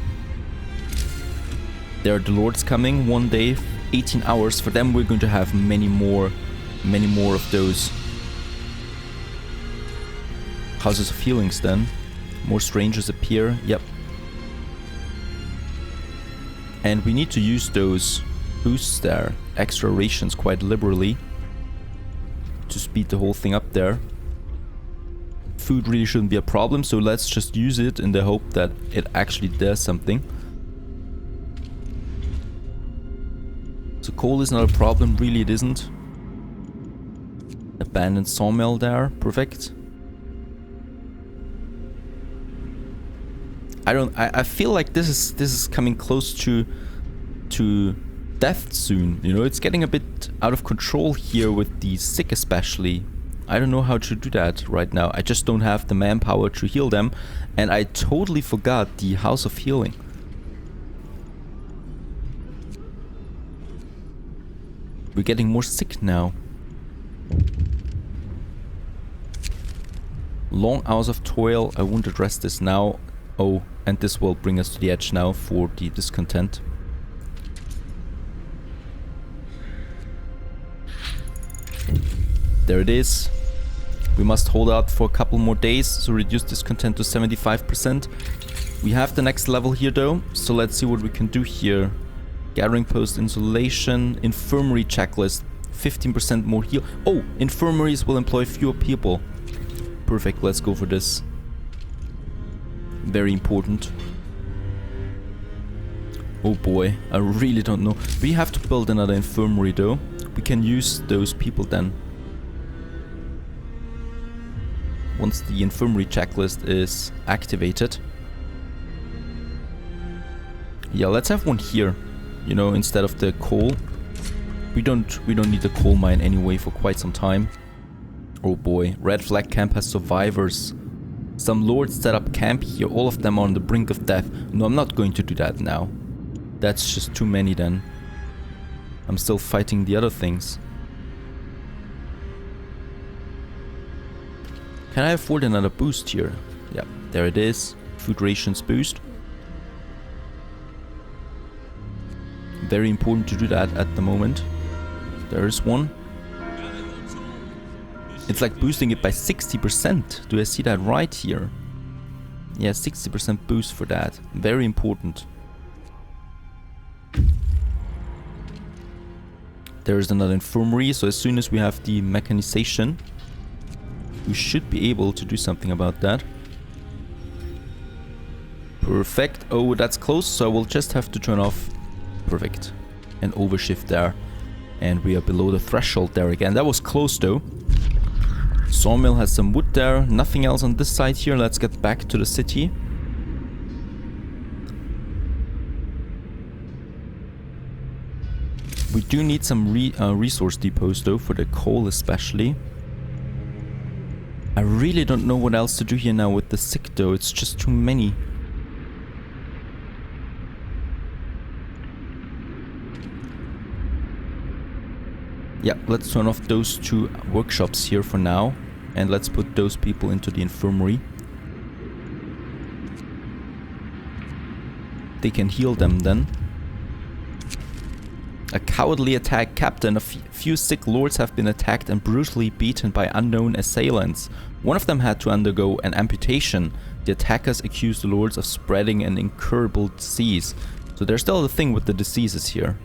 There are the lords coming, 1 day, 18 hours. For them we're going to have many more of those houses of healings then. More strangers appear, yep. And we need to use those boosts there, extra rations quite liberally to speed the whole thing up there. Food really shouldn't be a problem, so let's just use it in the hope that it actually does something. So coal is not a problem, really it isn't. Abandoned sawmill there, perfect. I feel like this is coming close to death soon. You know, it's getting a bit out of control here with the sick especially. I don't know how to do that right now. I just don't have the manpower to heal them, and I totally forgot the House of Healing. We're getting more sick now. Long hours of toil. I won't address this now. Oh, and this will bring us to the edge now for the discontent. There it is. We must hold out for a couple more days to reduce discontent to 75%. We have the next level here though, so let's see what we can do here. Gathering post insulation, infirmary checklist, 15% more heal. Oh, infirmaries will employ fewer people. Perfect, let's go for this. Very important. Oh boy, I really don't know. We have to build another infirmary though. We can use those people then. Once the infirmary checklist is activated. Yeah, let's have one here. You know, instead of the coal. We don't need the coal mine anyway for quite some time. Oh boy, red flag camp has survivors. Some lords set up camp here, all of them are on the brink of death. No, I'm not going to do that now. That's just too many then. I'm still fighting the other things. Can I afford another boost here? Yeah, there it is. Food rations boost. Very important to do that at the moment. There's one. It's like boosting it by 60%. Do I see that right here? Yeah, 60% boost for that. Very important. There's another infirmary, so as soon as we have the mechanization, we should be able to do something about that. Perfect. Oh, that's close, so I will just have to turn off. Perfect. And overshift there. And we are below the threshold there again. That was close though. Sawmill has some wood there. Nothing else on this side here. Let's get back to the city. We do need some resource depots though, for the coal especially. I really don't know what else to do here now with the sick though. It's just too many. Yeah, let's turn off those 2 workshops here for now. And let's put those people into the infirmary. They can heal them then. A cowardly attack, Captain. A few sick lords have been attacked and brutally beaten by unknown assailants. One of them had to undergo an amputation. The attackers accused the lords of spreading an incurable disease. So there's still the thing with the diseases here.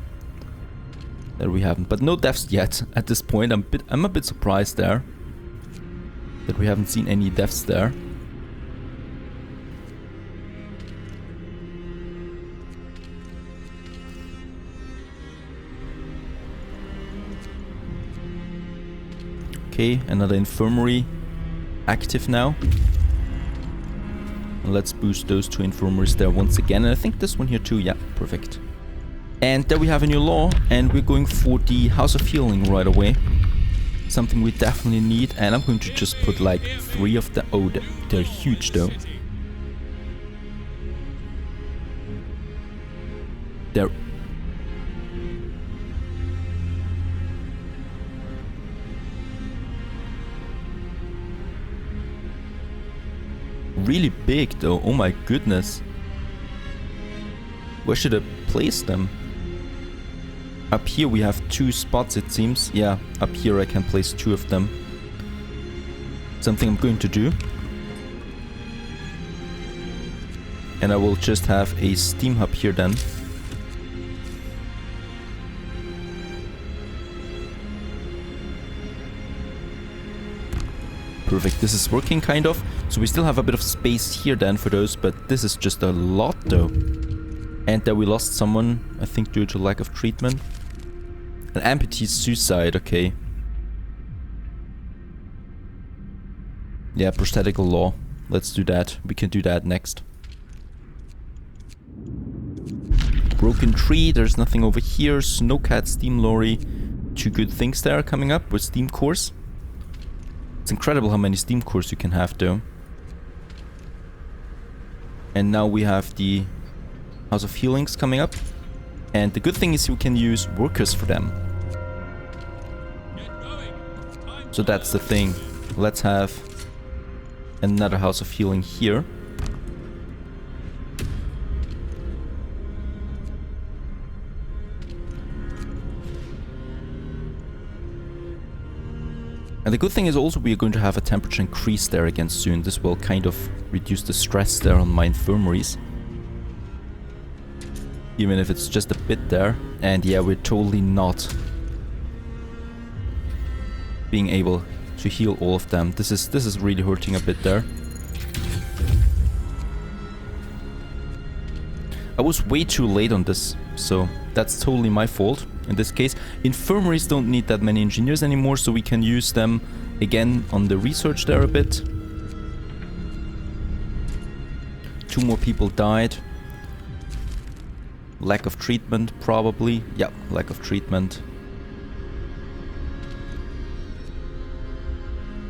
That we haven't, but no deaths yet at this point. I'm a bit surprised there that we haven't seen any deaths there. Okay, another infirmary active now. And let's boost those 2 infirmaries there once again, and I think this one here too. Yeah, perfect. And there we have a new law, and we're going for the House of Healing right away. Something we definitely need, and I'm going to just put like 3 of them. Oh, they're huge though. They're... really big though, oh my goodness. Where should I place them? Up here we have 2 spots it seems. Yeah, up here I can place 2 of them. Something I'm going to do. And I will just have a steam hub here then. Perfect, this is working kind of. So we still have a bit of space here then for those, but this is just a lot though. And there we lost someone, I think due to lack of treatment. An amputee's suicide, okay. Yeah, prosthetical law. Let's do that. We can do that next. Broken tree, there's nothing over here. Snowcat, steam lorry. 2 good things there coming up with steam cores. It's incredible how many steam cores you can have though. And now we have the House of Healings coming up. And the good thing is we can use workers for them. So that's the thing. Let's have another House of Healing here. And the good thing is also we are going to have a temperature increase there again soon. This will kind of reduce the stress there on my infirmaries. Even if it's just a bit there. And yeah, we're totally not being able to heal all of them. This is really hurting a bit there. I was way too late on this, so that's totally my fault in this case. Infirmaries don't need that many engineers anymore, so we can use them again on the research there a bit. 2 more people died. Lack of treatment, probably. Yeah, lack of treatment.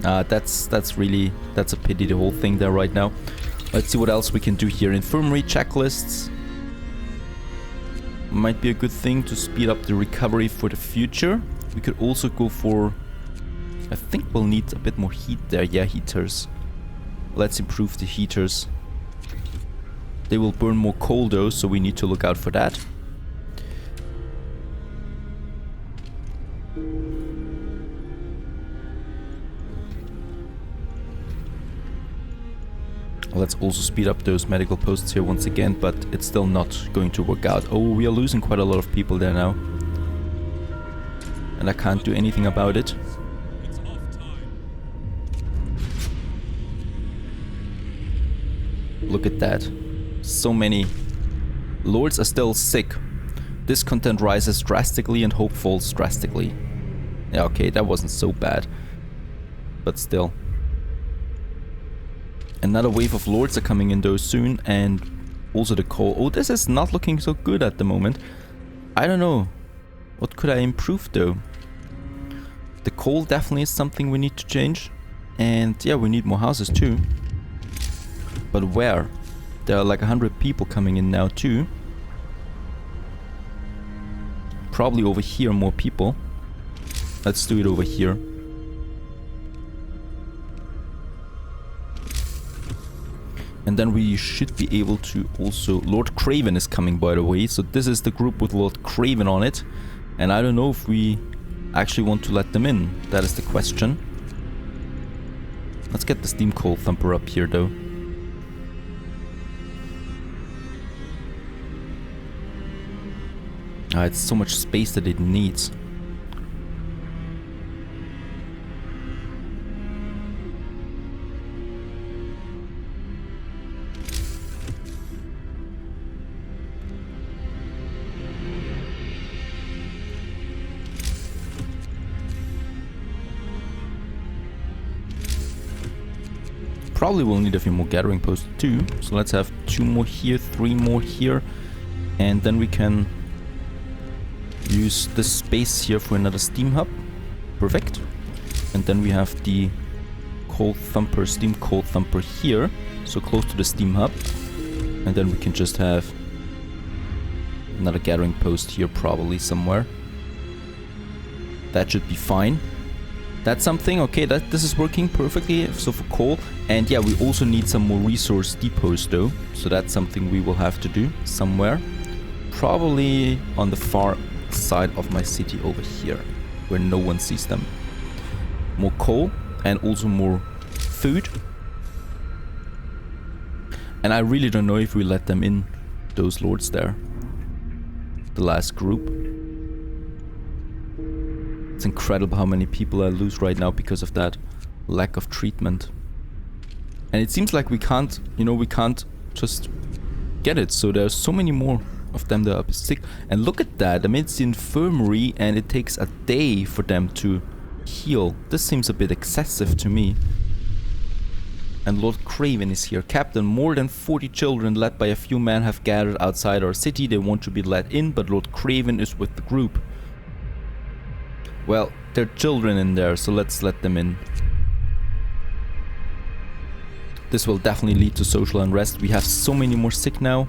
That's a pity, the whole thing there right now. Let's see what else we can do here. Infirmary checklists. Might be a good thing to speed up the recovery for the future. We could also go for I think we'll need a bit more heat there. Yeah, heaters. Let's improve the heaters. They will burn more coal though, so we need to look out for that. Let's also speed up those medical posts here once again, but it's still not going to work out. Oh, we are losing quite a lot of people there now. And I can't do anything about it. It's off time. Look at that. So many lords are still sick. Discontent rises drastically and hope falls drastically. Yeah, okay, that wasn't so bad. But still. Another wave of lords are coming in though soon, and also the coal. Oh, this is not looking so good at the moment. I don't know. What could I improve though? The coal definitely is something we need to change. And yeah, we need more houses too. But where? There are like 100 people coming in now too. Probably over here more people. Let's do it over here. And then we should be able to also... Lord Craven is coming, by the way. So this is the group with Lord Craven on it. And I don't know if we actually want to let them in. That is the question. Let's get the Steam Coal Thumper up here, though. It's so much space that it needs. Probably will need a few more gathering posts too. So let's have 2 more here, 3 more here. And then we can use this space here for another steam hub. Perfect. And then we have the coal thumper, steam coal thumper here. So close to the steam hub. And then we can just have another gathering post here probably somewhere. That should be fine. That's something, okay, this is working perfectly, so for coal. And yeah, we also need some more resource depots though. So that's something we will have to do somewhere. Probably on the far side of my city over here, where no one sees them. More coal and also more food. And I really don't know if we let them in, those lords there. The last group. It's incredible how many people I lose right now because of that lack of treatment. And it seems like we can't, you know, we can't just get it. So there's so many more of them that are sick. And look at that. I mean, it's the infirmary and it takes a day for them to heal. This seems a bit excessive to me. And Lord Craven is here. Captain, more than 40 children led by a few men have gathered outside our city. They want to be let in, but Lord Craven is with the group. Well, there are children in there, so let's let them in. This will definitely lead to social unrest. We have so many more sick now.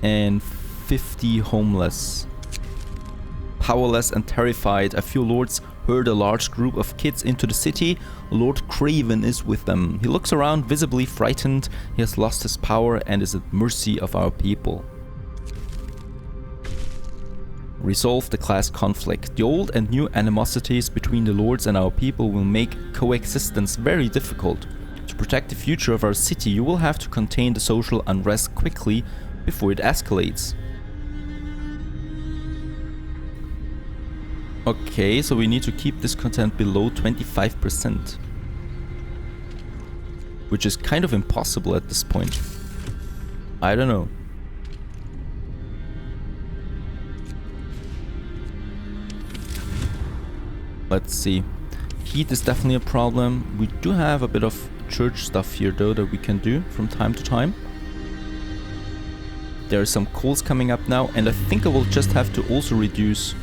And 50 homeless. Powerless and terrified, a few lords herd a large group of kids into the city. Lord Craven is with them. He looks around, visibly frightened. He has lost his power and is at mercy of our people. Resolve the class conflict. The old and new animosities between the lords and our people will make coexistence very difficult. To protect the future of our city, you will have to contain the social unrest quickly before it escalates. Okay, so we need to keep discontent below 25%. Which is kind of impossible at this point. I don't know. Let's see. Heat is definitely a problem. We do have a bit of church stuff here though that we can do from time to time. There are some coals coming up now, and I think I will just have to also reduce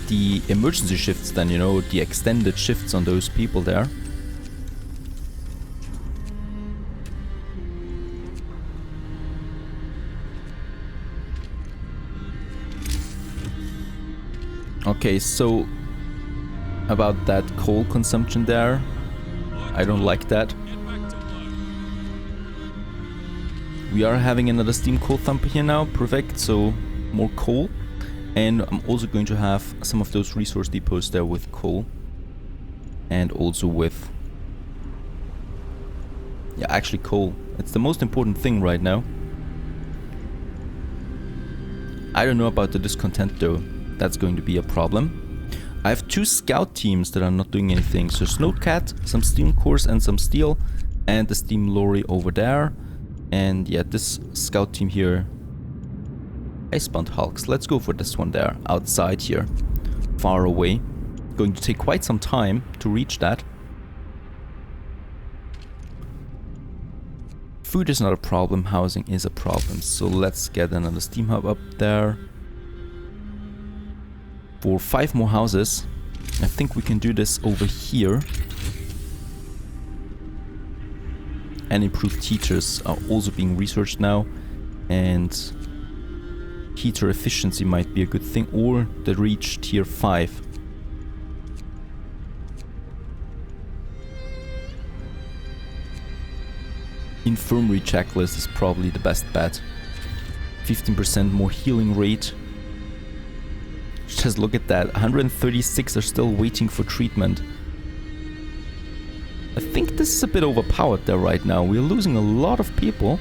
the emergency shifts then, you know, the extended shifts on those people there. Okay, so about that coal consumption there. I don't like that. Get back to work. We are having another steam coal thumper here now. Perfect, so more coal. And I'm also going to have some of those resource depots there with coal. And also with... yeah, actually coal. It's the most important thing right now. I don't know about the discontent though. That's going to be a problem. I have 2 scout teams that are not doing anything. So Snowcat, some steam cores and some steel. And the steam lorry over there. And yeah, this scout team here. Icebound hulks. Let's go for this one there. Outside here. Far away. Going to take quite some time to reach that. Food is not a problem, housing is a problem. So let's get another steam hub up there. For 5 more houses. I think we can do this over here. And improved heaters are also being researched now. And heater efficiency might be a good thing. Or the reach tier 5. Infirmary checklist is probably the best bet. 15% more healing rate. Just look at that. 136 are still waiting for treatment. I think this is a bit overpowered there right now. We're losing a lot of people.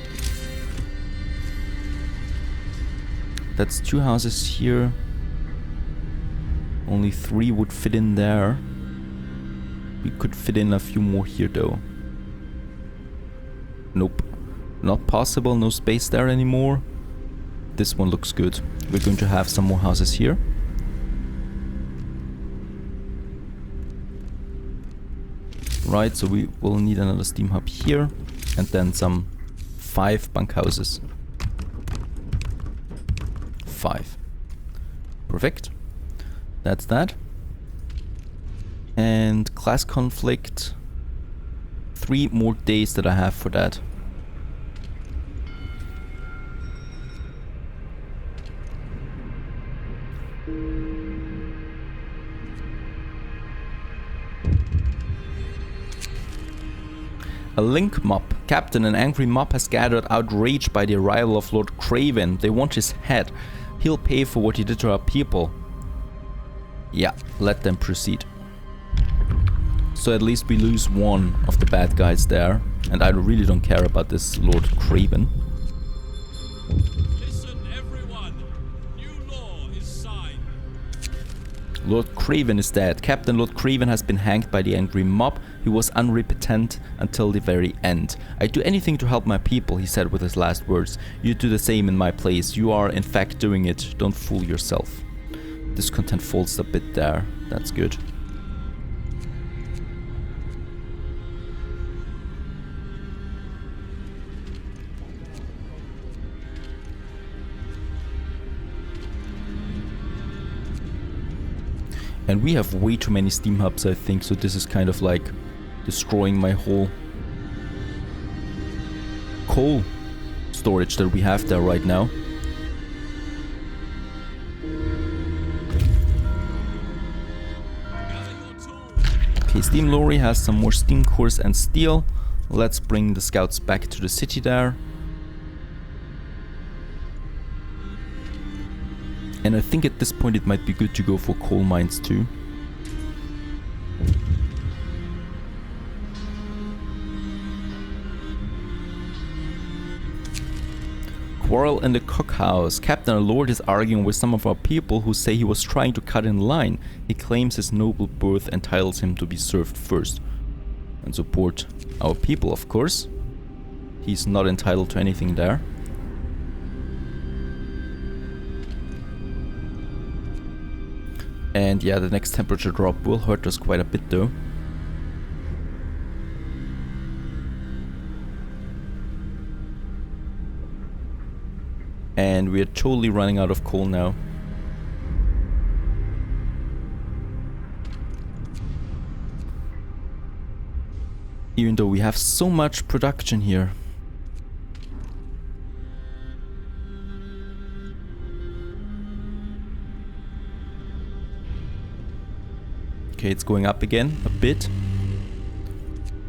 That's 2 houses here. Only 3 would fit in there. We could fit in a few more here though. Nope. Not possible. No space there anymore. This one looks good. We're going to have some more houses here. Right, so we will need another steam hub here. And then some 5 bunkhouses. 5. Perfect. That's that. And class conflict. 3 more days that I have for that. A link mob. Captain, an angry mob has gathered outraged by the arrival of Lord Craven. They want his head. He'll pay for what he did to our people. Yeah, let them proceed. So at least we lose one of the bad guys there. And I really don't care about this Lord Craven. Listen, everyone. New law is signed. Lord Craven is dead. Captain Lord Craven has been hanged by the angry mob. He was unrepentant until the very end. I'd do anything to help my people, he said with his last words. You do the same in my place. You are in fact doing it. Don't fool yourself. Discontent falls a bit there. That's good. And we have way too many steam hubs, I think, so this is kind of like destroying my whole coal storage that we have there right now. Okay, Steam Lorry has some more steam cores and steel. Let's bring the scouts back to the city there. And I think at this point it might be good to go for coal mines too. Quarrel in the cookhouse. Captain our Lord is arguing with some of our people who say he was trying to cut in line. He claims his noble birth entitles him to be served first. And support our people, of course. He's not entitled to anything there. And yeah, the next temperature drop will hurt us quite a bit though. And we're totally running out of coal now. Even though we have so much production here. Okay, it's going up again a bit.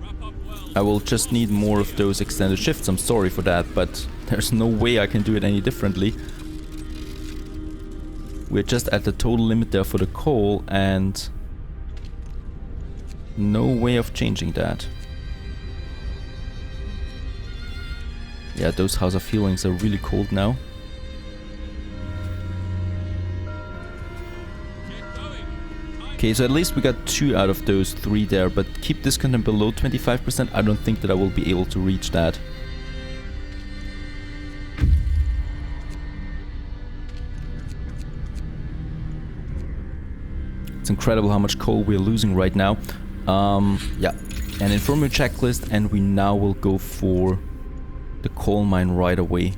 Wrap up well. I will just need more of those extended shifts. I'm sorry for that, but there's no way I can do it any differently. We're just at the total limit there for the coal, and no way of changing that. Yeah, those House of Healings are really cold now. Get going. Time Okay, so at least we got 2 out of those 3 there, but keep discontent below 25%. I don't think that I will be able to reach that. It's incredible how much coal we're losing right now. Yeah, an infirmary checklist, and we now will go for the coal mine right away.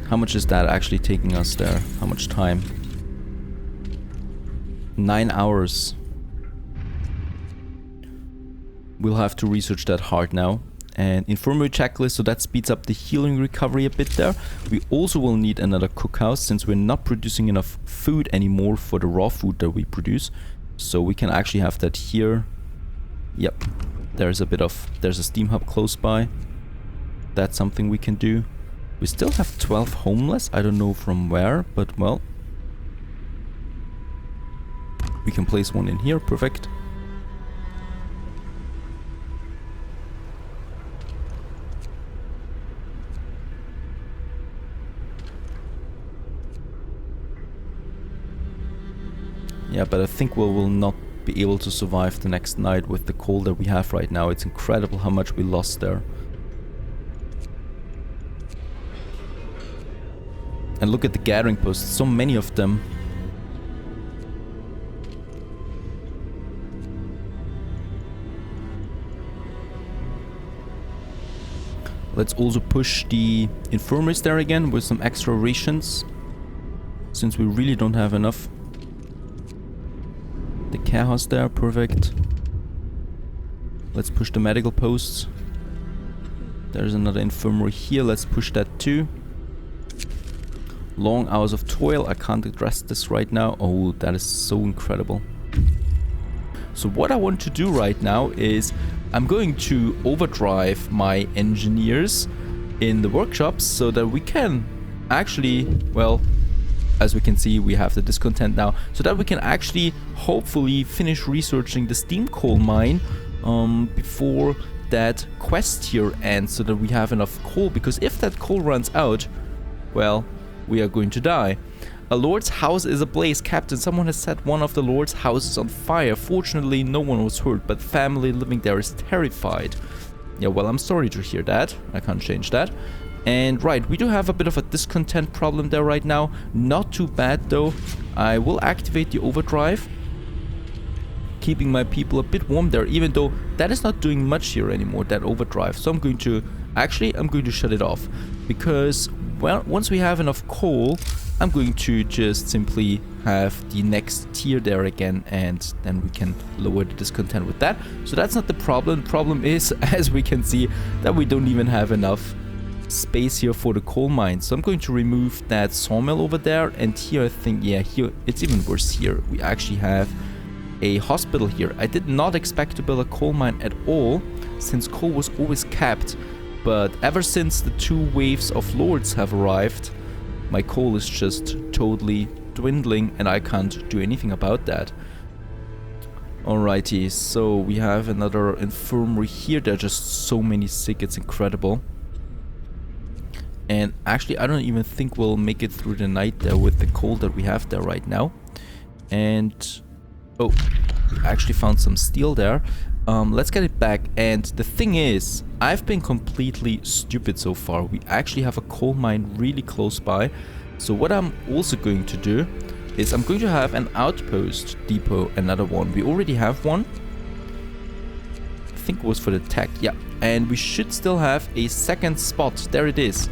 How much is that actually taking us there? How much time? 9 hours. We'll have to research that hard now. And infirmary checklist, so that speeds up the healing recovery a bit there. We also will need another cookhouse since we're not producing enough food anymore for the raw food that we produce. So we can actually have that here. Yep. There's a steam hub close by. That's something we can do. We still have 12 homeless. I don't know from where, but well. We can place one in here. Perfect. Yeah, but I think we will not be able to survive the next night with the coal that we have right now. It's incredible how much we lost there. And look at the gathering posts, so many of them. Let's also push the infirmaries there again with some extra rations, since we really don't have enough. The care house there, perfect. Let's push the medical posts. There's another infirmary here, let's push that too. Long hours of toil, I can't address this right now. Oh, that is so incredible. So what I want to do right now is I'm going to overdrive my engineers in the workshops so that we can actually, well, as we can see, we have the discontent now, so that we can actually hopefully finish researching the steam coal mine before that quest here ends, so that we have enough coal, because if that coal runs out, well, we are going to die. A lord's house is ablaze. Captain, someone has set one of the lord's houses on fire. Fortunately, no one was hurt, but family living there is terrified. Yeah, well, I'm sorry to hear that. I can't change that. And right, we do have a bit of a discontent problem there right now. Not too bad though. I will activate the overdrive, keeping my people a bit warm there, even though that is not doing much here anymore, that overdrive. So I'm going to shut it off, because well, once we have enough coal, I'm going to just simply have the next tier there again, and then we can lower the discontent with that. So that's not the problem. The problem is, as we can see, that we don't even have enough space here for the coal mine. So I'm going to remove that sawmill over there, and here I think, yeah, here it's even worse. Here we actually have a hospital here. I did not expect to build a coal mine at all, since coal was always capped, but ever since the 2 waves of lords have arrived, my coal is just totally dwindling, and I can't do anything about that. Alrighty, so we have another infirmary here. There are just so many sick, it's incredible. And actually, I don't even think we'll make it through the night there with the coal that we have there right now. And oh, we actually found some steel there. Let's get it back. And the thing is, I've been completely stupid so far. We actually have a coal mine really close by. So what I'm also going to do is I'm going to have an outpost depot, another one. We already have one. I think it was for the tech, yeah. And we should still have a second spot. There it is.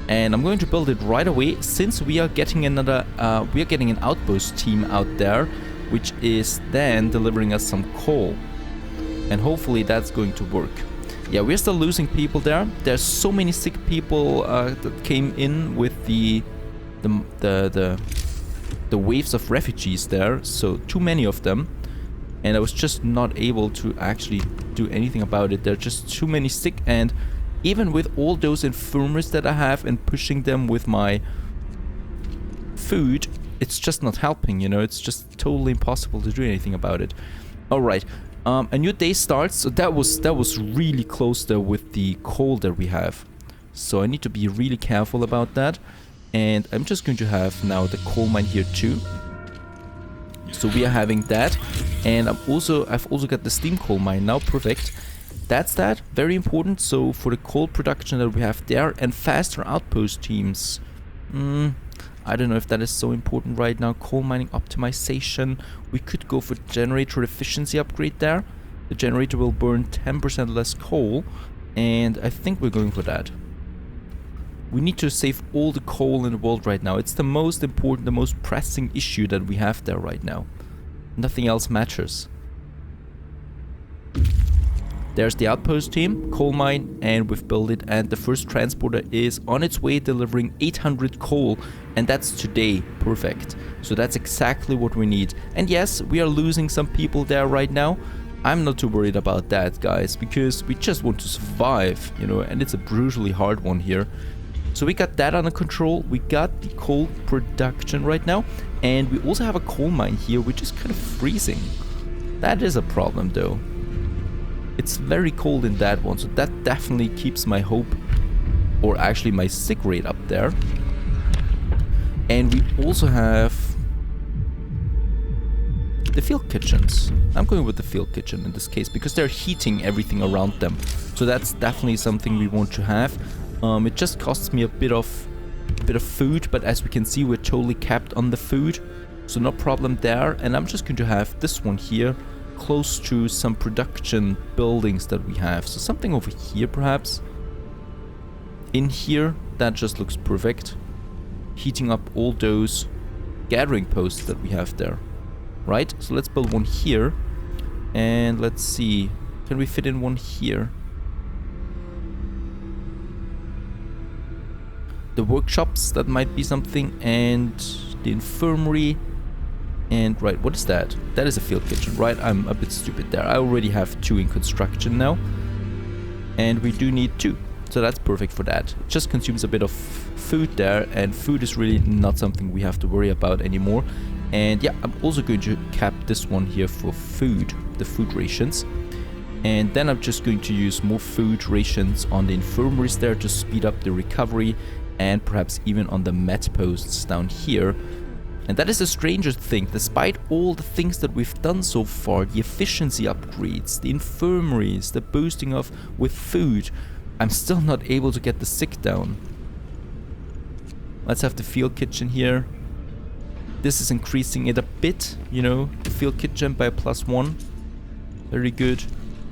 And I'm going to build it right away, since we are getting another, we are getting an outpost team out there, which is then delivering us some coal. And hopefully that's going to work. Yeah, we're still losing people there. There's so many sick people that came in with the the waves of refugees there, so too many of them, and I was just not able to actually do anything about it. There are just too many sick, and even with all those infirmaries that I have and pushing them with my food, it's just not helping, you know. It's just totally impossible to do anything about it. Alright, a new day starts, so that was really close there with the coal that we have. So I need to be really careful about that. And I'm just going to have now the coal mine here too. So we are having that, and I've also got the steam coal mine now. Perfect. That's that. Very important. So for the coal production that we have there and faster outpost teams. I don't know if that is so important right now. Coal mining optimization. We could go for generator efficiency upgrade there. The generator will burn 10% less coal, and I think we're going for that. We need to save all the coal in the world right now. It's the most important, the most pressing issue that we have there right now. Nothing else matters. There's the outpost team, coal mine, and we've built it, and the first transporter is on its way delivering 800 coal, and that's today. Perfect. So that's exactly what we need. And yes, we are losing some people there right now. I'm not too worried about that, guys, because we just want to survive, you know, and it's a brutally hard one here. So we got that under control. We got the coal production right now, and we also have a coal mine here, which is kind of freezing. That is a problem though. It's very cold in that one, so that definitely keeps my hope, or actually my sick rate up there. And we also have the field kitchens. I'm going with the field kitchen in this case because they're heating everything around them. So that's definitely something we want to have. It just costs me a bit of food, but as we can see, we're totally capped on the food, so no problem there. And I'm just going to have this one here close to some production buildings that we have. So something over here perhaps. In here, that just looks perfect. Heating up all those gathering posts that we have there. Right? So let's build one here. And let's see. Can we fit in one here? The workshops, that might be something, and the infirmary, and right, what is that? That is a field kitchen, right? I'm a bit stupid there. I already have 2 in construction now, and we do need 2, so that's perfect for that. It just consumes a bit of food there, and food is really not something we have to worry about anymore. And yeah, I'm also going to cap this one here for food, the food rations. And then I'm just going to use more food rations on the infirmaries there to speed up the recovery, and perhaps even on the med posts down here. And that is the strangest thing. Despite all the things that we've done so far, the efficiency upgrades, the infirmaries, the boosting of with food, I'm still not able to get the sick down. Let's have the field kitchen here. This is increasing it a bit, you know, the field kitchen by +1. Very good.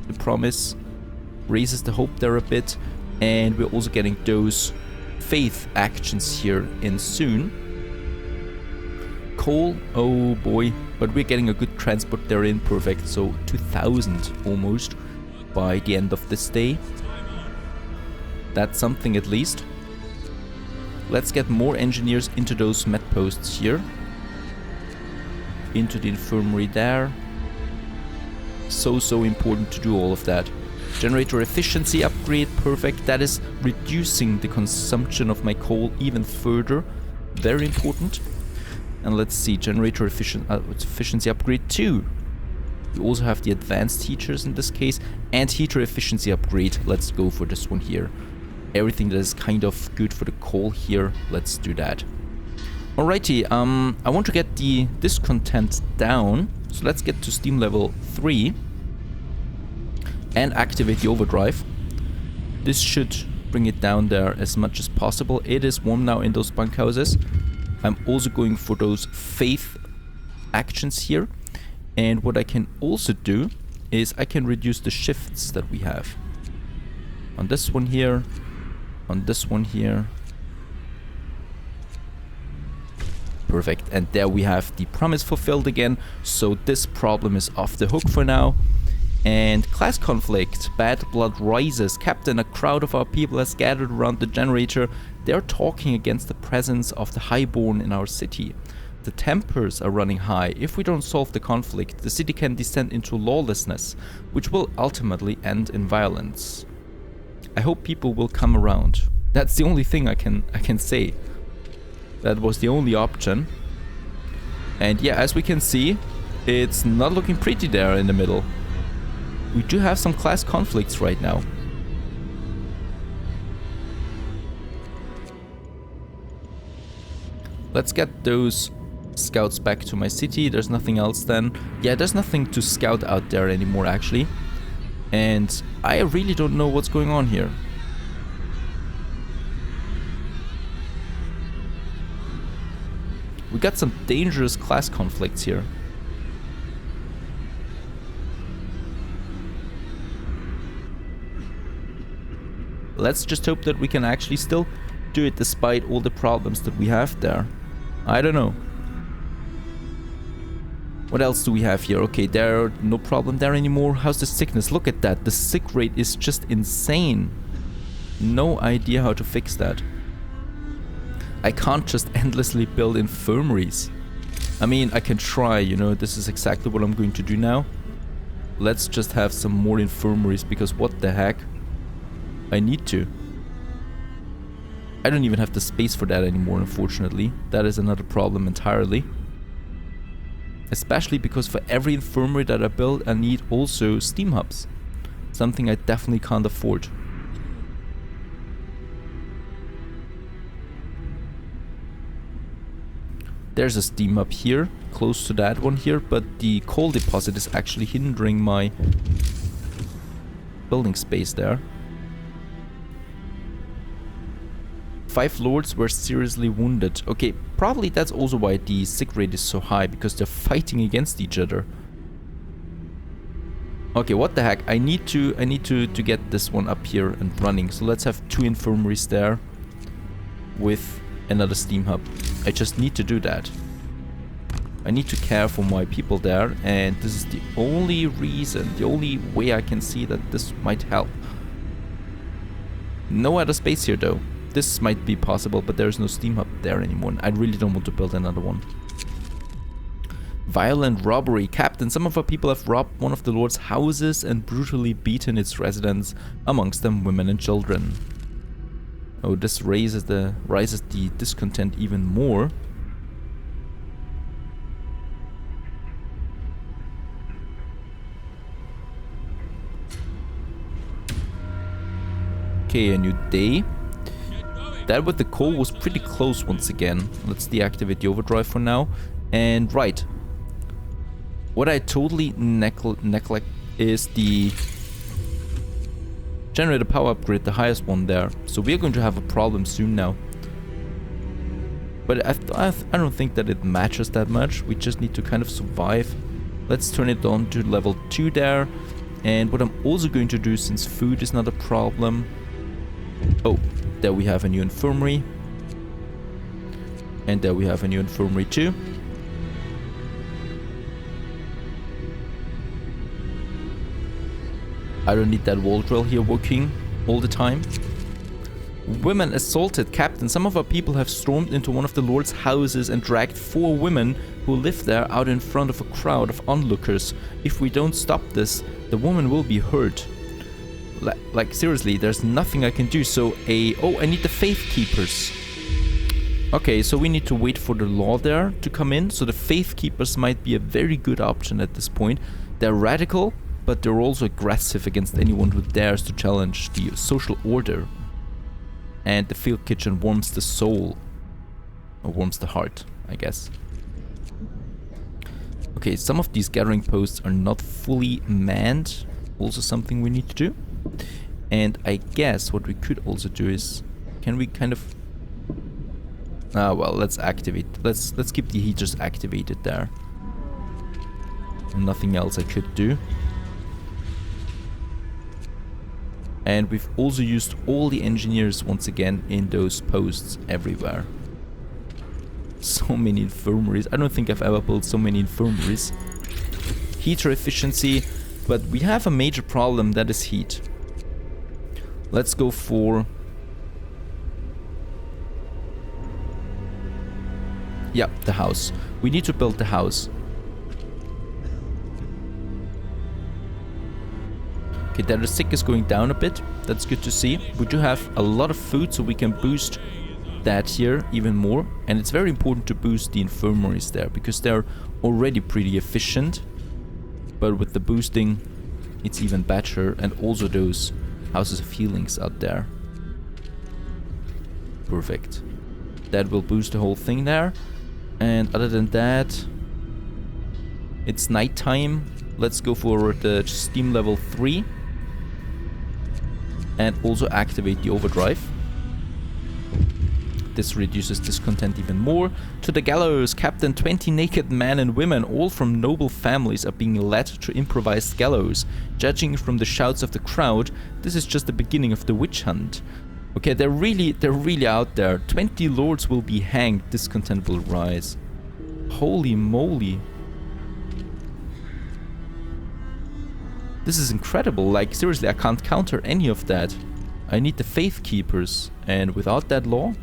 The promise raises the hope there a bit, and we're also getting those faith actions here in soon. Coal, oh boy, but we're getting a good transport there in. Perfect. So 2000 almost by the end of this day. That's something at least. Let's get more engineers into those med posts here, into the infirmary there. So important to do all of that. Generator efficiency upgrade, perfect. That is reducing the consumption of my coal even further. Very important. And let's see, generator efficiency upgrade 2. We also have the advanced heaters in this case, and heater efficiency upgrade. Let's go for this one here. Everything that is kind of good for the coal here, let's do that. Alrighty, I want to get the discontent down, so let's get to steam level 3. And activate the overdrive. This should bring it down there as much as possible. It is warm now in those bunkhouses. I'm also going for those faith actions here. And what I can also do is I can reduce the shifts that we have. On this one here, on this one here. Perfect. And there we have the promise fulfilled again. So this problem is off the hook for now. And class conflict, bad blood rises. Captain, a crowd of our people has gathered around the generator. They are talking against the presence of the highborn in our city. The tempers are running high. If we don't solve the conflict, the city can descend into lawlessness, which will ultimately end in violence. I hope people will come around. That's the only thing I can say. That was the only option. And yeah, as we can see, it's not looking pretty there in the middle. We do have some class conflicts right now. Let's get those scouts back to my city. There's nothing else then. Yeah, there's nothing to scout out there anymore actually. And I really don't know what's going on here. We got some dangerous class conflicts here. Let's just hope that we can actually still do it despite all the problems that we have there. I don't know. What else do we have here? Okay, there no problem there anymore. How's the sickness? Look at that. The sick rate is just insane. No idea how to fix that. I can't just endlessly build infirmaries. I mean, I can try, you know, this is exactly what I'm going to do now. Let's just have some more infirmaries because what the heck? I need to. I don't even have the space for that anymore, unfortunately. That is another problem entirely. Especially because for every infirmary that I build, I need also steam hubs. Something I definitely can't afford. There's a steam hub here, close to that one here, but the coal deposit is actually hindering my building space there. 5 lords were seriously wounded. Okay, probably that's also why the sick rate is so high, because they're fighting against each other. Okay, what the heck? I need to get this one up here and running. So let's have 2 infirmaries there with another steam hub. I just need to do that. I need to care for my people there, and this is the only reason, the only way I can see that this might help. No other space here though. This might be possible, but there's no steam hub there anymore. I really don't want to build another one. Violent robbery. Captain, some of our people have robbed one of the lord's houses and brutally beaten its residents, amongst them women and children. Oh, this rises the discontent even more. Okay, a new day. That with the coal was pretty close once again. Let's deactivate the overdrive for now. And right. What I totally neglect is the generator power upgrade, the highest one there. So we are going to have a problem soon now. But I don't think that it matters that much. We just need to kind of survive. Let's turn it on to level 2 there. And what I'm also going to do, since food is not a problem... Oh, there we have a new infirmary. And there we have a new infirmary too. I don't need that wall drill here working all the time. Women assaulted. Captain, some of our people have stormed into one of the lord's houses and dragged 4 women who live there out in front of a crowd of onlookers. If we don't stop this, the woman will be hurt. Like seriously, there's nothing I can do. So oh, I need the faith keepers. Okay, so we need to wait for the law there to come in. So the faith keepers might be a very good option at this point. They're radical, but they're also aggressive against anyone who dares to challenge the social order. And the field kitchen warms the soul. Or warms the heart, I guess. Okay, some of these gathering posts are not fully manned. Also something we need to do. And I guess what we could also do is... Can we kind of... Ah, well, let's activate... Let's keep the heaters activated there. Nothing else I could do. And we've also used all the engineers once again in those posts everywhere. So many infirmaries. I don't think I've ever built so many infirmaries. Heater efficiency. But we have a major problem, that is heat. Let's go for Yeah, the house. We need to build the house. Okay, the sick is going down a bit. That's good to see. We do have a lot of food, so we can boost that here even more. And it's very important to boost the infirmaries there, because they're already pretty efficient. But with the boosting, it's even better. And also those houses of healings out there. Perfect. That will boost the whole thing there. And other than that, it's nighttime. Let's go for the steam level 3. And also activate the overdrive. This reduces discontent even more. To the gallows, Captain. 20 naked men and women, all from noble families, are being led to improvised gallows. Judging from the shouts of the crowd, this is just the beginning of the witch hunt. Okay, they're really out there. 20 lords will be hanged. Discontent will rise. Holy moly. This is incredible. Like, seriously, I can't counter any of that. I need the Faith Keepers. And without that law,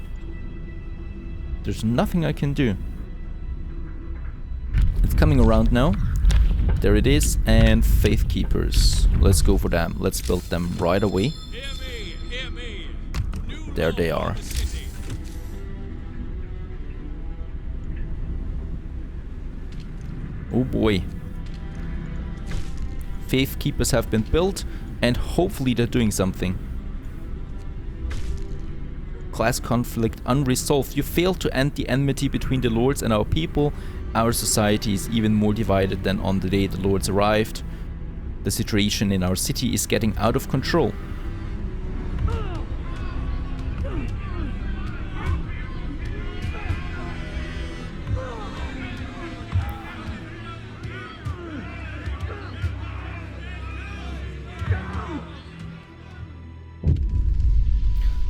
there's nothing I can do. It's coming around now. There it is. And Faith Keepers. Let's go for them. Let's build them right away. Hear me, hear me. New There they law are. of the city. Oh boy. Faith Keepers have been built, and hopefully they're doing something. Class conflict unresolved. You failed to end the enmity between the lords and our people. Our society is even more divided than on the day the lords arrived. The situation in our city is getting out of control.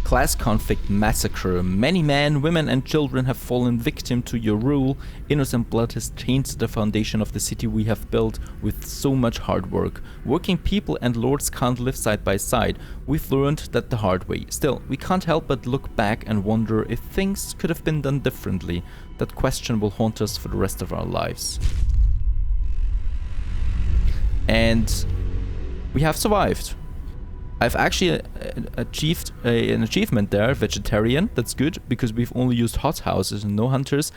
Class conflict massacre. Many men, women and children have fallen victim to your rule. Innocent blood has changed the foundation of the city we have built with so much hard work. Working people and lords can't live side by side. We've learned that the hard way. Still, we can't help but look back and wonder if things could have been done differently. That question will haunt us for the rest of our lives. And we have survived. I've actually achieved an achievement there, vegetarian. That's good, because we've only used hot houses and no hunters.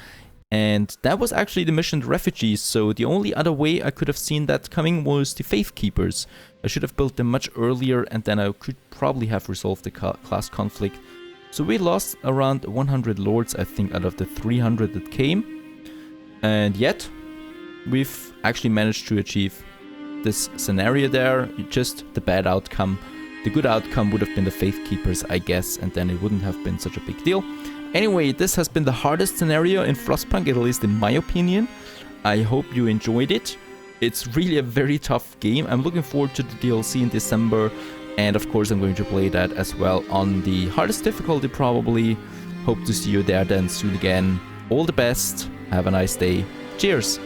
And that was actually the mission refugees, so the only other way I could have seen that coming was the Faith Keepers. I should have built them much earlier, and then I could probably have resolved the class conflict. So we lost around 100 lords, I think, out of the 300 that came. And yet, we've actually managed to achieve this scenario there, just the bad outcome. The good outcome would have been the Faith Keepers, I guess, and then it wouldn't have been such a big deal. Anyway, this has been the hardest scenario in Frostpunk, at least in my opinion. I hope you enjoyed it. It's really a very tough game. I'm looking forward to the DLC in December, and of course I'm going to play that as well on the hardest difficulty probably. Hope to see you there then soon again. All the best. Have a nice day. Cheers!